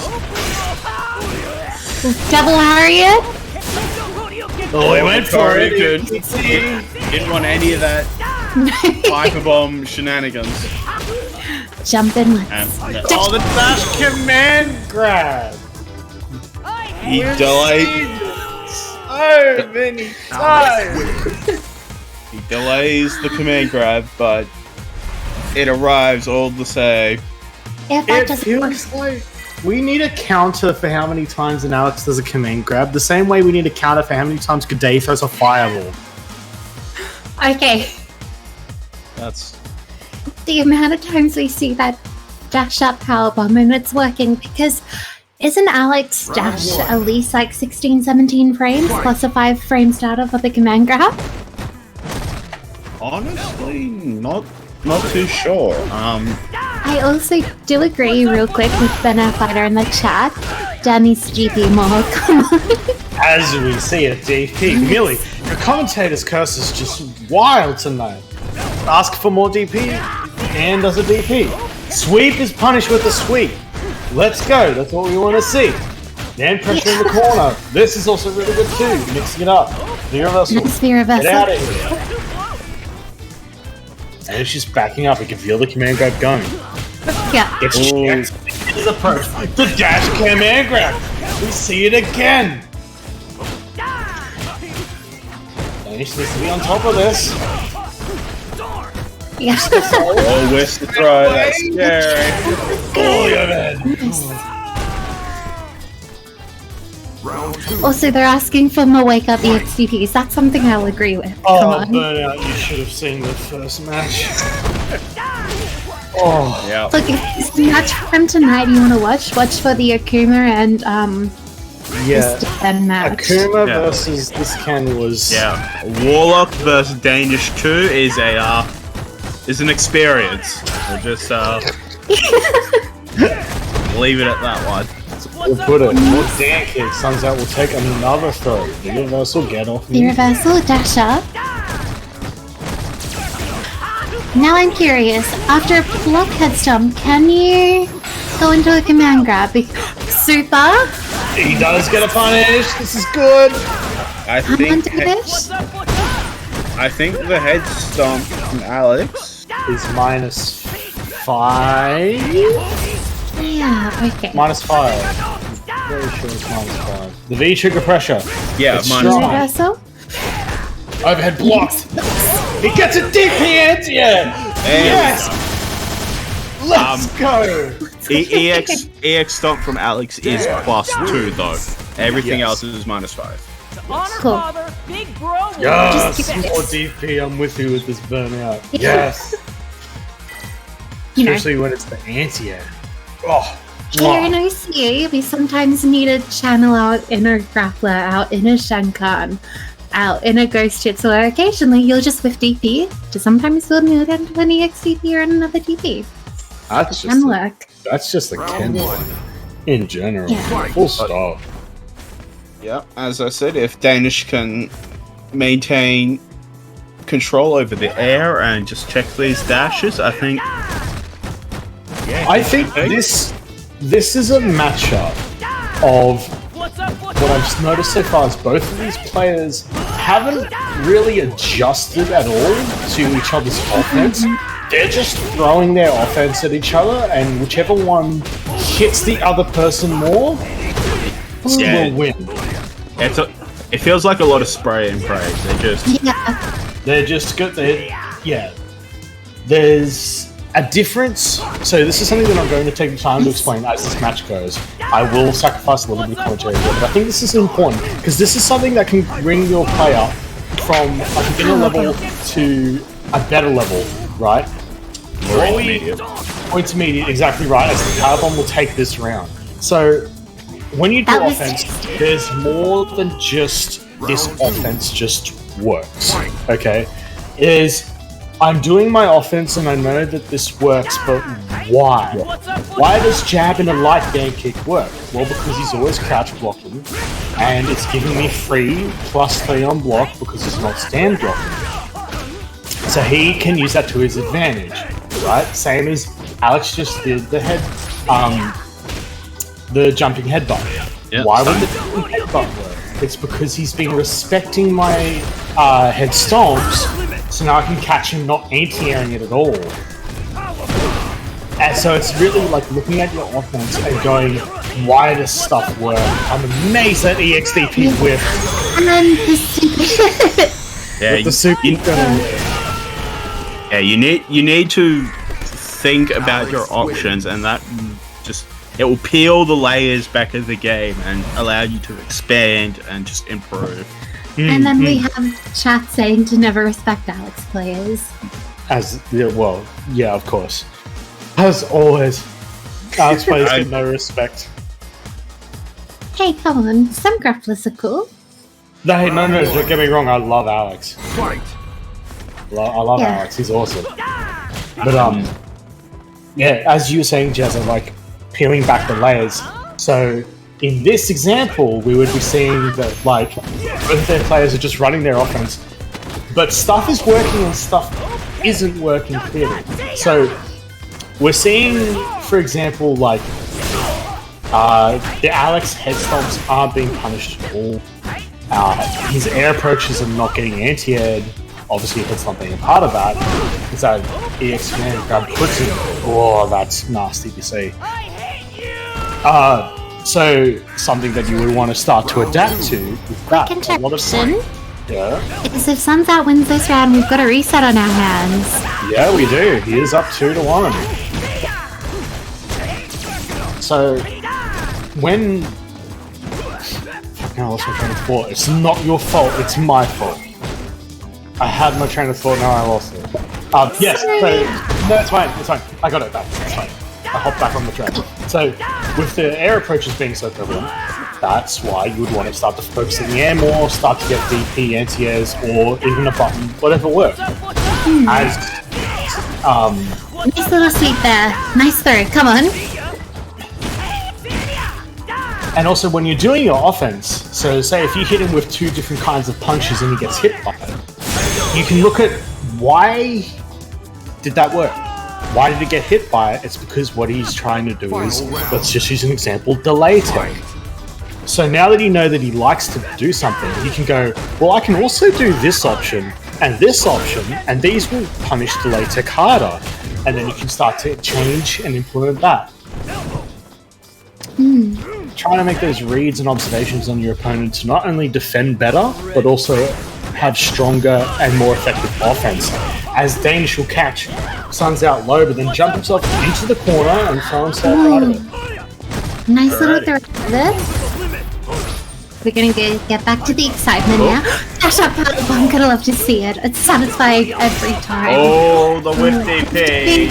double Harriet. Oh, he went for it. good. Didn't want any of that hyper bomb shenanigans. Jump in once. Oh, the dash command grab. He delayed. So many times. He delays the command grab, but it arrives all the same. If that It doesn't work. feels like we need a counter for how many times an Alex does a command grab. The same way we need a counter for how many times G'day throws a fireball. Okay. That's The amount of times we see that dash up powerbomb and it's working because isn't Alex dash at least like 16, 17 frames plus a 5 frame starter for the command grab? honestly not too sure. I also do agree real quick with Ben Fighter in the chat. Dan needs to GP more. Come on. As we see it, DP. Millie, your commentator's curse is just wild tonight. Ask for more DP, and does a DP. Sweep is punished with a sweep. Let's go, that's what we want to see. Then pressure in the corner. This is also really good too. Mixing it up. The reversal. Next the reversal. Get out of here. And she's backing up. You can feel the command grab going. Yeah. It's checked. His approach. The dash command grab. We see it again. Danish needs to be on top of this. Yeah. Oh, where's the throw? That's scary. Oh, your head. Round 2. Also, they're asking for more wake up EXDPs. That's something I'll agree with. Come Oh, on. Burnout, you should have seen the first match. Oh, Yeah. Look, if it's the match from tonight you want to watch for the Akuma and yeah. this Den match. Akuma Yeah. versus this Ken was... Yeah. Warlock versus Danish 2 is an experience. We'll just leave it at that one. We'll put it. More Dan kick. Suns out will take another throw. The universal get off The me. reversal, dash up. Now I'm curious, after a block head stomp, can you go into a command grab? Super! He does get a punish. This is good. I Come on, think Davish. I think the head stomp from Alex. Is minus 5? Yeah, okay. Minus 5. I'm very sure it's minus 5. The V trigger pressure. Yeah, It's minus strong. one. Reversal? Overhead blocked. He gets a deep hand. Yeah. Yes. Let's go. EX stomp from Alex is +2 though. Everything Yes. else is -5. Honor Cool. father, big bro. Yes. Just keep it- More DP. I'm with you with this burnout. Yeah. Yes. You know, Especially when it's the anti-air. Oh. here in OCA, we sometimes need to channel our inner grappler, our inner Shenkan, our inner Ghost Jitsu, or occasionally you'll just whiff DP to sometimes build new into an EXDP or another DP. That's Can work. That's just the Ken one. In general. Yeah. Full stop. Yeah, as I said, if Danish can maintain control over the air and just check these dashes, I think. Yeah, I think this is a matchup of What's up? What's what up? I've noticed so far is both of these players haven't really adjusted at all to each other's offense. They're just throwing their offense at each other, and whichever one hits the other person more Yeah. will win. It feels like a lot of spray and pray. Yeah. They're just good. Yeah. There's a difference. So this is something that I'm going to take the time to explain as this match goes. I will sacrifice a little bit of commentary here, but I think this is important because this is something that can bring your player from a beginner level to a better level, right? More intermediate. Or intermediate, exactly right. As the Carbon will take this round. So when you do That was- offense, there's more than just this offense just works. Okay, I'm doing my offense and I know that this works, but why? What's up? Why does jab and a light Dan kick work? Well, because he's always crouch blocking, and it's giving me free +3 on block because he's not stand blocking. So he can use that to his advantage, right? Same as Alex just did the the jumping headbutt. Yeah. Why would the jumping headbutt work? It's because he's been respecting my head stomps, so now I can catch him not anti-airing it at all. And so it's really like looking at your offense and going, why does stuff work? I'm amazed that EXDP whiff And then the super. Yeah, with the super. yeah, you need to think about your options, and that just it will peel the layers back of the game and allow you to expand and just improve. And then we have chat saying to never respect Alex players. Yeah, of course. As always, Alex players get no respect. Hey, come on, some grapplers are cool. No, don't get me wrong, I love Alex. Fight. I love Yeah. Alex, he's awesome. But yeah, as you were saying, Jazz, I'm like peeling back the layers. So in this example, we would be seeing that like both of their players are just running their offense, but stuff is working and stuff isn't working clearly. So we're seeing, for example, like The Alex head stomps aren't being punished at all. His air approaches are not getting anti-aired. Obviously, head stomp being a part of that. It's that EX command grab puts him. Oh, that's nasty to see. So something that you would want to start to adapt to with that. Quick A lot of interruption. Yeah. Because if Suns Out wins this round, we've got a reset on our hands. Yeah, we do. He is up 2-1. So when I lost my train of thought. It's not your fault. It's my fault. I had my train of thought. Now I lost it. Yes. So, no, it's fine. It's fine. I got it back. It's fine. I hopped back on the train. So with the air approaches being so prevalent, that's why you would want to start to focus in the air more, start to get DP, anti-airs, or even a button, whatever works. Nice little sweep there. Nice throw. Come on. And also when you're doing your offense, so say if you hit him with 2 different kinds of punches and he gets hit by it, you can look at why did that work? Why did he get hit by it? It's because what he's trying to do is, let's just use an example, delay tech. So now that you know that he likes to do something, you can go, well, I can also do this option, and these will punish delay tech harder. And then you can start to change and implement that. Trying to make those reads and observations on your opponent to not only defend better, but also have stronger and more effective offense. As Danish will catch Suns out low, but then jump himself into the corner and throw himself out of it. Nice little throw there. We're gonna get back to the excitement now. Dash up, paddle bomb. Gotta love to see it. It's satisfying every time. Oh, the whip DP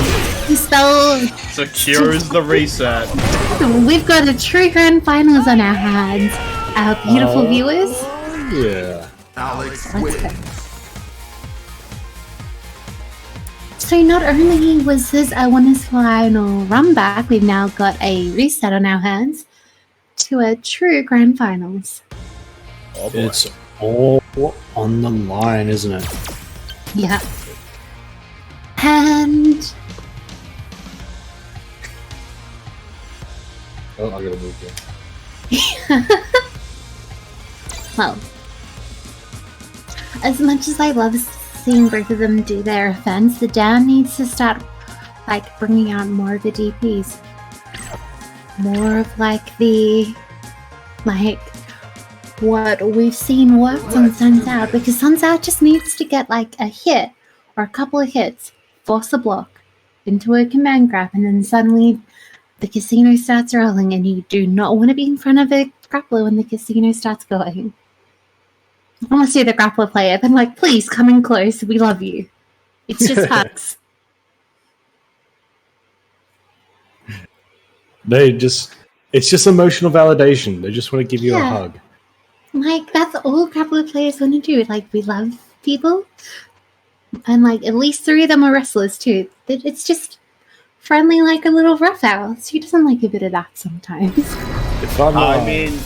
So secures the reset. we've got a true grand finals on our hands. Our beautiful viewers. Yeah. Alex Let's wins. go. So not only was this a winners final run back, we've now got a reset on our hands to a true grand finals. It's all on the line, isn't it? Yeah. And Oh, I gotta move here. well, as much as I love seeing both of them do their offense, the down needs to start like bringing out more of the DPs, more of like what we've seen works on Suns Out, because Suns Out just needs to get like a hit or a couple of hits, force a block into a command grab, and then suddenly the casino starts rolling, and you do not want to be in front of a grappler when the casino starts going. I want to see the grappler player, then like, please come in close, we love you. It's just hugs. It's just emotional validation. They just want to give you a Yeah. hug. Like, that's all grappler players want to do. Like, we love people. And like, at least 3 of them are wrestlers too. It's just friendly like a little roughhouse. Who doesn't like a bit of that sometimes? If I'm I mean,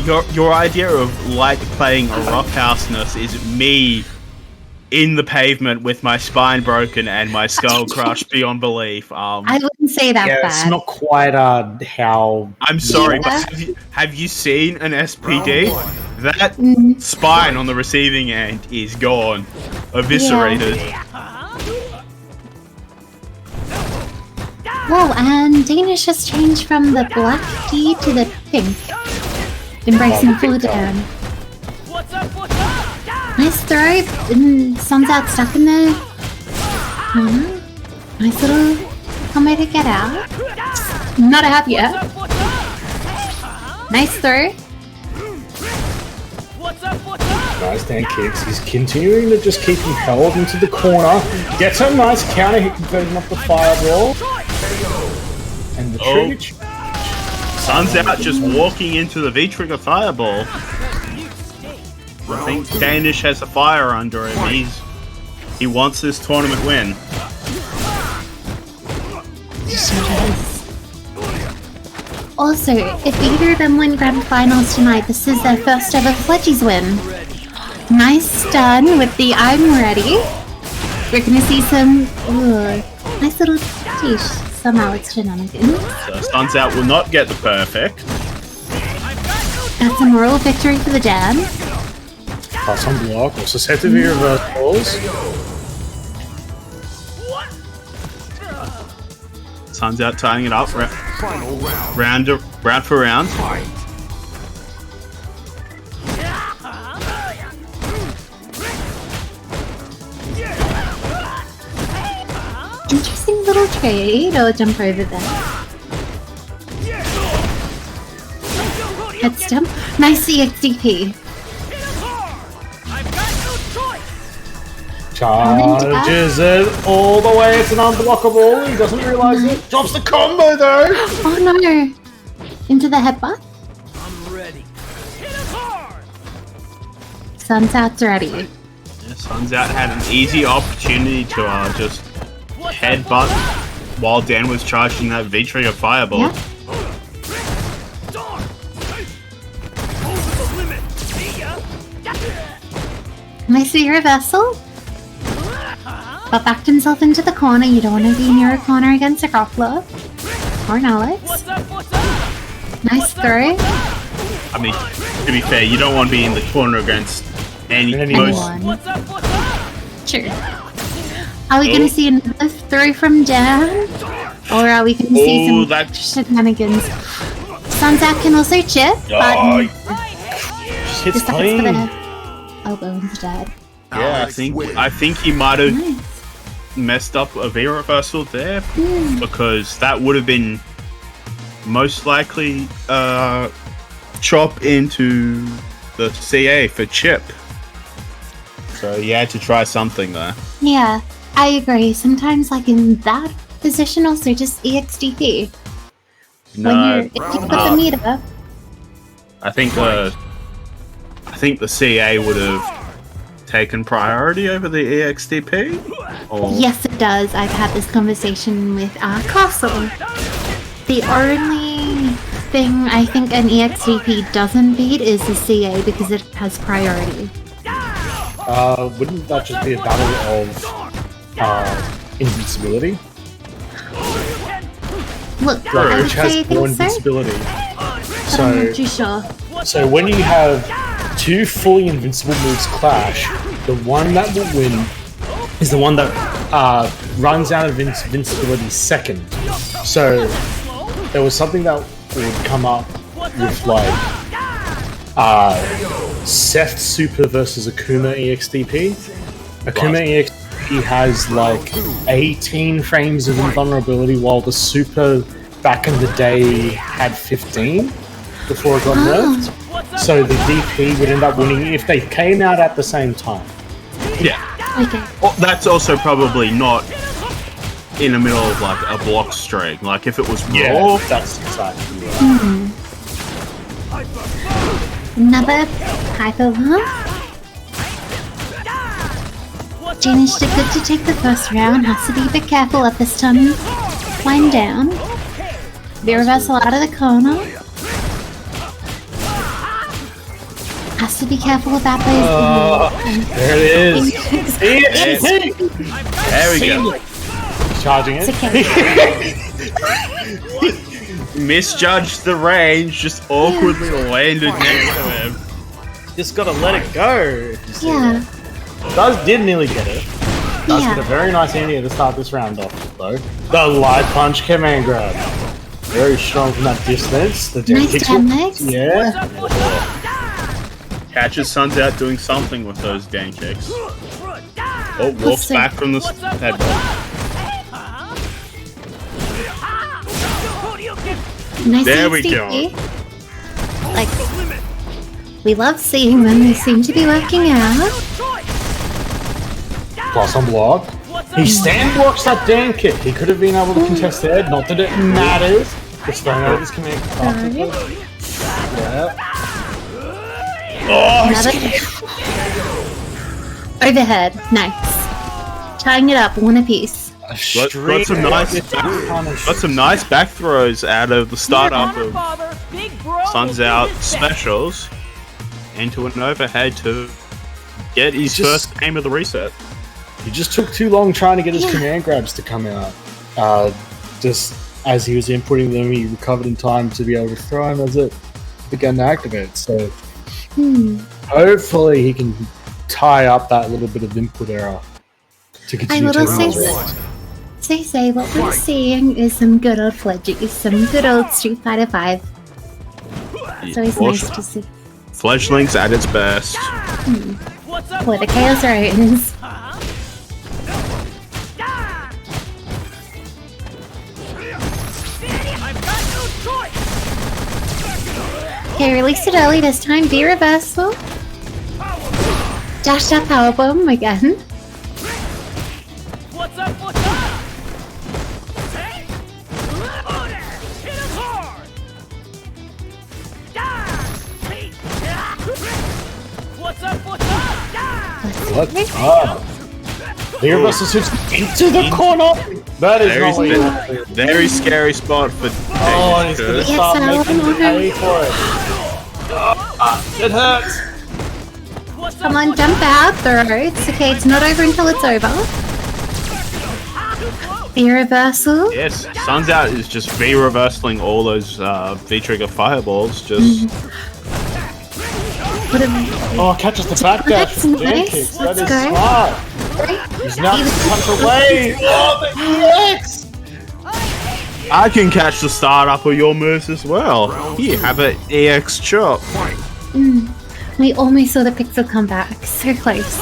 your idea of like playing a roughhouseness is me in the pavement with my spine broken and my skull crushed beyond belief. I wouldn't say that yeah, bad. it's not quite how. I'm sorry, Yeah. but have you seen an SPD? That spine on the receiving end is gone, eviscerated. Whoa, and Danish has changed from the black tea to the pink. Embracing full down. What's up? What's up? Nice throw. Sun's out stuck in there. Nice little combo to get out. Not out yet. What's up? Nice throw. What's up? What's up? Nice Dan kicks. He's continuing to just keep him held into the corner. Gets a nice counter hit conversion off the fireball. And the trigger. Sun's out just walking into the V-trigger fireball. I think Danish has a fire under him. He wants this tournament win. So does. Also, if either of them win grand finals tonight, this is their first ever Fledgies win. Nice stun with the I'm ready. We're gonna see some nice little Somehow it's shenanigans. So Suns Out will not get the perfect. That's a moral victory for the dad. Pass on block. Also set to be reversals. Suns Out tying it up. Final round. Round for round. Fight. Interesting little trade. Oh, jump over there. Head stump. Nice EXDP. Charges it all the way. It's an unblockable. He doesn't realize it. Drops the combo though. Oh no! Into the headbutt. I'm ready. Hit us hard. Sun's out's ready. Yeah, Suns Out had an easy opportunity to just headbutt while Dan was charging that V-Trigger Fireball. Yeah. Over the limit. See ya. Nice reversal. But backed himself into the corner. You don't want to be near a corner against a grappler. Or an Alex. What's up? What's up? Nice throw. I mean, to be fair, you don't want to be in the corner against Anyone. Anyone. What's up? What's up? True. Are we going to see another throw from Dan? Or are we going to see some that shenanigans? Sunzap can also chip, but Just hits decides for clean. the elbow instead. Yeah, I think he might have messed up a V reversal there because that would have been most likely chop into the CA for chip. So he had to try something there. Yeah, I agree. Sometimes, like in that position, also just EXDP. If you put the meter. I think the CA would have taken priority over the EXDP. Or Yes, it does. I've had this conversation with Castle. The only thing I think an EXDP doesn't beat is the CA because it has priority. Wouldn't that just be a battle of invincibility? Look, I would Which say I has more think so, invincibility. but I'm not too sure. So when you have two fully invincible moves clash, the one that will win is the one that runs out of invincibility second. So there was something that would come up with like Seth Super versus Akuma EXDP. Akuma EXDP has like 18 frames of invulnerability, while the Super back in the day had 15 before it got nerfed. So the DP would end up winning if they came out at the same time. yeah, Okay. well, that's also probably not in the middle of like a block string. Like if it was raw, that's exactly right. Another hyper huh? Janish did good to take the first round. Has to be a bit careful at this time. Climb down. The reversal out of the corner. Has to be careful about those. There it is. EXP! there we go. Charging It's it. okay. Misjudged the range, just awkwardly landed next to him. Just gotta let it go. Yeah. Did nearly get it. Does Yeah. get a very nice idea to start this round off, though. The light punch command grab. Very strong from that distance. The down Nice kicks down will- legs. Yeah. Catches Suns Out doing something with those Dan kicks. Oh, walks What's back from the headbutt. Nice There we EXDP. Like, we love seeing them. They seem to be working out. Plus on block. He stand blocks that damn kick. He could have been able to contest it. Not that it matters. Just throwing out his command. Yeah. Oh, Another overhead. Nice. Tying it up, one apiece. Got some nice back throws out of the startup of Suns Out specials into an overhead to get his first game of the reset. He just took too long trying to get his command grabs to come out. just as he was inputting them, he recovered in time to be able to throw him as it began to activate. So hopefully he can tie up that little bit of input error to I continue will taking say, over. what we're seeing is some good old Fledgies, some good old Street Fighter 5. It's always nice to see. Fledgling's at its best. For the Chaos Ruins. Okay, released it early this time. Be reversal. Dashed up powerbomb again. What's up? What's up? Hey! Hit him hard! What's up? What's up? What's up? The reversal suits into the corner. That is not what you want. Very scary spot for Oh, and he's gonna David. start Yes, making you I pay for it. It hurts. Come on, jump out, throw. It's okay, it's not over until it's over. Be reversal. Yes, Sun's Out is just V-reversing all those V-trigger fireballs. Just What a Oh, catches the back dash That's from jam nice. kicks. That Let's is go. smart. He's now just punch away. Oh, the EX! I can catch the start up of your moves as well. Here, have an EX chop. We almost saw the pixel come back. So close.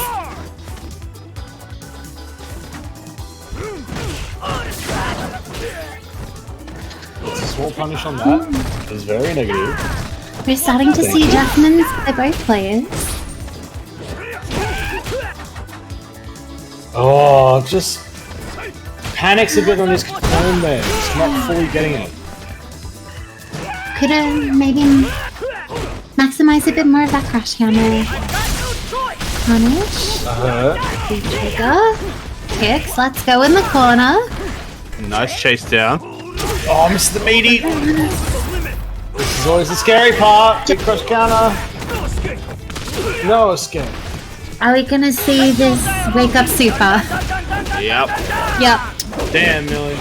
It's a small punish on that. It's very negative. We're starting to see adjustments by both players. Oh, just panics a bit on his control there. He's not fully getting it. Could have maybe maximize a bit more of that crash counter. Punish. Big trigger. Kicks. Let's go in the corner. Nice chase down. Oh, missed the meaty. This is always the scary part. Big crush counter. No escape. Are we gonna see this wake up super? Yep. Yep. Damn, Millie.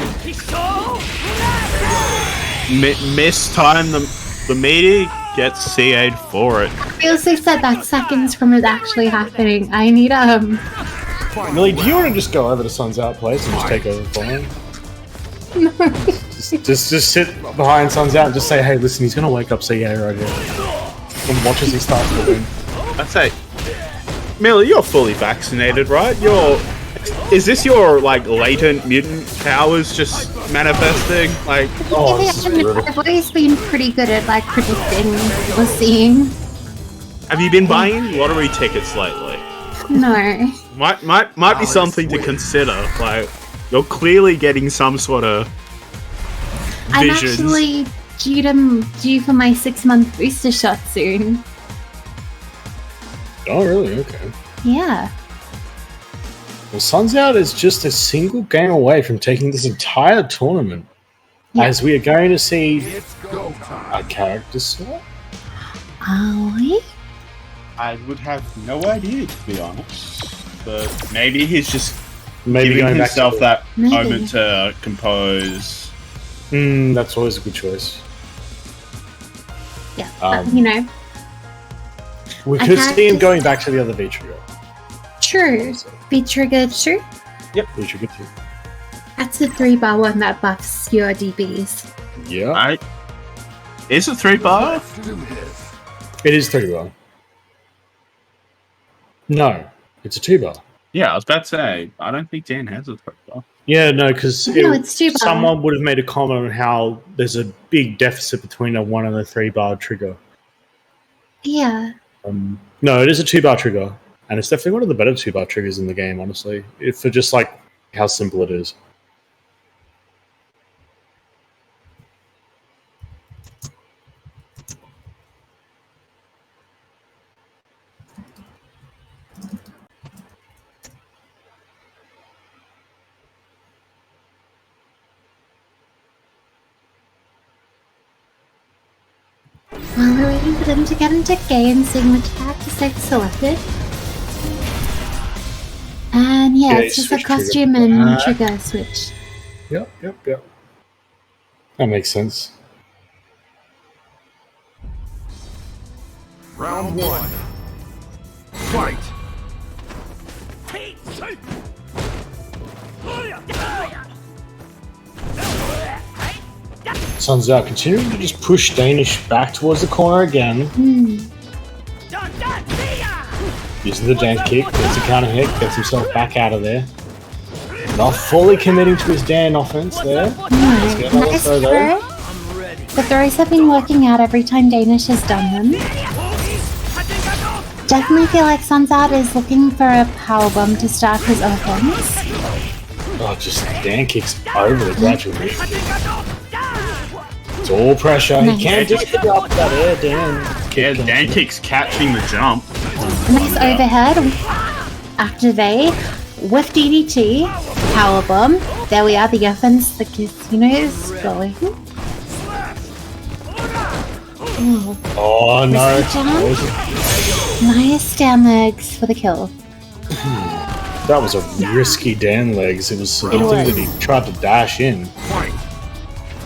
Mistime the meaty, gets CA'd for it. I also said that seconds from it actually happening. I need Millie, do you want to just go over to Sun's Out place and just take over for him? just sit behind Sun's Out and just say, hey, listen, he's gonna wake up CA right here. And watch as he starts to win. I'd say, Millie, you're fully vaccinated, right? Is this your like latent mutant powers just manifesting? Like, Oh, this is brutal. I've always been pretty good at like predicting or seeing. have you been buying lottery tickets lately? No. Might be something to consider. Like, you're clearly getting some sort of I'm visions. actually due for my 6-month booster shot soon. Oh, really? Okay. Yeah. Well, Sun's Out is just a single game away from taking this entire tournament. Yeah. As we are going to see a character swap. Are we? I would have no idea, to be honest. But maybe he's just Maybe giving going back himself to that Maybe. moment to compose. That's always a good choice. Yeah. Um, We I could can't see him just- going back to the other V-trigger. True. Be triggered, true. Yep, V-trigger too. That's the 3-bar one that buffs your DBs. Yeah. Is it 3-bar? It is 3-bar. No, it's a 2-bar. Yeah, I was about to say, I don't think Dan has a 3-bar. Yeah, no, because No, it's 2-bar. someone would have made a comment on how there's a big deficit between a 1 and a 3-bar trigger. Yeah. No, it is a 2-bar trigger, and it's definitely one of the better 2-bar triggers in the game, honestly, for just like how simple it is. While we're waiting for them to get into game, seeing which characters they've selected. And yeah, Yeah, it's just a switch trigger. costume and trigger switch. Yep. That makes sense. Round 1. Fight! Sun's out, continuing to just push Danish back towards the corner again. Using the dance kick, gets a counter hit, gets himself back out of there. Not fully committing to his Dan offense there. Nice throw. The throws have been working out every time Danish has done them. Definitely feel like Sunzad is looking for a powerbomb to start his offense. Oh, just Dan kicks over the gradually. It's all pressure. Nice. He can't just pick up that air Dan. Yeah, Dan kick's catching the jump. Nice overhead. Activate with DDT. Powerbomb. There we are, the offense, the casino is going. Oh no. Nice down legs for the kill. That was a risky Dan legs. It was a good thing that he tried to dash in.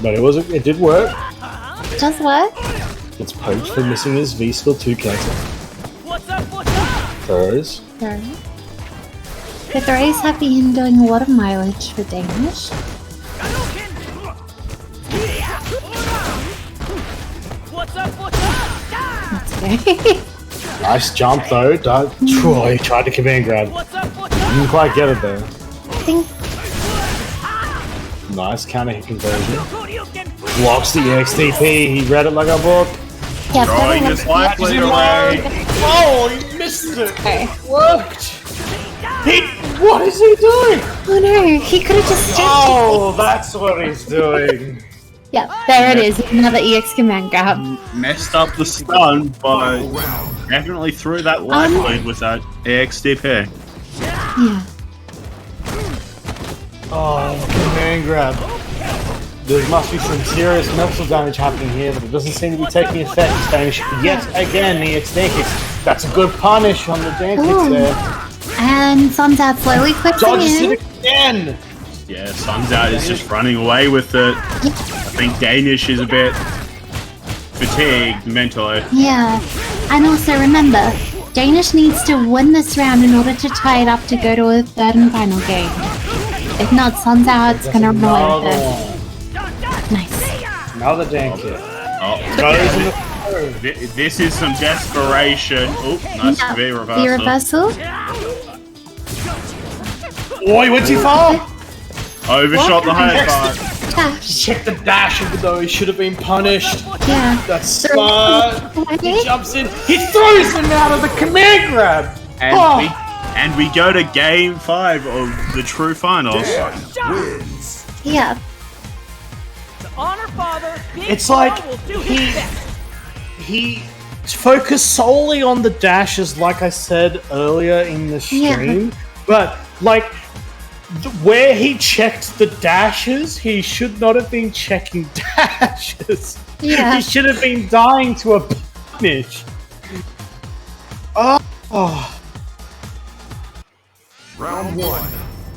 But it did work. Does work. It's poked for missing his V skill 2 cancel. Throws. The throws have been doing a lot of mileage for Danish. That's okay. Nice jump though. Troy tried to command grab. Didn't quite get it there. I think Nice counter hit conversion. Blocks the XTP. He read it like a book. yeah, Throwing his life lead away. Oh, he missed it. Okay. Worked. What is he doing? Oh no, he could have just Oh, that's what he's doing. Yeah, there it is. Another EX command grab. Messed up the stun, but definitely threw that life lead with that AXDP. Yeah. Oh, command grab. There must be some serious mental damage happening here, but it doesn't seem to be taking effect. Spanish yet again, the EX Dan kicks. That's a good punish on the Dan kicks there. And Sunzad slowly clips Dodges in. it again. Yeah, Sun's Out is just running away with it. I think Danish is a bit fatigued mentally. Yeah. And also remember, Danish needs to win this round in order to tie it up to go to a third and final game. If not, Sunzad's gonna run away with it. Nice. Another Dan kick. Oh, Goes in the this is some desperation. Oh, nice Yeah, V the reversal. reversal. Oh, he went too far. Overshot the high five. Dash. Check the dash, even though he should have been punished. Yeah. That's smart. He Okay. jumps in. He throws him out of the command grab. And we go to game 5 of the true finals. Yeah. Honor father. Big It's like Paul will do his best. he focused solely on the dashes, like I said earlier in the stream. But like where he checked the dashes, he should not have been checking dashes. Yeah. He should have been dying to a punish. Oh. Round 1.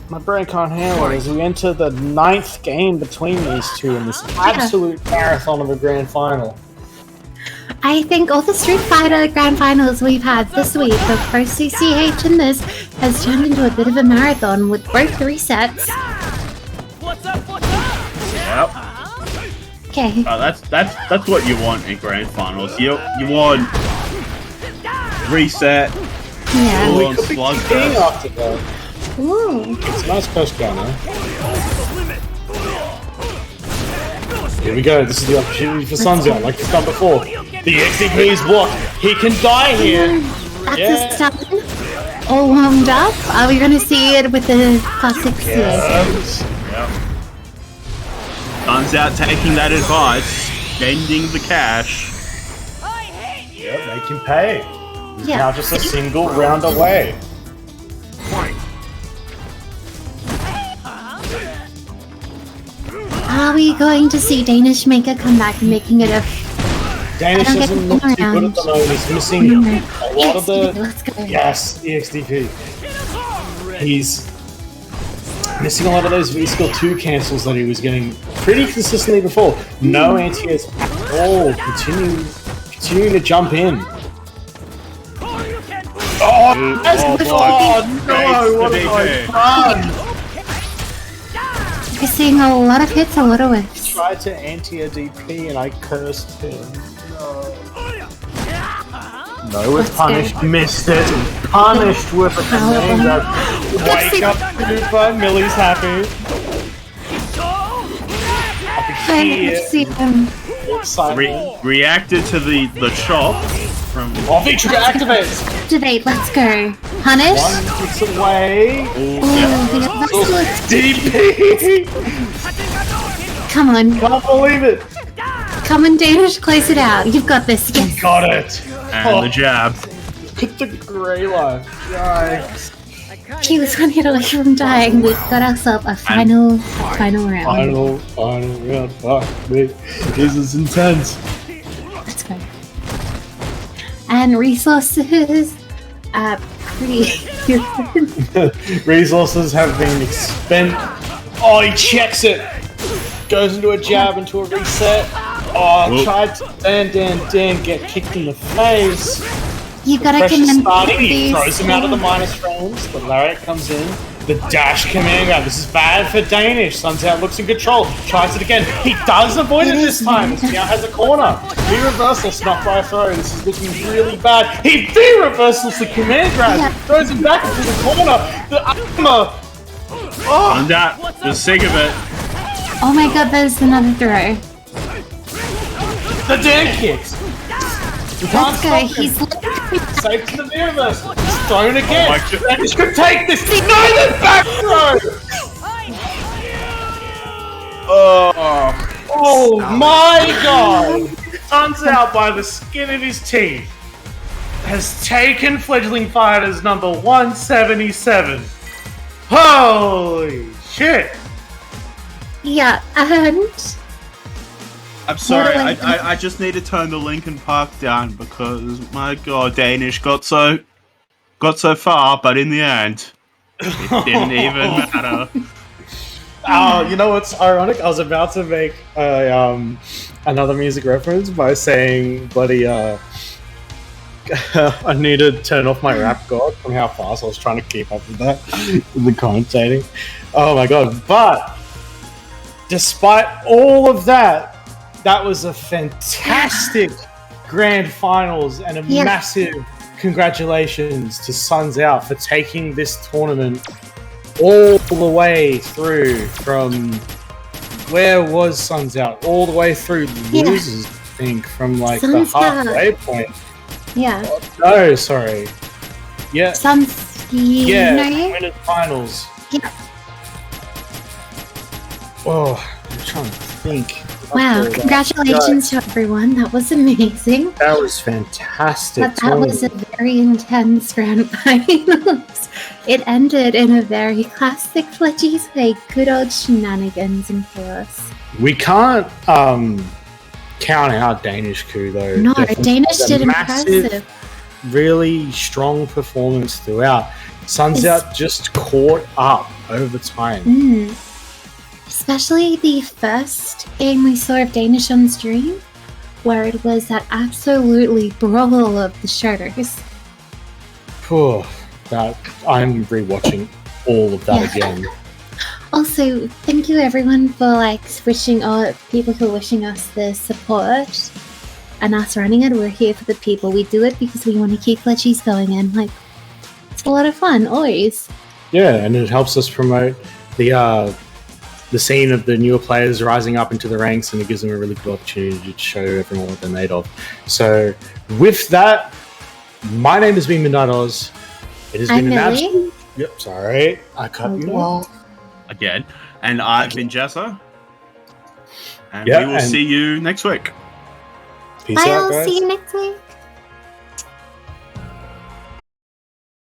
My brain can't handle it as we enter the 9th game between these two in this absolute marathon of a grand final. I think all the Street Fighter Grand Finals we've had this week, the Pro CCH and this, has turned into a bit of a marathon with both resets. What's up? What's up? Yep. Okay. That's what you want in grand finals. You want reset. Yeah. Full on King slugfest. after that. Ooh. It's a nice post counter. Here we go. This is the opportunity for Sunzone, like we've done before. The XDP is blocked. He can die here. That's Yeah. a stun. All warmed up. Are we going to see it with the classic CA? Yes. Sun's Out taking that advice, spending the cash. I hate you. Yep, make him pay. He's Yeah. now just a single round away. Are we going to see Danish make a comeback, making it a... Danish I don't get doesn't look the too good at the moment. He's missing a lot of the... Let's go. Yes, the XDP. He's missing a lot of those V-Skill 2 cancels that he was getting pretty consistently before. No anti-airs at all. Continuing to jump in. Oh no! What have I done? You're seeing a lot of hits, a lot of whiffs. Tried to anti-air DP and I cursed him. No, with punish, missed it. Punished with a command grab. Wake up, Cooper. Millie's happy. I see him. Reacted to the chop from. Oh, Victor activates. Activate, let's go. Punish. One kicks away. DP. Come on. Can't believe it. Come on, Danish, close it out. You've got this. Yes. Got it. And the jab. Hit the grey line. Yikes. He was 1 hit away from dying. We've got ourselves a final round. Final round. Fuck me. This is intense. Let's go. And resources pretty good. Resources have been expended. Oh, he checks it. Goes into a jab, into a reset. Oh, Whoop. tried to Dan, get kicked in the face. You gotta Pressure commend starting, he these. throws him out of the minus frames. The lariat comes in. The dash command grab. This is bad for Danish. Suns out, looks in control. Tries it again. He does avoid it this time. He now has a corner. V-reversal, snuffed by a throw. This is looking really bad. He V-reversals the command grab. Yeah. Throws him back into the corner. The armor. Oh, And that, the sick of it. Oh my god, there's another throw. the Dan kicks. You can't Let's go. stop him. He's Safe to the V-reversal. He's thrown again. Oh my God. Danish could take this. No, the back throw. Oh my god! Turns out by the skin of his teeth has taken Fledgling Fighters number 177. Holy shit! yeah, and I'm sorry, What do I just need to turn the Linkin Park down because my god, Danish got so far, but in the end, it didn't even matter. Oh, you know what's ironic? I was about to make another music reference by saying, bloody, I need to turn off my rap god from how fast I was trying to keep up with that, with the commentating. Oh my god. But, despite all of that, that was a fantastic grand finals and a Yeah. massive congratulations to Suns Out for taking this tournament all the way through from where was Suns Out? All the way through Yeah. losers, I think, from like Suns the Out. halfway point. yeah, No, sorry. Yeah, some yeah, know you? winners finals. Yeah. Oh, I'm trying to think. Wow, After that. congratulations to everyone. That was amazing. That was fantastic. But that was a very intense grand finals. It ended in a very classic Fletchies way. Good old shenanigans and chaos. We can't count out Danish coup though. No, Definitely Danish had a did massive, impressive. really strong performance throughout. Suns It's- Out just caught up over time. Mm. Especially the first game we saw of Danish on stream, where it was that absolutely brawl of the shows. Phew, that I'm rewatching all of that Yeah. again. Also, thank you everyone for people who are wishing us the support and us running it. We're here for the people. We do it because we want to keep Fletchies going, and it's a lot of fun always. Yeah, and it helps us promote the scene of the newer players rising up into the ranks, and it gives them a really good opportunity to show everyone what they're made of. So, with that, my name has been Midnight Oz. It has I'm been an Millie. absolute. Yep, sorry, I cut Okay. you off. Again. And I've been Jessa. And Yeah, we will and- see you next week. Peace Bye, out, I'll guys. see you next week.